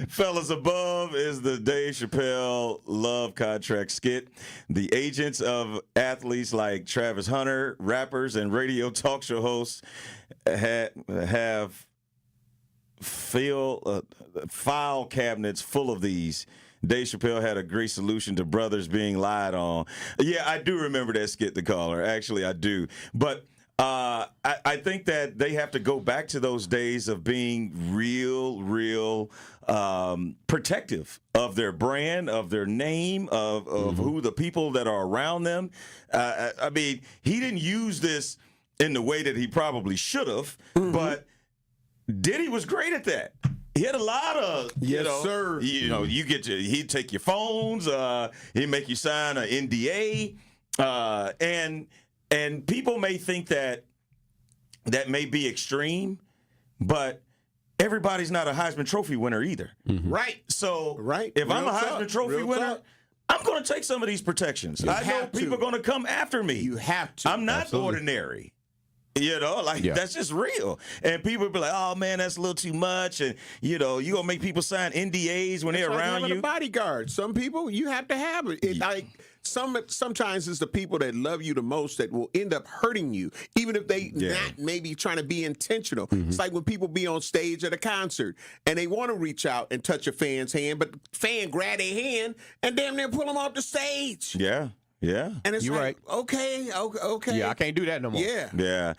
S6: fellas, above is the Dave Chappelle love contract skit. The agents of athletes like Travis Hunter, rappers, and radio talk show hosts have file cabinets full of these. Dave Chappelle had a great solution to brothers being lied on. Yeah, I do remember that skit, the caller. Actually, I do. But I think that they have to go back to those days of being real protective of their brand, of their name, of who the people that are around them. I mean, he didn't use this in the way that he probably should have, but Diddy was great at that. He had a lot of,
S9: sir.
S6: He'd take your phones, he'd make you sign an NDA, and people may think that may be extreme, but everybody's not a Heisman Trophy winner either.
S9: Right.
S6: So if I'm a Heisman Trophy winner, I'm going to take some of these protections. I know people are going to come after me.
S9: You have to.
S6: I'm not ordinary. That's just real. And people be like, oh, man, that's a little too much. And, you going to make people sign NDAs when they're around you.
S9: A bodyguard. Some people, you have to have it. Sometimes it's the people that love you the most that will end up hurting you, even if they not maybe trying to be intentional. It's like when people be on stage at a concert and they want to reach out and touch a fan's hand, but the fan grab their hand and damn near pull them off the stage.
S6: Yeah. Yeah.
S9: And it's right. Okay.
S8: Yeah, I can't do that no more.
S9: Yeah.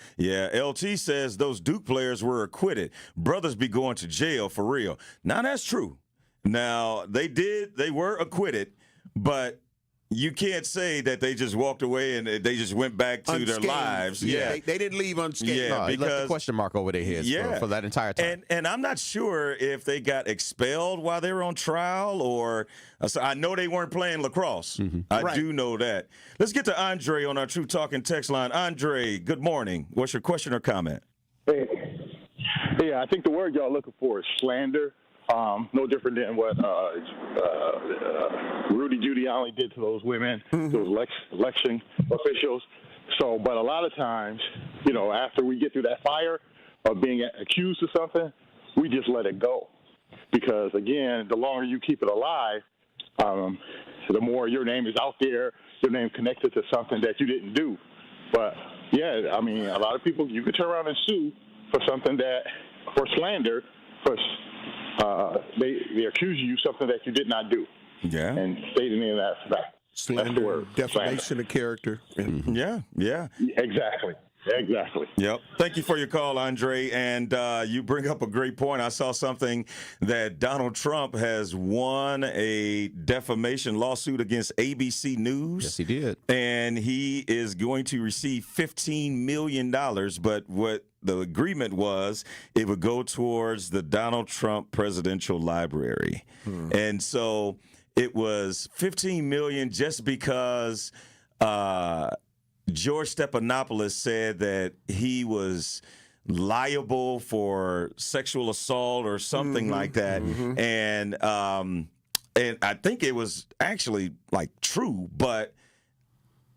S6: LT says those Duke players were acquitted. Brothers be going to jail for real. Now, that's true. Now, they were acquitted, but you can't say that they just walked away and they just went back to their lives.
S9: Yeah. They didn't leave unscathed.
S6: Yeah,
S8: because left a question mark over their heads for that entire time.
S6: And I'm not sure if they got expelled while they were on trial or I know they weren't playing lacrosse. I do know that. Let's get to Andre on our True Talking text line. Andre, good morning. What's your question or comment?
S1: Hey, I think the word y'all looking for is slander. No different than what Rudy Giuliani did to those women, those election officials. So, but a lot of times, after we get through that fire of being accused of something, we just let it go. Because, again, the longer you keep it alive, the more your name is out there, your name connected to something that you didn't do. But, yeah, I mean, a lot of people, you could turn around and sue for something for slander, they accuse you of something that you did not do.
S6: Yeah.
S1: And stating in that fact.
S9: Slander,
S1: that's the word.
S9: defamation of character.
S6: Yeah.
S1: Exactly.
S6: Yep. Thank you for your call, Andre. And you bring up a great point. I saw something that Donald Trump has won a defamation lawsuit against ABC News.
S8: Yes, he did.
S6: And he is going to receive $15 million. But what the agreement was, it would go towards the Donald Trump Presidential Library. And so it was $15 million just because George Stephanopoulos said that he was liable for sexual assault or something like that. And I think it was actually like true, but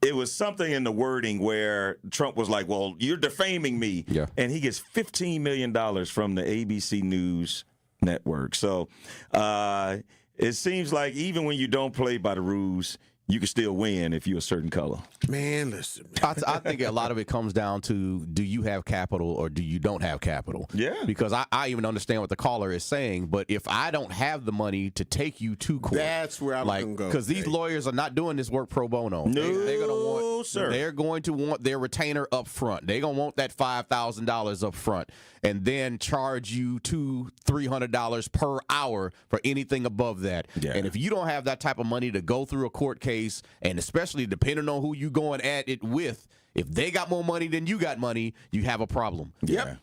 S6: it was something in the wording where Trump was like, well, you're defaming me.
S8: Yeah.
S6: And he gets $15 million from the ABC News network. So it seems like even when you don't play by the rules, you can still win if you're a certain color.
S9: Man, listen.
S8: I think a lot of it comes down to, do you have capital or do you don't have capital?
S6: Yeah.
S8: Because I even understand what the caller is saying, but if I don't have the money to take you to court,
S9: that's where I'm going to go.
S8: Because these lawyers are not doing this work pro bono.
S6: No,
S8: they're going to want their retainer up front. They're going to want that $5,000 up front and then charge you $200-$300 per hour for anything above that.
S6: Yeah.
S8: And if you don't have that type of money to go through a court case, and especially depending on who you going at it with, if they got more money than you got money, you have a problem.
S6: Yeah.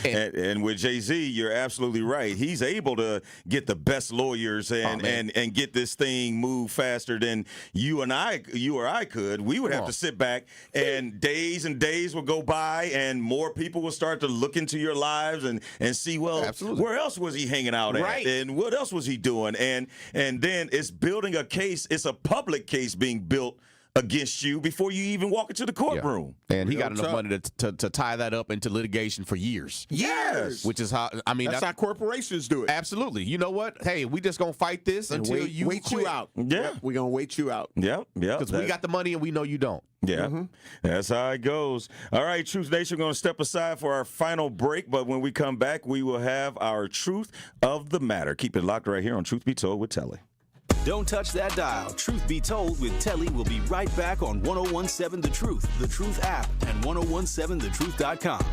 S6: And with Jay-Z, you're absolutely right. He's able to get the best lawyers and get this thing moved faster than you or I could. We would have to sit back, and days will go by, and more people will start to look into your lives and see, well, where else was he hanging out at?
S8: Right.
S6: And what else was he doing? And then it's building a case. It's a public case being built against you before you even walk into the courtroom.
S8: Yeah. And he got enough money to tie that up into litigation for years.
S6: Yes.
S8: Which is how, I mean,
S9: that's how corporations do it.
S8: Absolutely. You know what? Hey, we just going to fight this until you
S9: wait you out.
S6: Yeah.
S9: We're going to wait you out.
S6: Yep.
S8: Because we got the money and we know you don't.
S6: Yeah, That's how it goes. All right, Truth Nation, we're going to step aside for our final break, but when we come back, we will have our Truth of the Matter. Keep it locked right here on Truth Be Told with Telly.
S5: Don't touch that dial. Truth Be Told with Telly will be right back on 1017 The Truth, The Truth app, and 1017thetruth.com.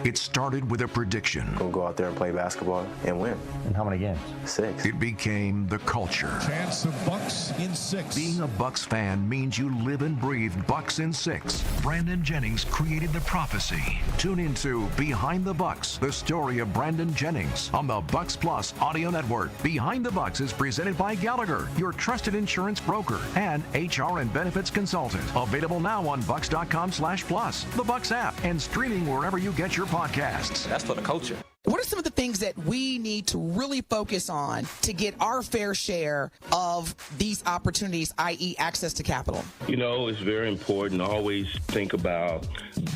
S15: It started with a prediction.
S19: We'll go out there and play basketball and win.
S15: And how many games?
S19: 6.
S15: It became the culture.
S3: Chance of Bucks in 6.
S15: Being a Bucks fan means you live and breathe Bucks in 6. Brandon Jennings created the prophecy. Tune into Behind the Bucks, the story of Brandon Jennings on the Bucks Plus audio network. Behind the Bucks is presented by Gallagher, your trusted insurance broker and HR and benefits consultant. Available now on bucks.com/plus, the Bucks app, and streaming wherever you get your podcasts.
S19: That's for the culture.
S20: What are some of the things that we need to really focus on to get our fair share of these opportunities, i.e. access to capital?
S21: You know, it's very important to always think about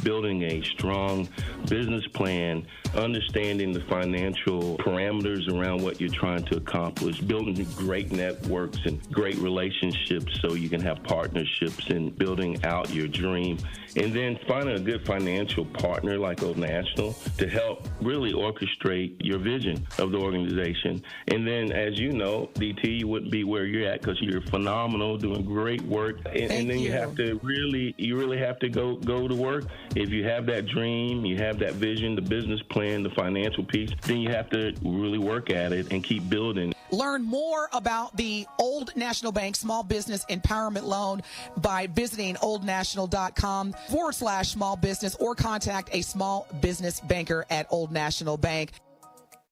S21: building a strong business plan, understanding the financial parameters around what you're trying to accomplish, building great networks and great relationships so you can have partnerships and building out your dream. And then finding a good financial partner like Old National to help really orchestrate your vision of the organization. And then, as you know, DT, you wouldn't be where you're at because you're phenomenal, doing great work. And then you have to really have to go to work. If you have that dream, you have that vision, the business plan, the financial piece, then you have to really work at it and keep building.
S20: Learn more about the Old National Bank Small Business Empowerment Loan by visiting oldnational.com/small business or contact a small business banker at Old National Bank.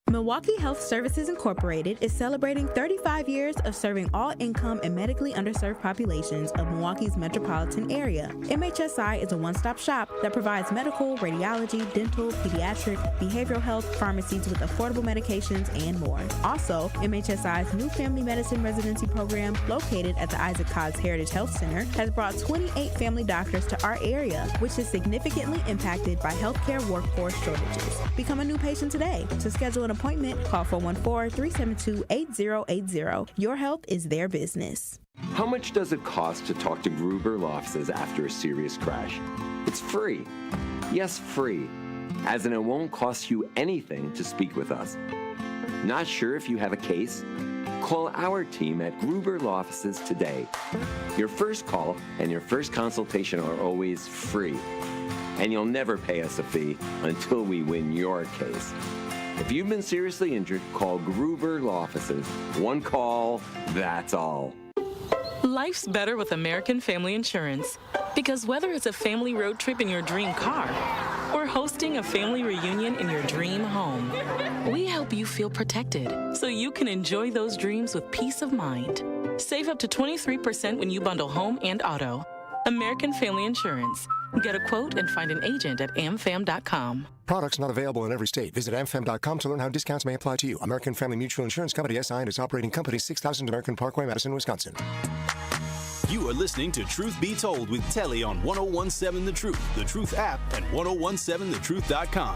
S2: Milwaukee Health Services Incorporated is celebrating 35 years of serving all income and medically underserved populations of Milwaukee's metropolitan area. MHSI is a one-stop shop that provides medical, radiology, dental, pediatric, behavioral health, pharmacies with affordable medications, and more. Also, MHSI's new family medicine residency program, located at the Isaac Cobbs Heritage Health Center, has brought 28 family doctors to our area, which is significantly impacted by healthcare workforce shortages. Become a new patient today. To schedule an appointment, appointment, call 414-372-8080. Your health is their business.
S10: How much does it cost to talk to Gruber Law Offices after a serious crash? It's free. Yes, free. As in, it won't cost you anything to speak with us. Not sure if you have a case? Call our team at Gruber Law Offices today. Your first call and your first consultation are always free. And you'll never pay us a fee until we win your case. If you've been seriously injured, call Gruber Law Offices. One call, that's all.
S4: Life's better with American Family Insurance. Because whether it's a family road trip in your dream car or hosting a family reunion in your dream home, we help you feel protected so you can enjoy those dreams with peace of mind. Save up to 23% when you bundle home and auto. American Family Insurance. Get a quote and find an agent at amfam.com.
S22: Products not available in every state. Visit amfam.com to learn how discounts may apply to you. American Family Mutual Insurance Company, SI, and its operating company, 6000 American Parkway, Madison, Wisconsin.
S5: You are listening to Truth Be Told with Telly on 1017 The Truth, The Truth app, and 1017thetruth.com.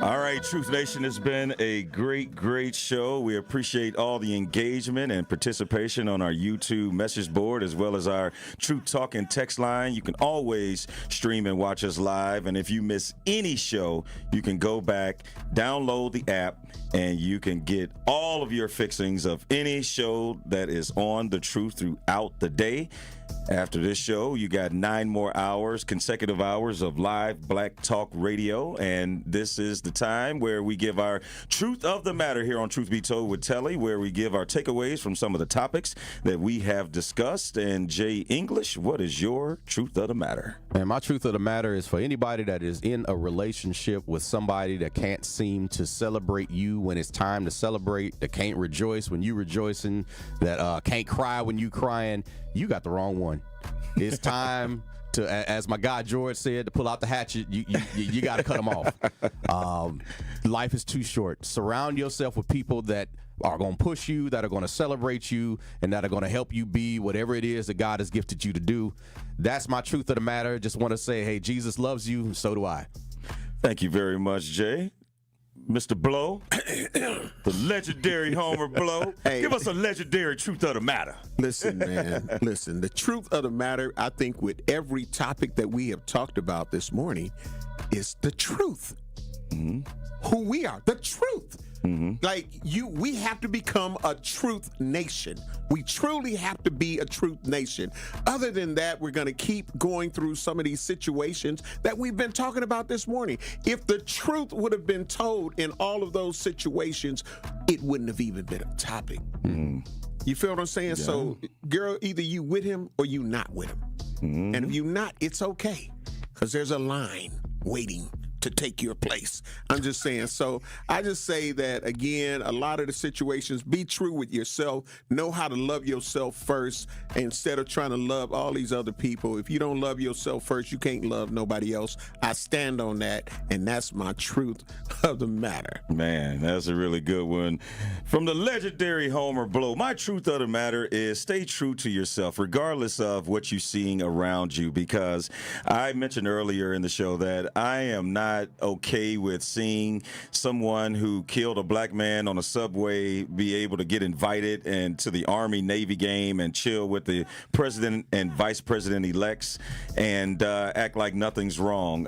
S6: All right, Truth Nation, has been a great show. We appreciate all the engagement and participation on our YouTube message board, as well as our Truth Talking text line. You can always stream and watch us live. And if you miss any show, you can go back, download the app, and you can get all of your fixings of any show that is on The Truth throughout the day. After this show, you got 9 more hours, consecutive hours of live Black Talk Radio, and this is the time where we give our Truth of the Matter here on Truth Be Told with Telly, where we give our takeaways from some of the topics that we have discussed. And Jay English, what is your Truth of the Matter?
S8: And my Truth of the Matter is for anybody that is in a relationship with somebody that can't seem to celebrate you when it's time to celebrate, that can't rejoice when you rejoicing, that can't cry when you crying. You got the wrong one. It's time to, as my guy George said, to pull out the hatchet. You got to cut them off. Life is too short. Surround yourself with people that are going to push you, that are going to celebrate you, and that are going to help you be whatever it is that God has gifted you to do. That's my Truth of the Matter. Just want to say, hey, Jesus loves you, and so do I.
S6: Thank you very much, Jay. Mr. Blow, the legendary Homer Blow.
S9: Hey.
S6: Give us a legendary Truth of the Matter.
S9: Listen, man. Listen, the truth of the matter, I think with every topic that we have talked about this morning, is the truth.
S6: Mm-hmm.
S9: Who we are, the truth.
S6: Mm-hmm.
S9: Like we have to become a truth nation. We truly have to be a truth nation. Other than that, we're going to keep going through some of these situations that we've been talking about this morning. If the truth would have been told in all of those situations, it wouldn't have even been a topic.
S6: Mm-hmm.
S9: You feel what I'm saying?
S6: Yeah.
S9: So, girl, either you with him or you not with him.
S6: Mm-hmm.
S9: And if you not, it's okay, because there's a line waiting to take your place. I'm just saying. So I just say that, again, a lot of the situations, be true with yourself. Know how to love yourself first instead of trying to love all these other people. If you don't love yourself first, you can't love nobody else. I stand on that, and that's my Truth of the Matter.
S6: Man, that's a really good one. From the legendary Homer Blow, my Truth of the Matter is stay true to yourself, regardless of what you're seeing around you, because I mentioned earlier in the show that I am not okay with seeing someone who killed a black man on a subway be able to get invited and to the Army-Navy game and chill with the president and vice president-elects and act like nothing's wrong.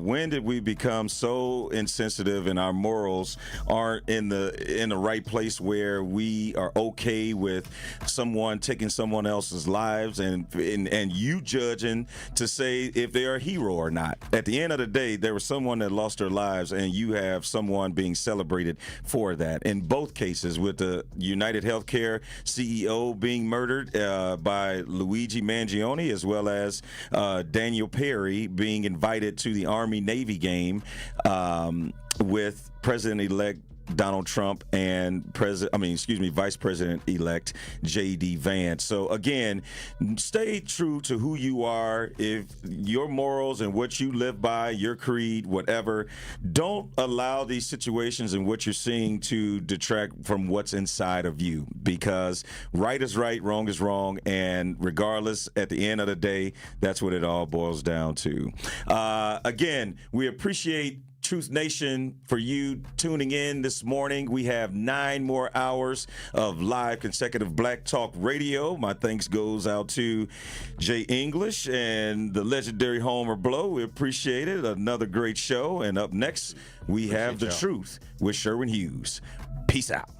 S6: When did we become so insensitive and our morals aren't in the right place where we are okay with someone taking someone else's lives and you judging to say if they're a hero or not? At the end of the day, there was someone that lost their lives, and you have someone being celebrated for that. In both cases, with the United Healthcare CEO being murdered by Luigi Mangione, as well as Daniel Perry being invited to the Army-Navy game with President-elect Donald Trump and Vice President-elect J.D. Vance. So again, stay true to who you are. If your morals and what you live by, your creed, whatever, don't allow these situations and what you're seeing to detract from what's inside of you, because right is right, wrong is wrong, and regardless, at the end of the day, that's what it all boils down to. Again, we appreciate Truth Nation for you tuning in this morning. We have 9 more hours of live consecutive Black Talk Radio. My thanks goes out to Jay English and the legendary Homer Blow. We appreciate it. Another great show. And up next, we have The Truth with Sherwin Hughes. Peace out.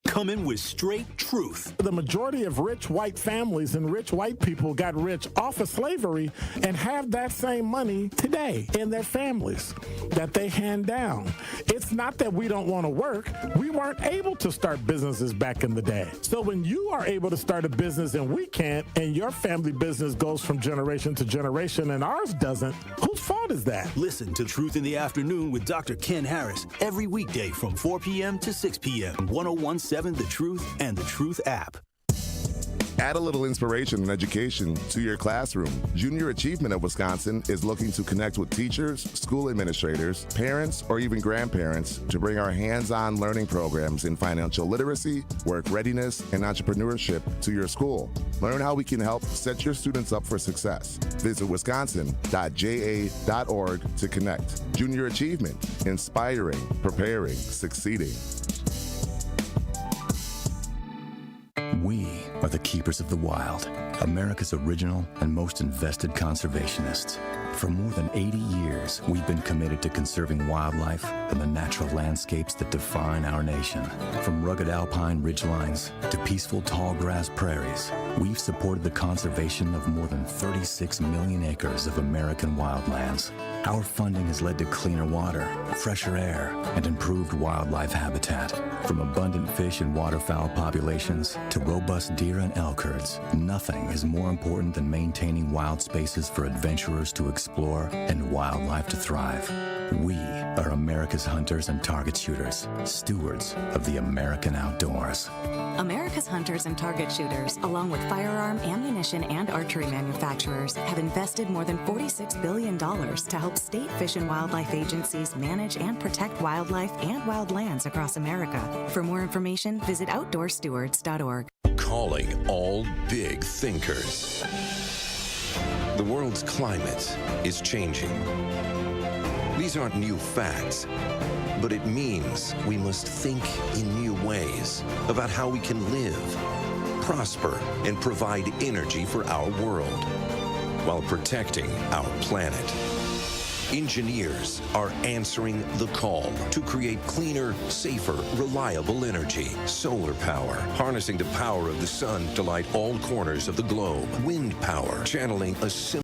S7: Coming with straight truth.
S11: The majority of rich white families and rich white people got rich off of slavery and have that same money today in their families that they hand down. It's not that we don't want to work. We weren't able to start businesses back in the day. So when you are able to start a business and we can't, and your family business goes from generation to generation and ours doesn't, whose fault is that?
S7: Listen to Truth in the Afternoon with Dr. Ken Harris every weekday from 4 p.m. to 6 p.m. 1017 The Truth and The Truth app.
S23: Add a little inspiration and education to your classroom. Junior Achievement of Wisconsin is looking to connect with teachers, school administrators, parents, or even grandparents to bring our hands-on learning programs in financial literacy, work readiness, and entrepreneurship to your school. Learn how we can help set your students up for success. Visit wisconsin.ja.org to connect. Junior Achievement, inspiring, preparing, succeeding.
S24: We are the keepers of the wild, America's original and most invested conservationists. For more than 80 years, we've been committed to conserving wildlife and the natural landscapes that define our nation. From rugged alpine ridgelines to peaceful tall grass prairies, we've supported the conservation of more than 36 million acres of American wildlands. Our funding has led to cleaner water, fresher air, and improved wildlife habitat. From abundant fish and waterfowl populations to robust deer and elk herds, nothing is more important than maintaining wild spaces for adventurers to explore and wildlife to thrive. We are America's hunters and target shooters, stewards of the American outdoors.
S25: America's hunters and target shooters, along with firearm, ammunition, and archery manufacturers, have invested more than $46 billion to help state fish and wildlife agencies manage and protect wildlife and wildlands across America. For more information, visit outdoorstewards.org.
S26: Calling all big thinkers. The world's climate is changing. These aren't new facts, but it means we must think in new ways about how we can live, prosper, and provide energy for our world while protecting our planet. Engineers are answering the call to create cleaner, safer, reliable energy. Solar power, harnessing the power of the sun to light all corners of the globe. Wind power, channeling a